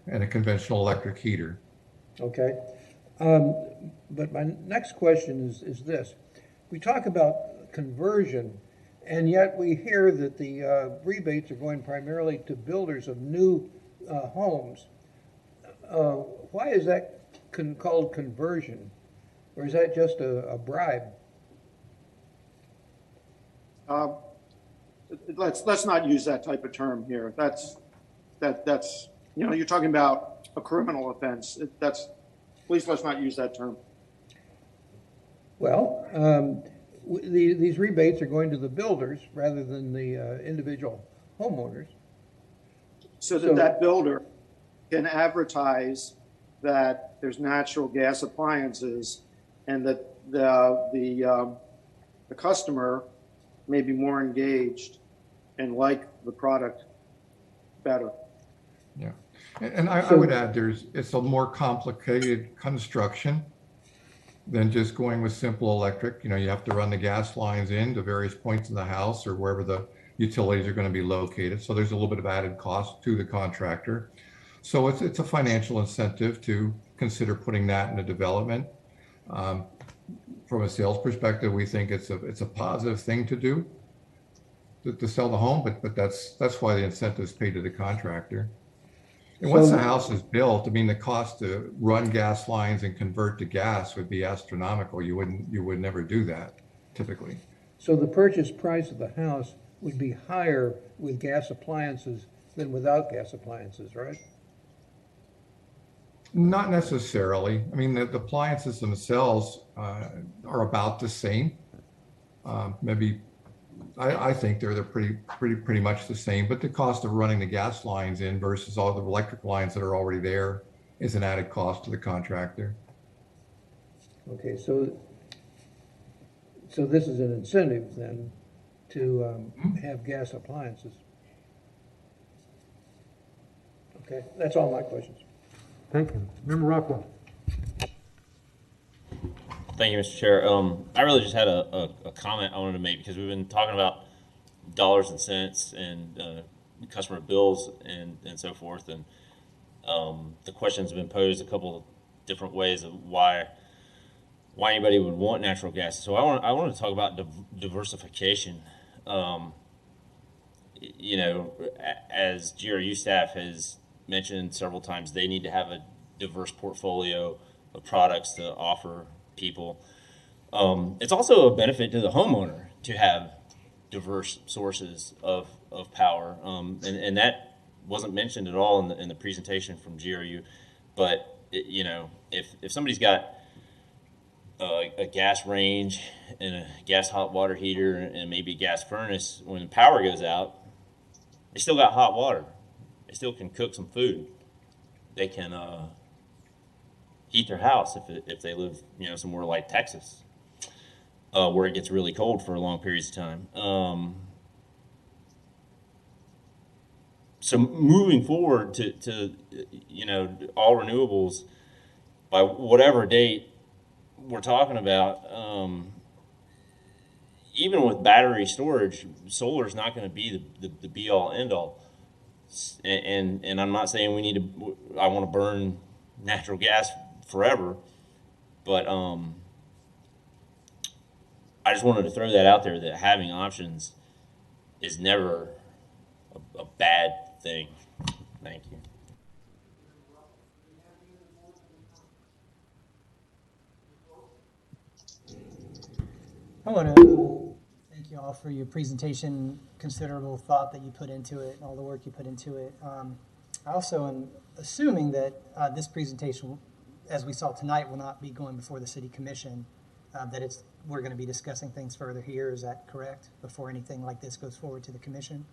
and a conventional electric heater. Okay. But my next question is this. We talk about conversion, and yet we hear that the rebates are going primarily to builders of new homes. Why is that called conversion? Or is that just a bribe? Let's not use that type of term here. That's you're talking about a criminal offense. Please let's not use that term. Well, these rebates are going to the builders rather than the individual homeowners. So that builder can advertise that there's natural gas appliances, and that the customer may be more engaged and like the product better. Yeah, and I would add it's a more complicated construction than just going with simple electric. You know, you have to run the gas lines in to various points in the house or wherever the utilities are going to be located. So there's a little bit of added cost to the contractor. So it's a financial incentive to consider putting that in a development. From a sales perspective, we think it's a positive thing to do to sell the home, but that's why the incentive is paid to the contractor. And once the house is built, I mean, the cost to run gas lines and convert to gas would be astronomical. You would never do that typically. So the purchase price of the house would be higher with gas appliances than without gas appliances, right? Not necessarily. I mean, the appliances themselves are about the same. Maybe I think they're pretty much the same, but the cost of running the gas lines in versus all the electric lines that are already there is an added cost to the contractor. Okay, so this is an incentive then to have gas appliances. Okay, that's all my questions. Thank you. Member Rockwell. Thank you, Mr. Chair. I really just had a comment I wanted to make, because we've been talking about dollars and cents and customer bills and so forth, and the questions have been posed a couple of different ways of why anybody would want natural gas. So I want to talk about diversification. You know, as GRU staff has mentioned several times, they need to have a diverse portfolio of products to offer people. It's also a benefit to the homeowner to have diverse sources of power, and that wasn't mentioned at all in the presentation from GRU. But you know, if somebody's got a gas range and a gas hot water heater and maybe a gas furnace, when the power goes out, they still got hot water. They still can cook some food. They can heat their house if they live, you know, somewhere like Texas, where it gets really cold for long periods of time. So moving forward to you know, all renewables by whatever date we're talking about, even with battery storage, solar is not going to be the be all end all. And I'm not saying I want to burn natural gas forever, but I just wanted to throw that out there, that having options is never a bad thing. Thank you. I want to thank you all for your presentation, considerable thought that you put into it, and all the work you put into it. I also am assuming that this presentation, as we saw tonight, will not be going before the City Commission, that we're going to be discussing things further here. Is that correct? Before anything like this goes forward to the Commission?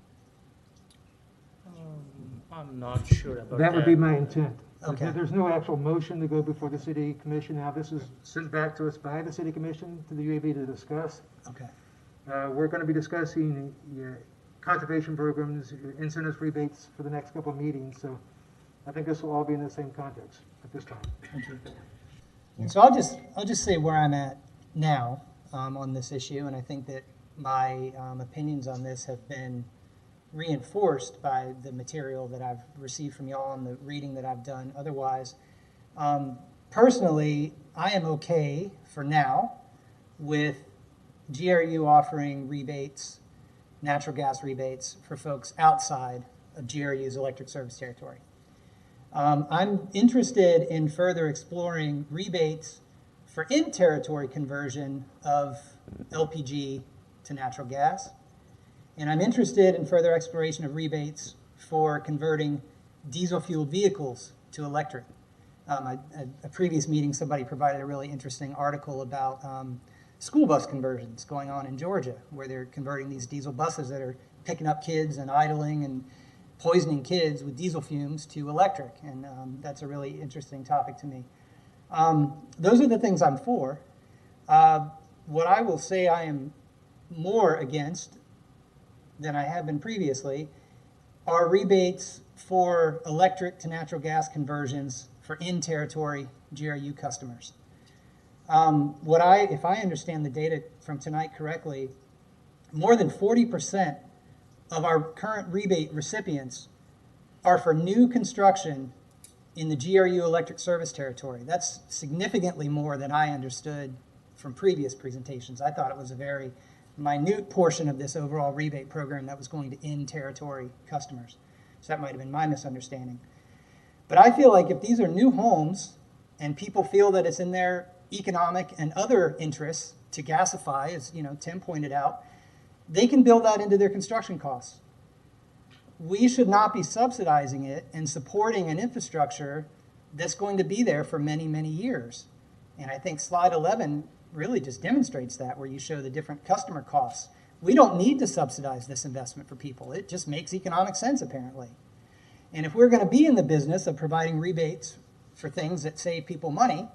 I'm not sure about that. That would be my intent. Okay. There's no actual motion to go before the City Commission. Now, this is sent back to us by the City Commission to the UAB to discuss. Okay. We're going to be discussing conservation programs, incentives, rebates for the next couple of meetings. So I think this will all be in the same context at this time. Thank you. So I'll just say where I'm at now on this issue, and I think that my opinions on this have been reinforced by the material that I've received from y'all and the reading that I've done otherwise. Personally, I am okay for now with GRU offering rebates, natural gas rebates for folks outside of GRU's electric service territory. I'm interested in further exploring rebates for in-territory conversion of LPG to natural gas. And I'm interested in further exploration of rebates for converting diesel-fueled vehicles to electric. At a previous meeting, somebody provided a really interesting article about school bus conversions going on in Georgia, where they're converting these diesel buses that are picking up kids and idling and poisoning kids with diesel fumes to electric. And that's a really interesting topic to me. Those are the things I'm for. What I will say I am more against than I have been previously are rebates for electric to natural gas conversions for in-territory GRU customers. If I understand the data from tonight correctly, more than 40% of our current rebate recipients are for new construction in the GRU electric service territory. That's significantly more than I understood from previous presentations. I thought it was a very minute portion of this overall rebate program that was going to in-territory customers. So that might have been my misunderstanding. But I feel like if these are new homes and people feel that it's in their economic and other interests to gasify, as Tim pointed out, they can build that into their construction costs. We should not be subsidizing it and supporting an infrastructure that's going to be there for many, many years. And I think slide 11 really just demonstrates that, where you show the different customer costs. We don't need to subsidize this investment for people. It just makes economic sense, apparently. And if we're going to be in the business of providing rebates for things that save people money,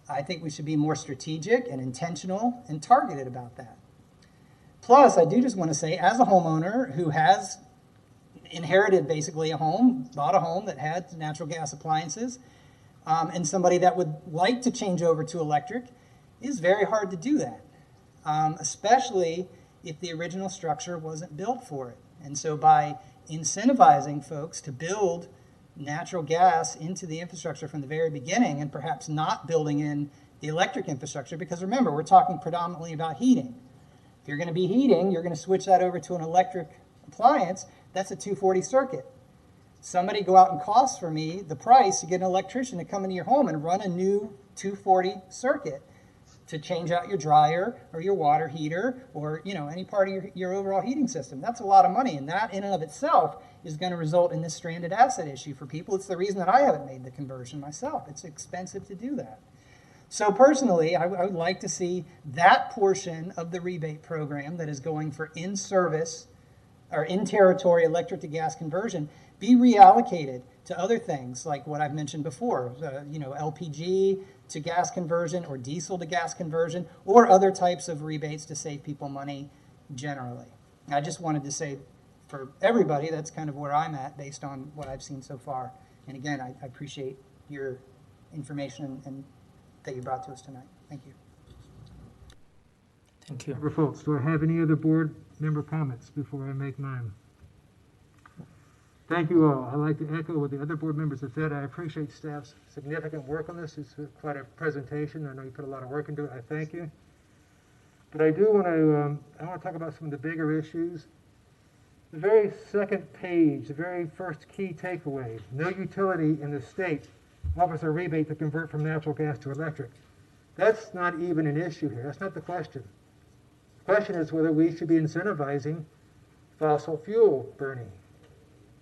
I think we should be more strategic and intentional and targeted about that. Plus, I do just want to say, as a homeowner who has inherited basically a home, bought a home that had natural gas appliances, and somebody that would like to change over to electric, it's very hard to do that, especially if the original structure wasn't built for it. And so by incentivizing folks to build natural gas into the infrastructure from the very beginning, and perhaps not building in the electric infrastructure, because remember, we're talking predominantly about heating. If you're going to be heating, you're going to switch that over to an electric appliance. That's a 240 circuit. Somebody go out and cost for me the price to get an electrician to come into your home and run a new 240 circuit to change out your dryer or your water heater or any part of your overall heating system. That's a lot of money, and that in and of itself is going to result in this stranded asset issue for people. It's the reason that I haven't made the conversion myself. It's expensive to do that. So personally, I would like to see that portion of the rebate program that is going for in-service or in-territory electric to gas conversion be reallocated to other things like what I've mentioned before, LPG to gas conversion or diesel to gas conversion or other types of rebates to save people money generally. I just wanted to say for everybody, that's kind of where I'm at based on what I've seen so far. And again, I appreciate your information and that you brought to us tonight. Thank you. Thank you. Member Foltz, do I have any other board member comments before I make mine? Thank you all. I'd like to echo what the other board members have said. I appreciate staff's significant work on this. It's quite a presentation. I know you put a lot of work into it. I thank you. But I do want to talk about some of the bigger issues. The very second page, the very first key takeaway, no utility in the state offers a rebate to convert from natural gas to electric. That's not even an issue here. That's not the question. The question is whether we should be incentivizing fossil fuel burning,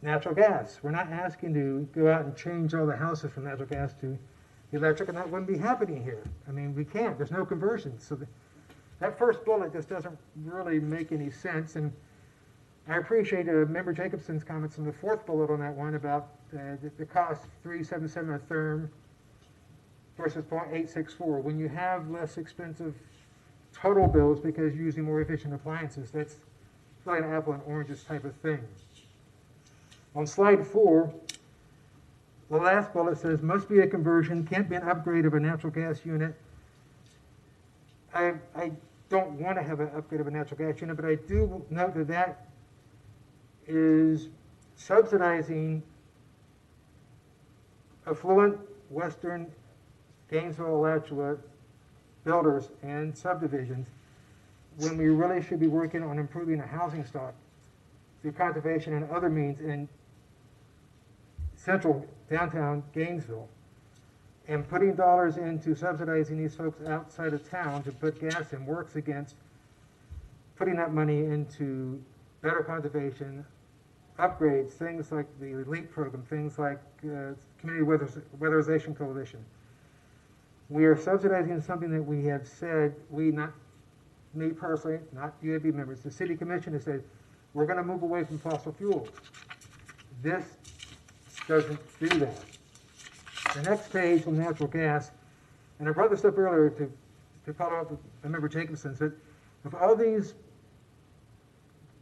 natural gas. We're not asking to go out and change all the houses from natural gas to electric, and that wouldn't be happening here. I mean, we can't. There's no conversion. So that first bullet just doesn't really make any sense. And I appreciate Member Jacobson's comments on the fourth bullet on that one about the cost $377 a therm versus $0.864. When you have less expensive total bills because you're using more efficient appliances, that's really an apple and oranges type of thing. On slide 4, the last bullet says, must be a conversion, can't be an upgrade of a natural gas unit. I don't want to have an upgrade of a natural gas unit, but I do note that is subsidizing affluent western Gainesville, Alachua builders and subdivisions when we really should be working on improving the housing stock through conservation and other means in central downtown Gainesville, and putting dollars into subsidizing these folks outside of town to put gas in works against putting that money into better conservation, upgrades, things like the LEAP program, things like Community Weatherization Coalition. We are subsidizing something that we have said, we, not me personally, not UAB members, the city commission has said, we're going to move away from fossil fuels. This doesn't do that. The next page on natural gas, and I brought this up earlier to follow up with Member Jacobson, said, of all these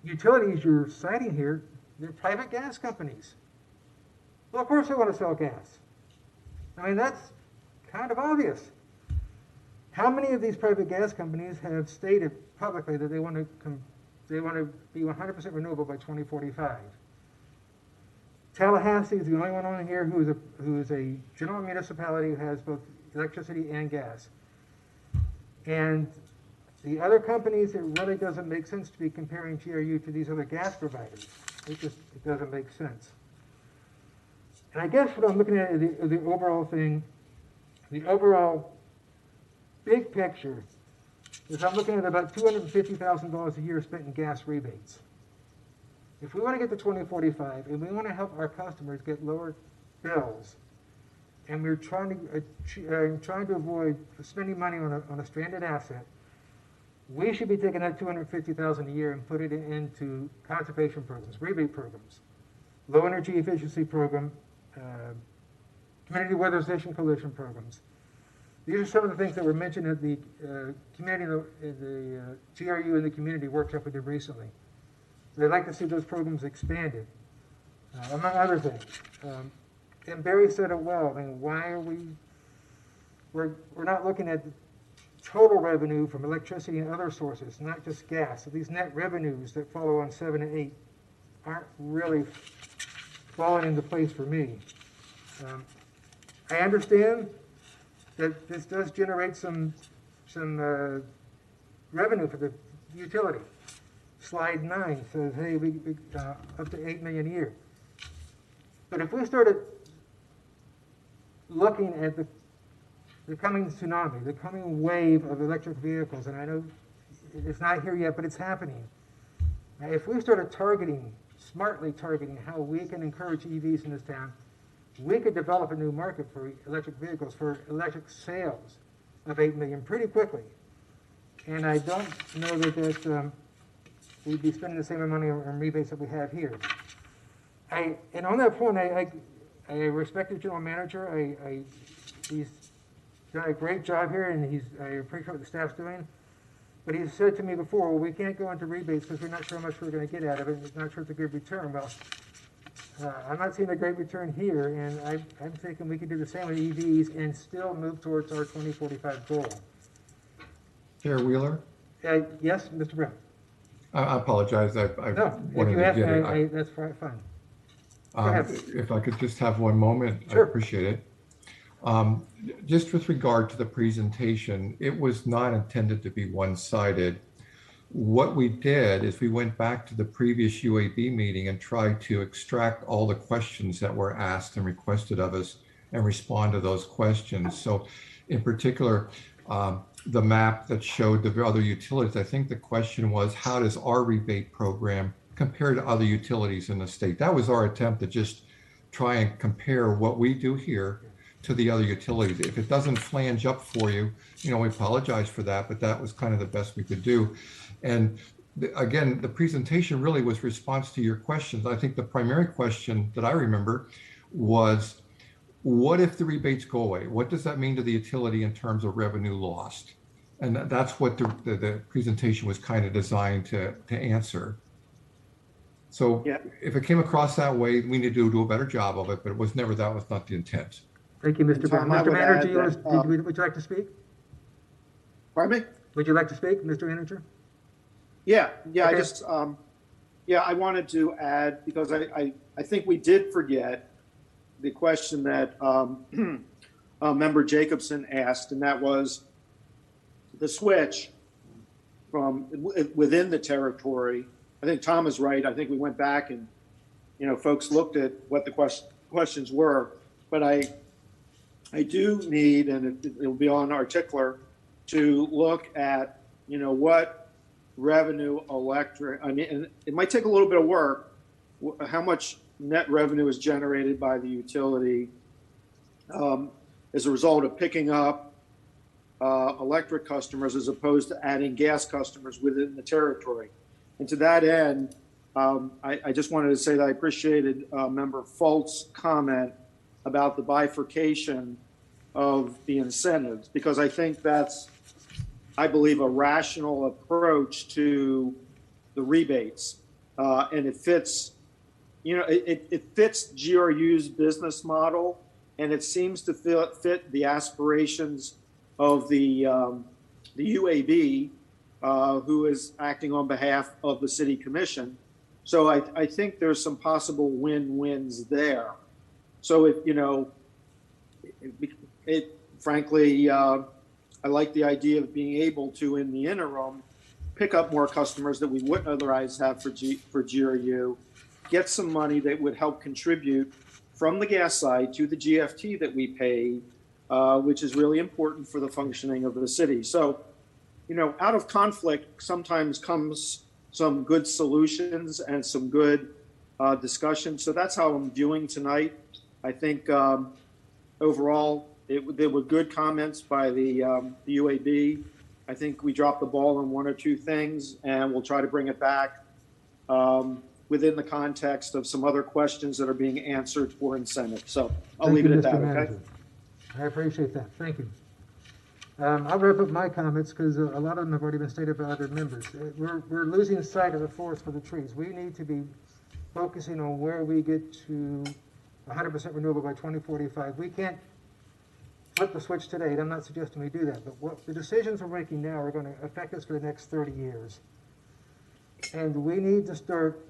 utilities you're citing here, they're private gas companies. Well, of course they want to sell gas. I mean, that's kind of obvious. How many of these private gas companies have stated publicly that they want to be 100% renewable by 2045? Tallahassee is the only one on here who is a general municipality who has both electricity and gas. And the other companies, it really doesn't make sense to be comparing GRU to these other gas providers. It doesn't make sense. And I guess what I'm looking at is the overall thing, the overall big picture is I'm looking at about $250,000 a year spent in gas rebates. If we want to get to 2045 and we want to help our customers get lower bills, and we're trying to avoid spending money on a stranded asset, we should be taking that $250,000 a year and put it into conservation programs, rebate programs, low energy efficiency program, community weatherization coalition programs. These are some of the things that were mentioned at the GRU and the community workshop we did recently. They'd like to see those programs expanded, among other things. And Barry said it well. I mean, why are we're not looking at total revenue from electricity and other sources, not just gas. So these net revenues that follow on 7 and 8 aren't really falling into place for me. I understand that this does generate some revenue for the utility. Slide 9 says, hey, we up to $8 million a year. But if we started looking at the coming tsunami, the coming wave of electric vehicles, and I know it's not here yet, but it's happening. Now, if we started smartly targeting how we can encourage EVs in this town, we could develop a new market for electric vehicles, for electric sales of 8 million pretty quickly. And I don't know that we'd be spending the same amount of money on rebates that we have here. And on that point, I respect the general manager. He's done a great job here, and I appreciate what the staff's doing. But he said to me before, well, we can't go into rebates because we're not sure how much we're going to get out of it, and it's not sure it's a good return. Well, I'm not seeing a great return here, and I'm thinking we could do the same with EVs and still move towards our 2045 goal. Chair Wheeler? Yes, Mr. Brown. I apologize. No, if you ask me, that's fine. Go ahead. If I could just have one moment, Sure. I appreciate it. Just with regard to the presentation, it was not intended to be one-sided. What we did is we went back to the previous UAB meeting and tried to extract all the questions that were asked and requested of us and respond to those questions. So in particular, the map that showed the other utilities, I think the question was, how does our rebate program compare to other utilities in the state? That was our attempt to just try and compare what we do here to the other utilities. If it doesn't flange up for you, we apologize for that, but that was kind of the best we could do. And again, the presentation really was response to your questions. I think the primary question that I remember was, what if the rebates go away? What does that mean to the utility in terms of revenue lost? And that's what the presentation was kind of designed to answer. So yeah. If it came across that way, we need to do a better job of it, but that was not the intent. Thank you, Mr. Brown. Mr. Manager, would you like to speak? Pardon me? Would you like to speak, Mr. Manager? Yeah, okay. I just, Yeah, I wanted to add, because I think we did forget the question that Member Jacobson asked, and that was the switch from within the territory. I think Tom is right. I think we went back and, folks looked at what the questions were, but I do need, and it'll be on our tickler, to look at, what revenue electric, and it might take a little bit of work, how much net revenue is generated by the utility as a result of picking up electric customers as opposed to adding gas customers within the territory. And to that end, I just wanted to say that I appreciated Member Folt's comment about the bifurcation of the incentives, because I think that's, I believe, a rational approach to the rebates. And it fits, it fits GRU's business model, and it seems to fit the aspirations of the UAB, who is acting on behalf of the city commission. So I think there's some possible win-wins there. So frankly, I like the idea of being able to, in the interim, pick up more customers that we wouldn't otherwise have for GRU, get some money that would help contribute from the gas side to the GFT that we pay, which is really important for the functioning of the city. So, out of conflict sometimes comes some good solutions and some good discussion. So that's how I'm viewing tonight. I think overall, there were good comments by the UAB. I think we dropped the ball on one or two things, and we'll try to bring it back within the context of some other questions that are being answered for incentive. So I'll leave it at that, okay? I appreciate that. Thank you. I'll wrap up my comments because a lot of them have already been stated by other members. We're losing sight of the forest for the trees. We need to be focusing on where we get to 100% renewable by 2045. We can't flip the switch today, and I'm not suggesting we do that, but what the decisions we're making now are going to affect us for the next 30 years. And we need to start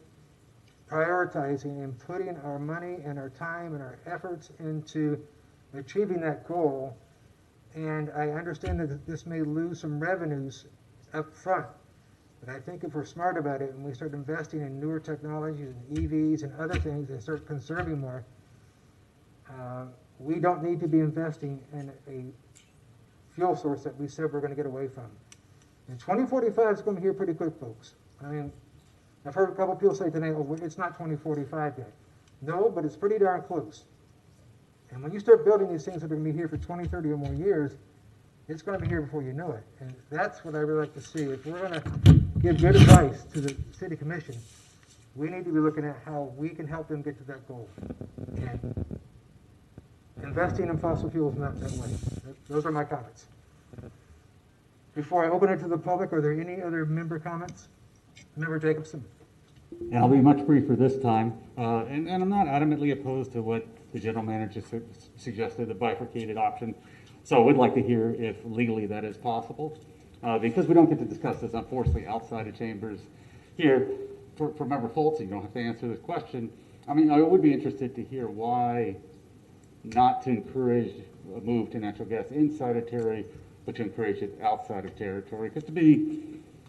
prioritizing and putting our money and our time and our efforts into achieving that goal. And I understand that this may lose some revenues up front, but I think if we're smart about it and we start investing in newer technologies and EVs and other things and start conserving more, we don't need to be investing in a fuel source that we said we're going to get away from. And 2045 is going to be here pretty quick, folks. I mean, I've heard a couple people say today, oh, it's not 2045 yet. No, but it's pretty darn close. And when you start building these things that are going to be here for 20, 30 or more years, it's going to be here before you know it. And that's what I really like to see. If we're going to give good advice to the city commission, we need to be looking at how we can help them get to that goal. And investing in fossil fuels not that way. Those are my comments. Before I open it to the public, are there any other member comments? Member Jacobson. And I'll be much briefer this time. And I'm not adamantly opposed to what the general manager suggested, the bifurcated option. So I would like to hear if legally that is possible. Because we don't get to discuss this, unfortunately, outside of chambers here. For Member Foltz, you don't have to answer this question. I mean, I would be interested to hear why not to encourage a move to natural gas inside of territory, but to encourage it outside of territory. Because to me,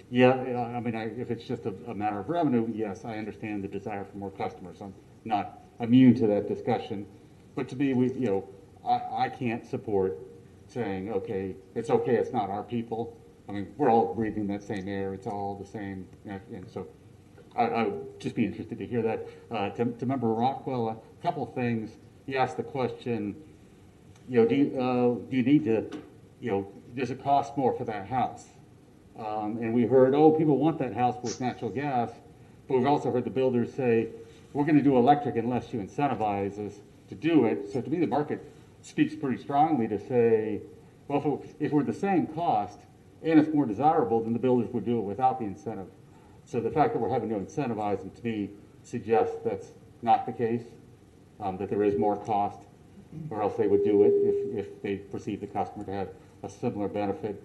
yeah, I mean, if it's just a matter of revenue, yes, I understand the desire for more customers. I'm not immune to that discussion. But to me, I can't support saying, okay, it's not our people. I mean, we're all breathing that same air. It's all the same. And so I would just be interested to hear that. To Member Rockwell, a couple of things. He asked the question, do you need to, does it cost more for that house? And we heard, people want that house with natural gas, but we've also heard the builders say, we're going to do electric unless you incentivize us to do it. So to me, the market speaks pretty strongly to say, well, if we're the same cost and it's more desirable, then the builders would do it without the incentive. So the fact that we're having to incentivize them, to me, suggests that's not the case. That there is more cost, or else they would do it if they perceive the customer to have a similar benefit.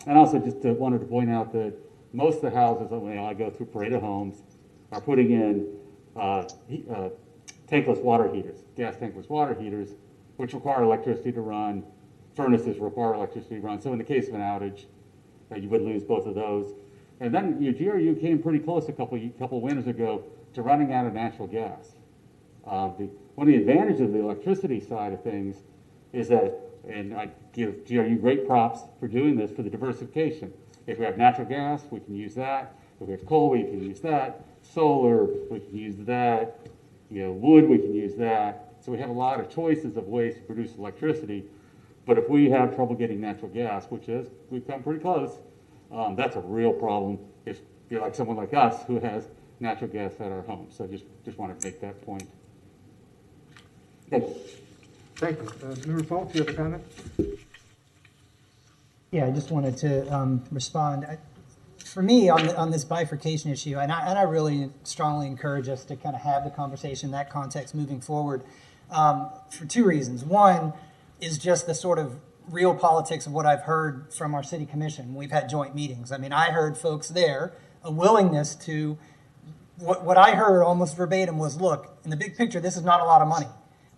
And also just wanted to point out that most of the houses, when I go through Parade of Homes, are putting in tankless water heaters, gas tankless water heaters, which require electricity to run. Furnaces require electricity to run. So in the case of an outage, you would lose both of those. And then GRU came pretty close a couple winters ago to running out of natural gas. One of the advantages of the electricity side of things is that, and I give GRU great props for doing this, for the diversification. If we have natural gas, we can use that. If we have coal, we can use that. Solar, we can use that. Wood, we can use that. So we have a lot of choices of ways to produce electricity. But if we have trouble getting natural gas, which is, we've come pretty close, that's a real problem if you're like someone like us who has natural gas at our home. So just wanted to make that point. Thank you. Thank you. Member Fultz, you have a comment? Yeah, I just wanted to respond. For me, on this bifurcation issue, and I really strongly encourage us to kind of have the conversation in that context moving forward for two reasons. One is just the sort of real politics of what I've heard from our city commission. We've had joint meetings. I mean, I heard folks there, a willingness to, what I heard almost verbatim was, look, in the big picture, this is not a lot of money.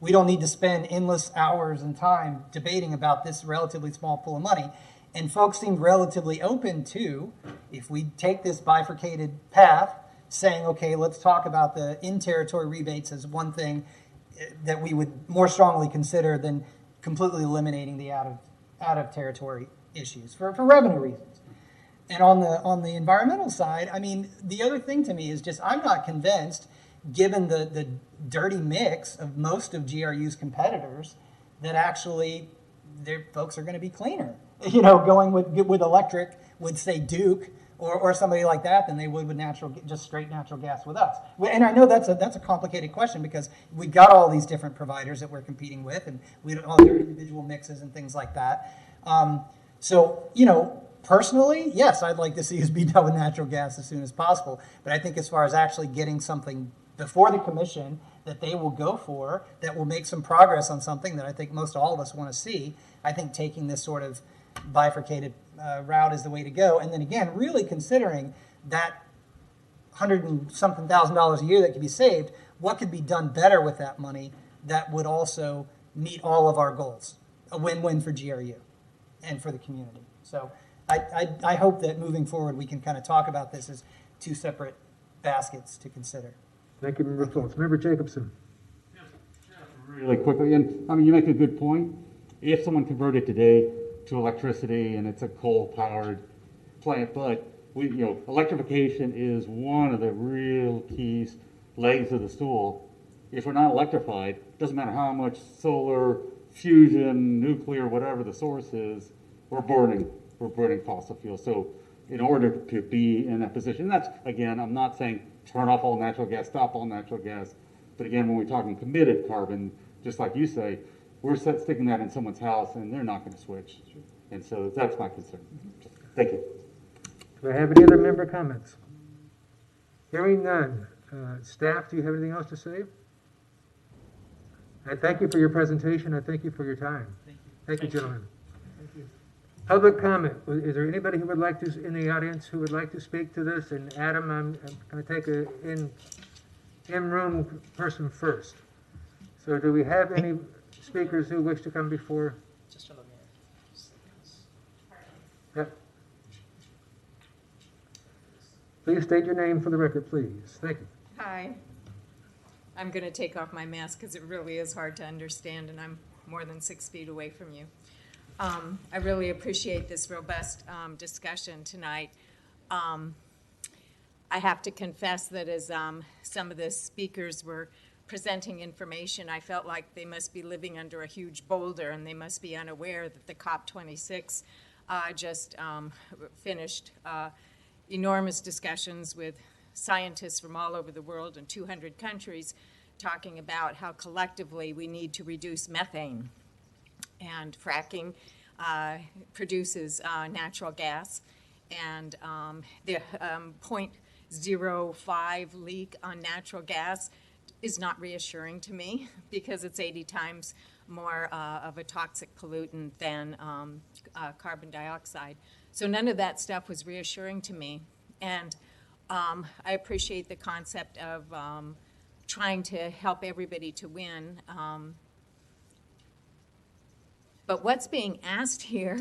We don't need to spend endless hours and time debating about this relatively small pool of money. And folks seemed relatively open to, if we take this bifurcated path, saying, okay, let's talk about the in-territory rebates as one thing that we would more strongly consider than completely eliminating the out-of-territory issues for revenue reasons. And on the environmental side, I mean, the other thing to me is just, I'm not convinced, given the dirty mix of most of GRU's competitors, that actually their folks are going to be cleaner. Going with electric with, say, Duke or somebody like that than they would with just straight natural gas with us. And I know that's a complicated question because we got all these different providers that we're competing with, and we all their individual mixes and things like that. Personally, yes, I'd like to see us be done with natural gas as soon as possible. But I think as far as actually getting something before the commission that they will go for, that will make some progress on something that I think most all of us want to see, I think taking this sort of bifurcated route is the way to go. And then again, really considering that $100 and something thousand a year that could be saved, what could be done better with that money that would also meet all of our goals? A win-win for GRU and for the community. So I hope that moving forward we can kind of talk about this as two separate baskets to consider. Thank you, Member Fultz. Member Jacobson. Really quickly, and I mean, you make a good point. If someone converted today to electricity and it's a coal-powered plant, but electrification is one of the real keys, legs of the stool. If we're not electrified, it doesn't matter how much solar, fusion, nuclear, whatever the source is, we're burning fossil fuels. So in order to be in that position, that's, again, I'm not saying turn off all natural gas, stop all natural gas, but again, when we're talking committed carbon, just like you say, we're sticking that in someone's house and they're not going to switch. And so that's my concern. Thank you. Do I have any other member comments? Hearing none. Staff, do you have anything else to say? I thank you for your presentation. I thank you for your time. Thank you, gentlemen. Thank you. Public comment. Is there anybody who would like to, in the audience, who would like to speak to this? And Adam, I'm going to take a in-room person first. So do we have any speakers who wish to come before? Yep. Please state your name for the record, please. Thank you. Hi. I'm going to take off my mask because it really is hard to understand, and I'm more than 6 feet away from you. I really appreciate this robust discussion tonight. I have to confess that as some of the speakers were presenting information, I felt like they must be living under a huge boulder, and they must be unaware that the COP26 just finished enormous discussions with scientists from all over the world in 200 countries talking about how collectively we need to reduce methane. And fracking produces natural gas, and the 0.05 leak on natural gas is not reassuring to me because it's 80 times more of a toxic pollutant than carbon dioxide. So none of that stuff was reassuring to me. And I appreciate the concept of trying to help everybody to win. But what's being asked here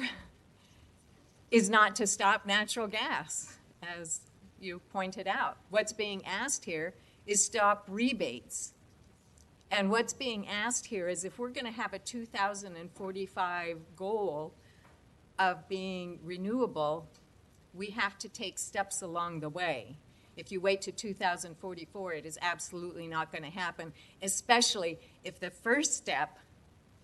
is not to stop natural gas, as you pointed out. What's being asked here is stop rebates. And what's being asked here is if we're going to have a 2045 goal of being renewable, we have to take steps along the way. If you wait to 2044, it is absolutely not going to happen, especially if the first step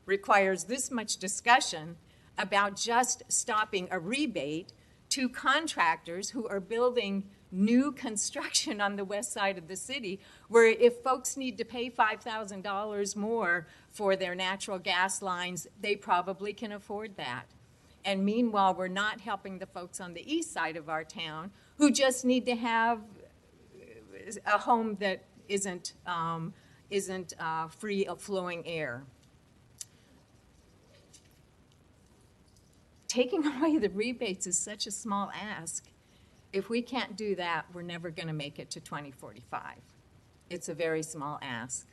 requires this much discussion about just stopping a rebate to contractors who are building new construction on the west side of the city, where if folks need to pay $5,000 more for their natural gas lines, they probably can afford that. And meanwhile, we're not helping the folks on the east side of our town who just need to have a home that isn't free of flowing air. Taking away the rebates is such a small ask. If we can't do that, we're never going to make it to 2045. It's a very small ask.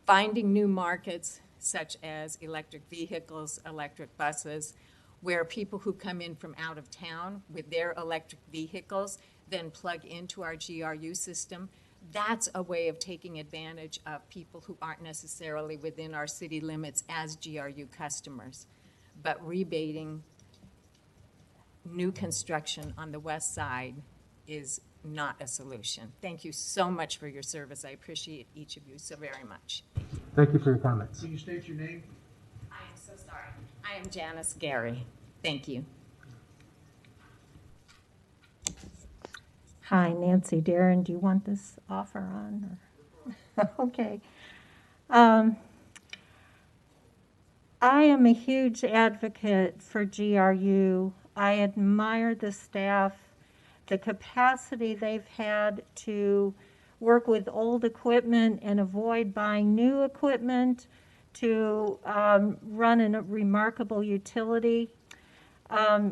Finding new markets, such as electric vehicles, electric buses, where people who come in from out of town with their electric vehicles then plug into our GRU system, that's a way of taking advantage of people who aren't necessarily within our city limits as GRU customers. But rebating new construction on the west side is not a solution. Thank you so much for your service. I appreciate each of you so very much. Thank you for your comments. Can you state your name? I am so sorry. I am Janice Gary. Thank you. Hi, Nancy Darren. Do you want this off or on? Or? Okay. I am a huge advocate for GRU. I admire the staff, the capacity they've had to work with old equipment and avoid buying new equipment, to run a remarkable utility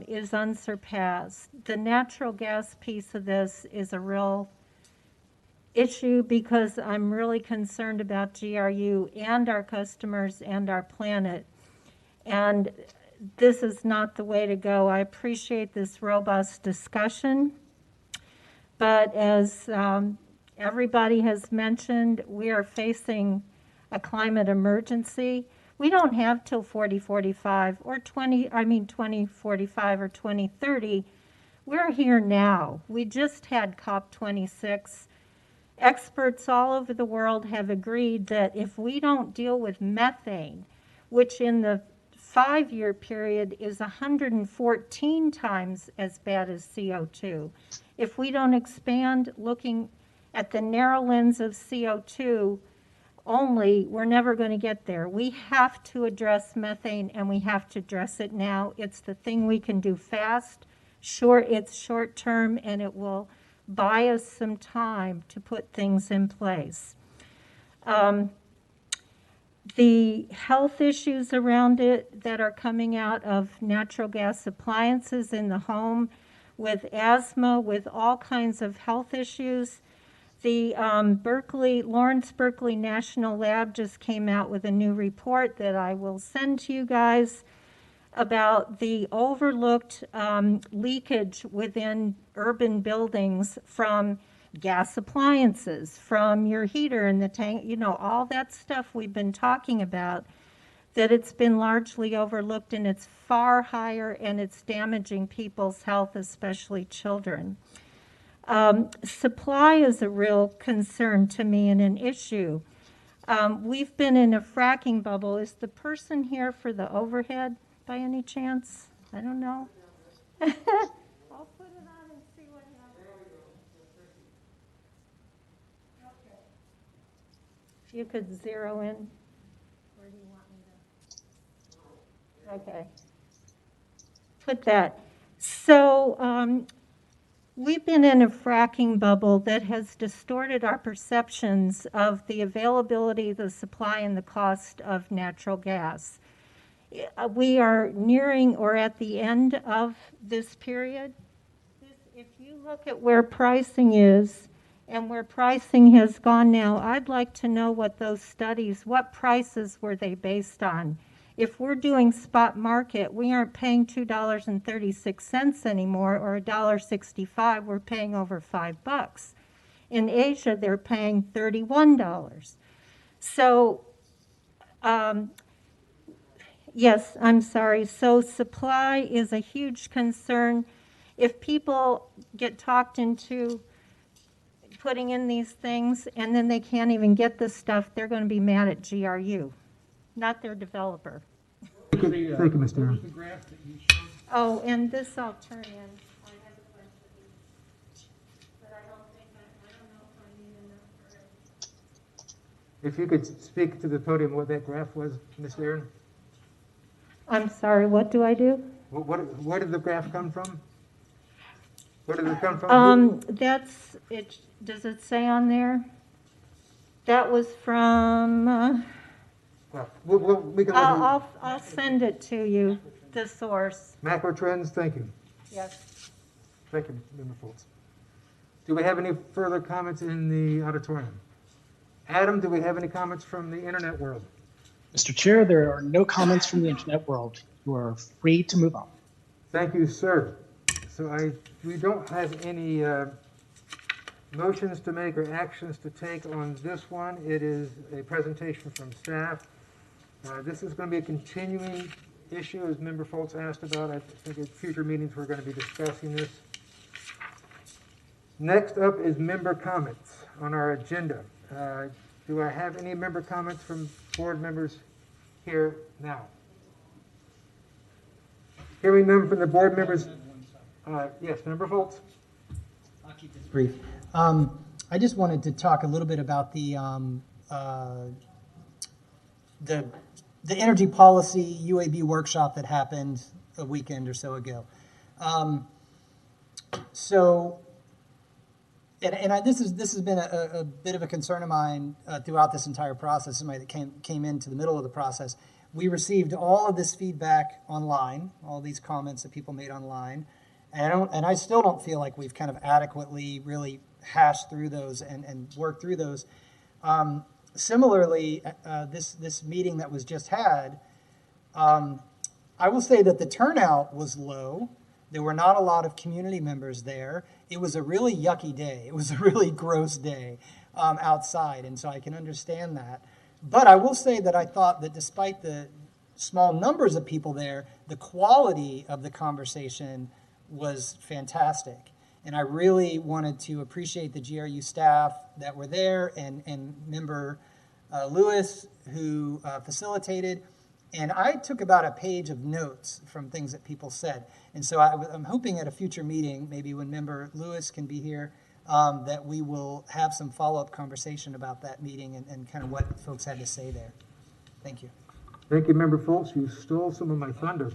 is unsurpassed. The natural gas piece of this is a real issue because I'm really concerned about GRU and our customers and our planet. And this is not the way to go. I appreciate this robust discussion. But as everybody has mentioned, we are facing a climate emergency. We don't have till 2045 or 2045 or 2030. We're here now. We just had COP26. Experts all over the world have agreed that if we don't deal with methane, which in the 5-year period is 114 times as bad as CO2. If we don't expand looking at the narrow lens of CO2 only, we're never going to get there. We have to address methane, and we have to address it now. It's the thing we can do fast. Sure, it's short term, and it will buy us some time to put things in place. The health issues around it that are coming out of natural gas appliances in the home, with asthma, with all kinds of health issues. The Lawrence Berkeley National Lab just came out with a new report that I will send to you guys about the overlooked leakage within urban buildings from gas appliances, from your heater in the tank, all that stuff we've been talking about, that it's been largely overlooked, and it's far higher, and it's damaging people's health, especially children. Supply is a real concern to me and an issue. We've been in a fracking bubble. Is the person here for the overhead by any chance? I don't know. I'll put it on and see what happens. Okay. If you could zero in. Where do you want me to? Okay. Put that. So we've been in a fracking bubble that has distorted our perceptions of the availability, the supply, and the cost of natural gas. We are nearing or at the end of this period. If you look at where pricing is and where pricing has gone now, I'd like to know what those studies, what prices were they based on? If we're doing spot market, we aren't paying $2.36 anymore or $1.65. We're paying over $5. In Asia, they're paying $31. So, yes, I'm sorry. So supply is a huge concern. If people get talked into putting in these things and then they can't even get the stuff, they're going to be mad at GRU, not their developer. Thank you, Ms. Darren. Oh, and this I'll turn in. I have a bunch of these, but I don't know if I need enough for it. If you could speak to the podium what that graph was, Ms. Darren? I'm sorry, what do I do? Where did the graph come from? Where did it come from? That's it. Does it say on there? That was from. We can I'll send it to you. The source. Macro trends. Thank you. Yes. Thank you, Member Foltz. Do we have any further comments in the auditorium? Adam, do we have any comments from the internet world? Mr. Chair, there are no comments from the internet world. You are free to move on. Thank you, sir. So we don't have any motions to make or actions to take on this one. It is a presentation from staff. This is going to be a continuing issue, as Member Foltz asked about. I think at future meetings we're going to be discussing this. Next up is member comments on our agenda. Do I have any member comments from board members here now? Hearing none from the board members. Yes, Member Foltz. I'll keep this brief. I just wanted to talk a little bit about the energy policy UAB workshop that happened a weekend or so ago. This has been a bit of a concern of mine throughout this entire process. Somebody that came into the middle of the process. We received all of this feedback online, all these comments that people made online, and I still don't feel like we've kind of adequately really hashed through those and worked through those. Similarly, this meeting that was just had, I will say that the turnout was low. There were not a lot of community members there. It was a really yucky day. It was a really gross day outside, and so I can understand that. But I will say that I thought that despite the small numbers of people there, the quality of the conversation was fantastic. And I really wanted to appreciate the GRU staff that were there and Member Lewis, who facilitated. And I took about a page of notes from things that people said. And so I'm hoping at a future meeting, maybe when Member Lewis can be here, that we will have some follow-up conversation about that meeting and kind of what folks had to say there. Thank you. Thank you, Member Foltz. You stole some of my thunder.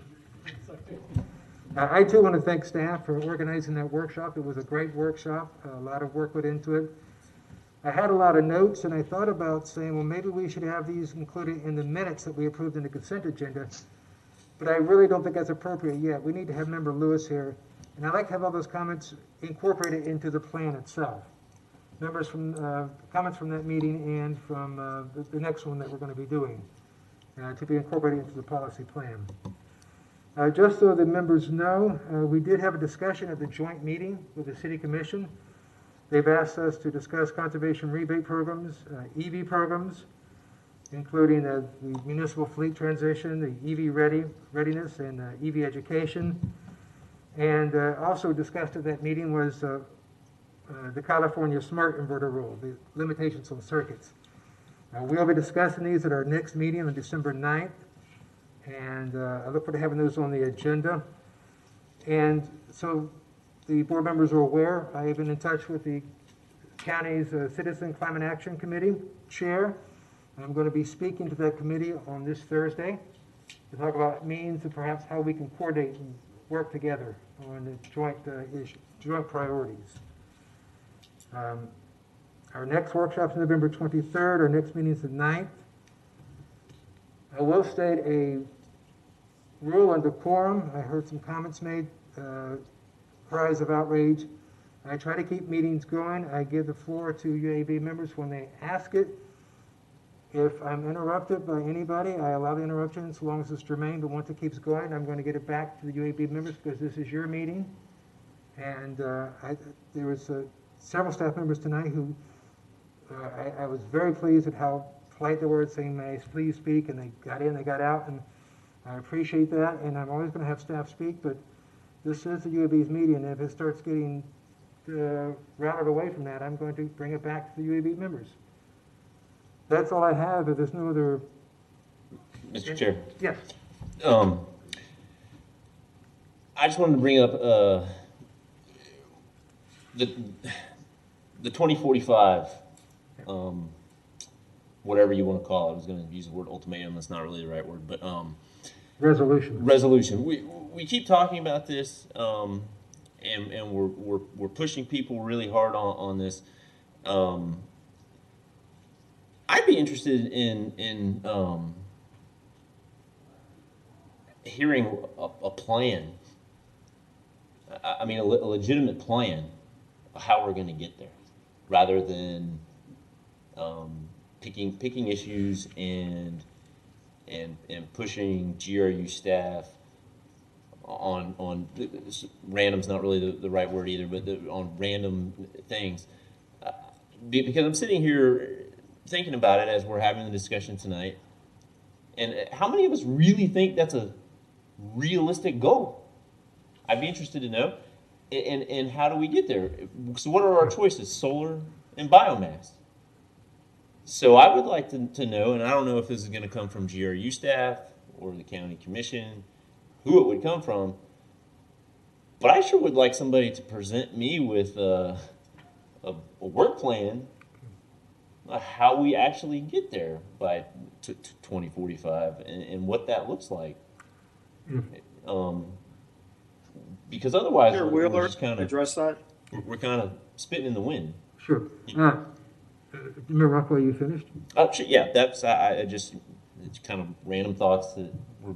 I too want to thank staff for organizing that workshop. It was a great workshop. A lot of work went into it. I had a lot of notes, and I thought about saying, well, maybe we should have these included in the minutes that we approved in the consent agenda. But I really don't think that's appropriate yet. We need to have Member Lewis here, and I'd like to have all those comments incorporated into the plan itself. Members from comments from that meeting and from the next one that we're going to be doing to be incorporated into the policy plan. Just so the members know, we did have a discussion at the joint meeting with the City Commission. They've asked us to discuss conservation rebate programs, EV programs, including the municipal fleet transition, the EV readiness, and EV education. And also discussed at that meeting was the California Smart Inverter Rule, the limitations on circuits. We'll be discussing these at our next meeting on December 9th. And I look forward to having those on the agenda. And so the board members are aware, I have been in touch with the county's Citizen Climate Action Committee chair. I'm going to be speaking to that committee on this Thursday to talk about means and perhaps how we can coordinate and work together on the joint priorities. Our next workshop is November 23rd. Our next meeting is the 9th. I will state a rule under quorum. I heard some comments made, cries of outrage. I try to keep meetings going. I give the floor to UAB members when they ask it. If I'm interrupted by anybody, I allow the interruption so long as it's germane, but once it keeps going, I'm going to get it back to the UAB members because this is your meeting. And there was several staff members tonight who I was very pleased at how polite they were, saying, may I please speak, and they got in, they got out, and I appreciate that, and I'm always going to have staff speak, but this is the UAB's meeting, and if it starts getting routed away from that, I'm going to bring it back to the UAB members. That's all I have. If there's no other... Mr. Chair. Yes. I just wanted to bring up the 2045, whatever you want to call it. I was going to use the word ultimatum. That's not really the right word, but resolution. Resolution. We keep talking about this, and we're pushing people really hard on this. I'd be interested in hearing a plan. I mean, a legitimate plan of how we're going to get there, rather than picking issues and pushing GRU staff on random's not really the right word either, but on random things. Because I'm sitting here thinking about it as we're having the discussion tonight, and how many of us really think that's a realistic goal? I'd be interested to know. And how do we get there? So what are our choices? Solar and biomass. So I would like to know, and I don't know if this is going to come from GRU staff or the county commission, who it would come from, but I sure would like somebody to present me with a work plan how we actually get there by 2045 and what that looks like. Because otherwise, we're just kind of address that. We're kind of spitting in the wind. Sure. Mayor Rockwell, you finished? Sure, yeah, that's I just it's kind of random thoughts that were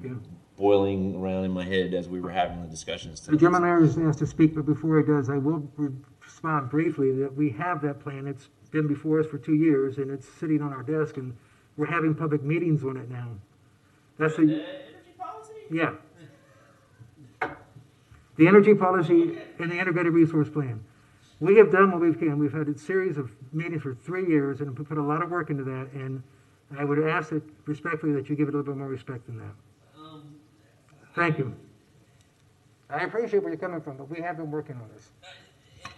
boiling around in my head as we were having the discussions. The gentleman there is asked to speak, but before he does, I will respond briefly that we have that plan. It's been before us for 2 years, and it's sitting on our desk, and we're having public meetings on it now. That's the energy policy? Yeah. The energy policy and the integrated resource plan. We have done what we can. We've had a series of meetings for 3 years, and we put a lot of work into that, and I would ask that respectfully that you give it a little bit more respect than that. Thank you. I appreciate where you're coming from, but we have been working on this. And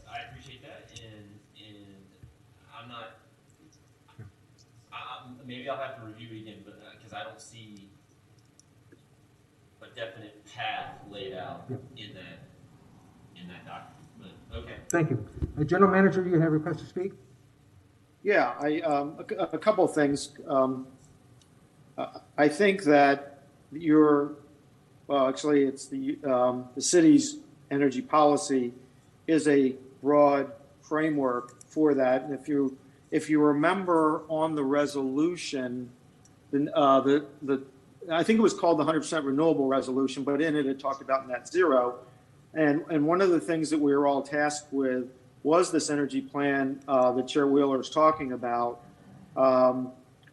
I appreciate that, and I'm not. Maybe I'll have to review it again, but because I don't see a definite path laid out in that document. But okay. Thank you. General Manager, do you have a request to speak? Yeah, a couple of things. I think that actually, it's the city's energy policy is a broad framework for that. And if you remember on the resolution, I think it was called the 100% renewable resolution, but in it talked about net zero. And one of the things that we were all tasked with was this energy plan that Chair Wheeler is talking about,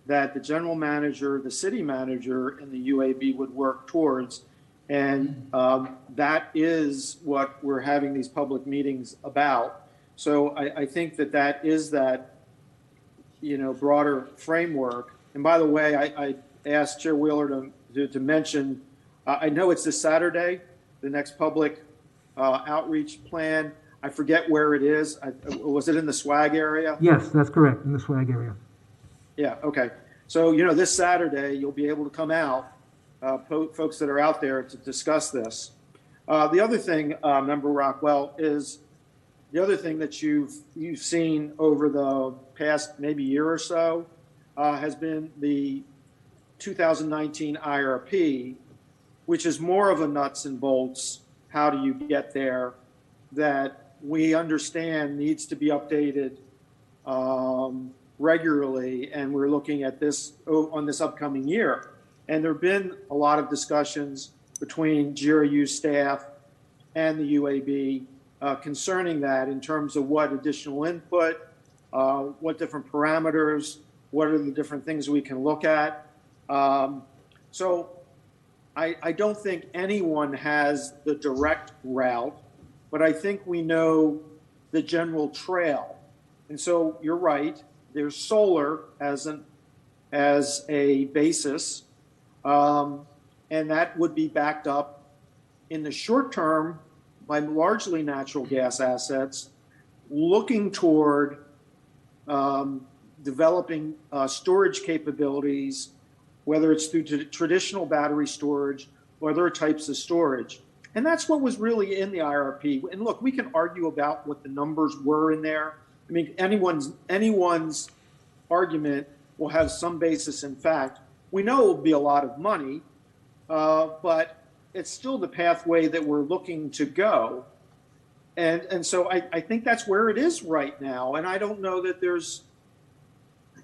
that the general manager, the city manager, and the UAB would work towards. And that is what we're having these public meetings about. So I think that is that, broader framework. And by the way, I asked Chair Wheeler to mention, I know it's this Saturday, the next public outreach plan. I forget where it is. Was it in the swag area? Yes, that's correct, in the swag area. Yeah, okay. So, this Saturday, you'll be able to come out, folks that are out there, to discuss this. The other thing, Member Rockwell, is the other thing that you've seen over the past maybe year or so has been the 2019 IRP, which is more of a nuts and bolts, how do you get there, that we understand needs to be updated regularly, and we're looking at this on this upcoming year. And there have been a lot of discussions between GRU staff and the UAB concerning that in terms of what additional input, what different parameters, what are the different things we can look at. So I don't think anyone has the direct route, but I think we know the general trail. And so you're right, there's solar as a basis, and that would be backed up in the short term by largely natural gas assets, looking toward developing storage capabilities, whether it's through traditional battery storage or other types of storage. And that's what was really in the IRP. And look, we can argue about what the numbers were in there. I mean, anyone's argument will have some basis in fact. We know it will be a lot of money, but it's still the pathway that we're looking to go. And so I think that's where it is right now. And I don't know that there's,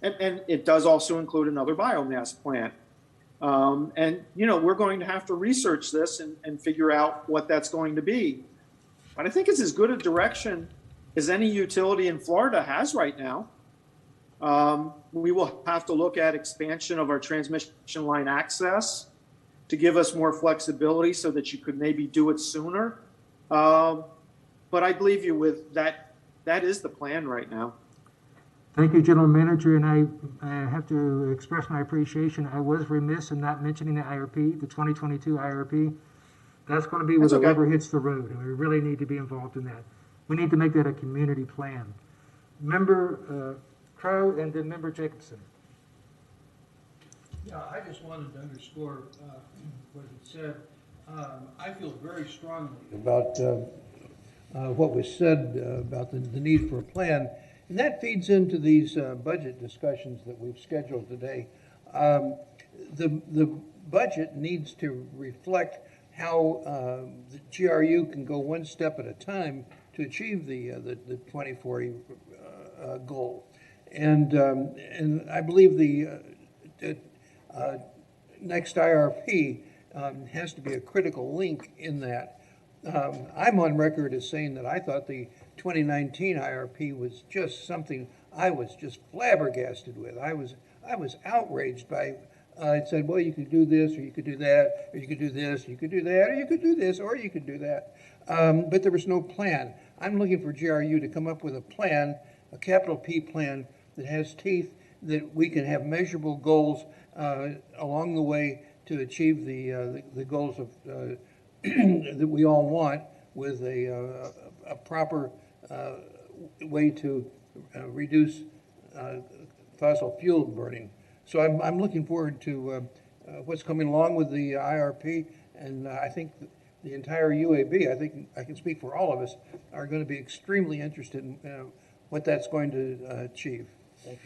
and it does also include another biomass plant. And, you know, we're going to have to research this and figure out what that's going to be. But I think it's as good a direction as any utility in Florida has right now. We will have to look at expansion of our transmission line access to give us more flexibility so that you could maybe do it sooner. But I believe you with that, that is the plan right now. Thank you, General Manager, and I have to express my appreciation. I was remiss in not mentioning the IRP, the 2022 IRP. That's going to be where the rubber hits the road, and we really need to be involved in that. We need to make that a community plan. Member Crow and then Member Jacobson. Yeah, I just wanted to underscore what he said. I feel very strongly about what was said about the need for a plan. And that feeds into these budget discussions that we've scheduled today. The budget needs to reflect how the GRU can go one step at a time to achieve the 2040 goal. And I believe the next IRP has to be a critical link in that. I'm on record as saying that I thought the 2019 IRP was just something I was just flabbergasted with. I was outraged by it said, well, you could do this, or you could do that, or you could do this, you could do that, or you could do this, or you could do that. But there was no plan. I'm looking for GRU to come up with a plan, a capital P plan that has teeth, that we can have measurable goals along the way to achieve the goals of that we all want, with a proper way to reduce fossil fuel burning. So I'm looking forward to what's coming along with the IRP, and I think the entire UAB, I think I can speak for all of us, are going to be extremely interested in what that's going to achieve. Thank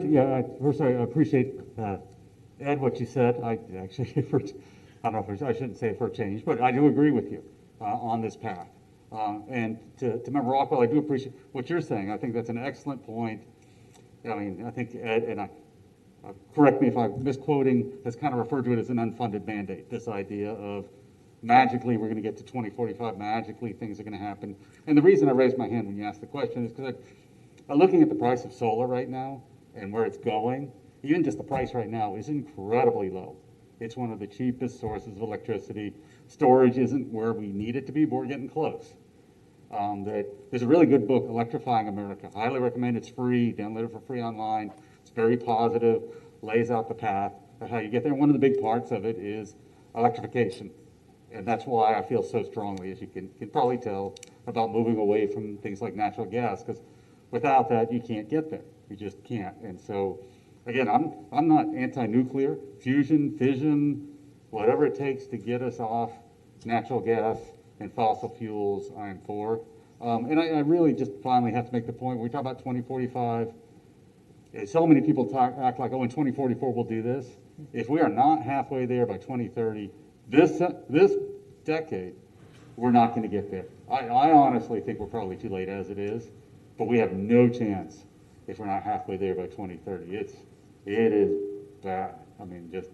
you. First, I appreciate, Ed, what you said. I actually, I don't know if I shouldn't say for a change, but I do agree with you on this path. And to Member Rockwell, I do appreciate what you're saying. I think that's an excellent point. I mean, I think Ed, and correct me if I'm misquoting, has kind of referred to it as an unfunded mandate, this idea of magically we're going to get to 2045, magically things are going to happen. And the reason I raised my hand when you asked the question is because I'm looking at the price of solar right now and where it's going. Even just the price right now is incredibly low. It's one of the cheapest sources of electricity. Storage isn't where we need it to be, but we're getting close. There's a really good book, Electrifying America. I highly recommend. It's free. Download it for free online. It's very positive, lays out the path of how you get there. One of the big parts of it is electrification. And that's why I feel so strongly, as you can probably tell, about moving away from things like natural gas, because without that, you can't get there. You just can't. And so, again, I'm not anti-nuclear. Fusion, fission, whatever it takes to get us off natural gas and fossil fuels, I'm for. And I really just finally have to make the point, when we talk about 2045, so many people act like, oh, in 2044 we'll do this. If we are not halfway there by 2030, this decade, we're not going to get there. I honestly think we're probably too late as it is, but we have no chance if we're not halfway there by 2030. It is bad. I mean, just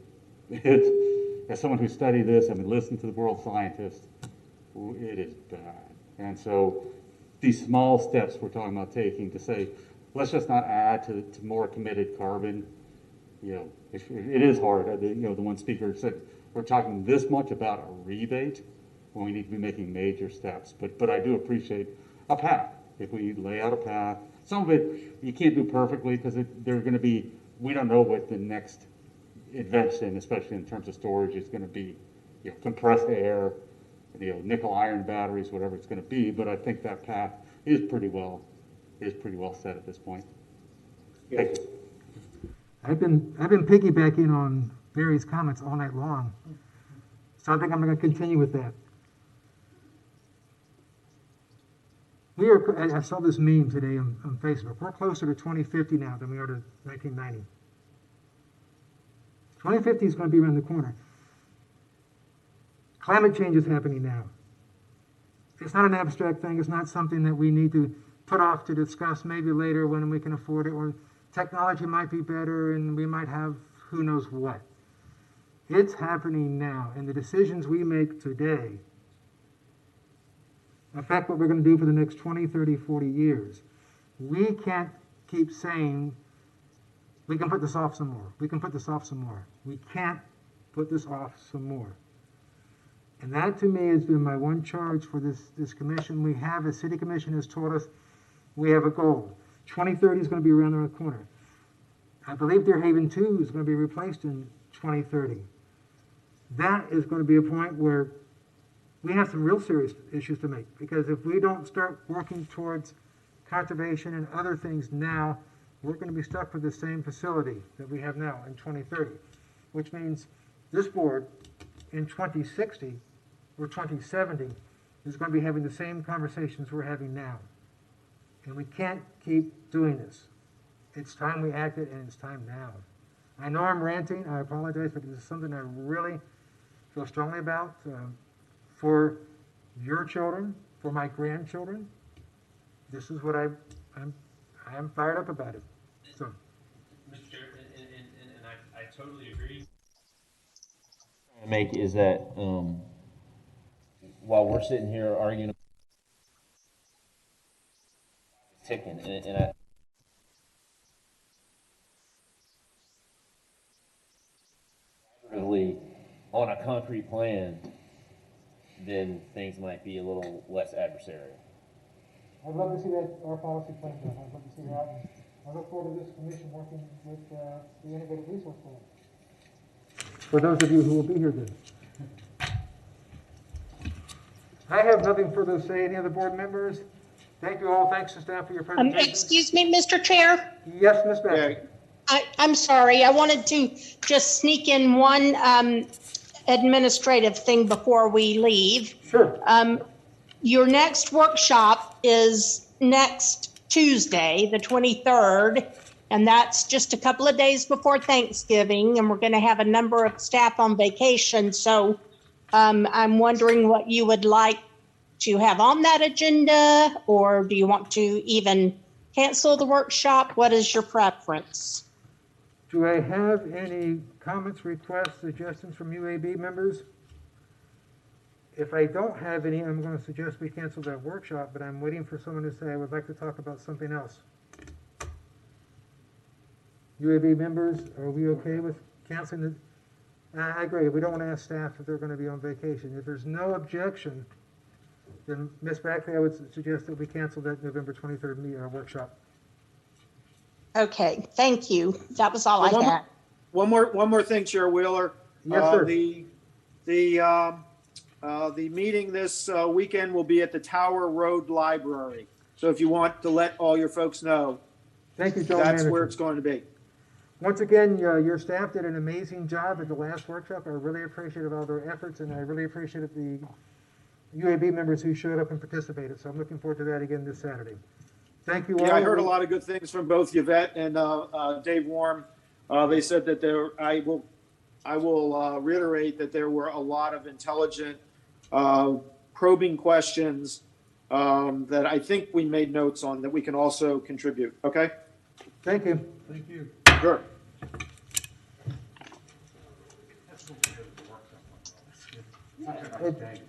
as someone who studied this, I mean, listen to the world scientists, it is bad. And so these small steps we're talking about taking to say, let's just not add to more committed carbon. You know, it is hard. You know, the one speaker said, we're talking this much about a rebate when we need to be making major steps. But I do appreciate a path. If we lay out a path, some of it you can't do perfectly because they're going to be, we don't know what the next invention, especially in terms of storage, is going to be. You know, compressed air, you know, nickel iron batteries, whatever it's going to be. But I think that path is pretty well set at this point. Thank you. I've been piggybacking on Barry's comments all night long, so I think I'm going to continue with that. I saw this meme today on Facebook. We're closer to 2050 now than we are to 1990. 2050 is going to be around the corner. Climate change is happening now. It's not an abstract thing. It's not something that we need to put off to discuss maybe later when we can afford it, or technology might be better and we might have who knows what. It's happening now, and the decisions we make today affect what we're going to do for the next 20, 30, 40 years. We can't keep saying, we can put this off some more. We can put this off some more. We can't put this off some more. And that to me has been my one charge for this commission. We have, a city commission has told us, we have a goal. 2030 is going to be around the corner. I believe Deerhaven 2 is going to be replaced in 2030. That is going to be a point where we have some real serious issues to make, because if we don't start working towards conservation and other things now, we're going to be stuck with the same facility that we have now in 2030, which means this board in 2060 or 2070 is going to be having the same conversations we're having now. And we can't keep doing this. It's time we acted, and it's time now. I know I'm ranting. I apologize, but this is something I really feel strongly about. For your children, for my grandchildren, this is what I am fired up about it. So, Mr. Chair, and I totally agree. What I'm trying to make is that while we're sitting here arguing, ticking, and I. On a concrete plan, then things might be a little less adversarial. I'd love to see that, our policy plan done. I'd love to see that. And I look forward to this commission working with the Integrated Resource Plan. For those of you who will be here then. I have nothing further to say. Any other board members? Thank you all. Thanks to staff for your presentation. Excuse me, Mr. Chair? Yes, Ms. Beck. I'm sorry. I wanted to just sneak in one administrative thing before we leave. Sure. Your next workshop is next Tuesday, the 23rd, and that's just a couple of days before Thanksgiving, and we're going to have a number of staff on vacation. So I'm wondering what you would like to have on that agenda, or do you want to even cancel the workshop? What is your preference? Do I have any comments, requests, suggestions from UAB members? If I don't have any, I'm going to suggest we cancel that workshop, but I'm waiting for someone to say I would like to talk about something else. UAB members, are we okay with canceling the? I agree. We don't want to ask staff if they're going to be on vacation. If there's no objection, then Ms. Backley, I would suggest that we cancel that November 23rd workshop. Okay, thank you. That was all I had. One more thing, Chair Wheeler. Yes, sir. The meeting this weekend will be at the Tower Road Library. So if you want to let all your folks know, thank you, Joe. That's where it's going to be. Once again, your staff did an amazing job at the last workshop. I really appreciated all their efforts, and I really appreciated the UAB members who showed up and participated. So I'm looking forward to that again this Saturday. Thank you all. Yeah, I heard a lot of good things from both Yvette and Dave Warm. They said that I will reiterate that there were a lot of intelligent, probing questions that I think we made notes on that we can also contribute. Okay? Thank you. Thank you. Sure. it,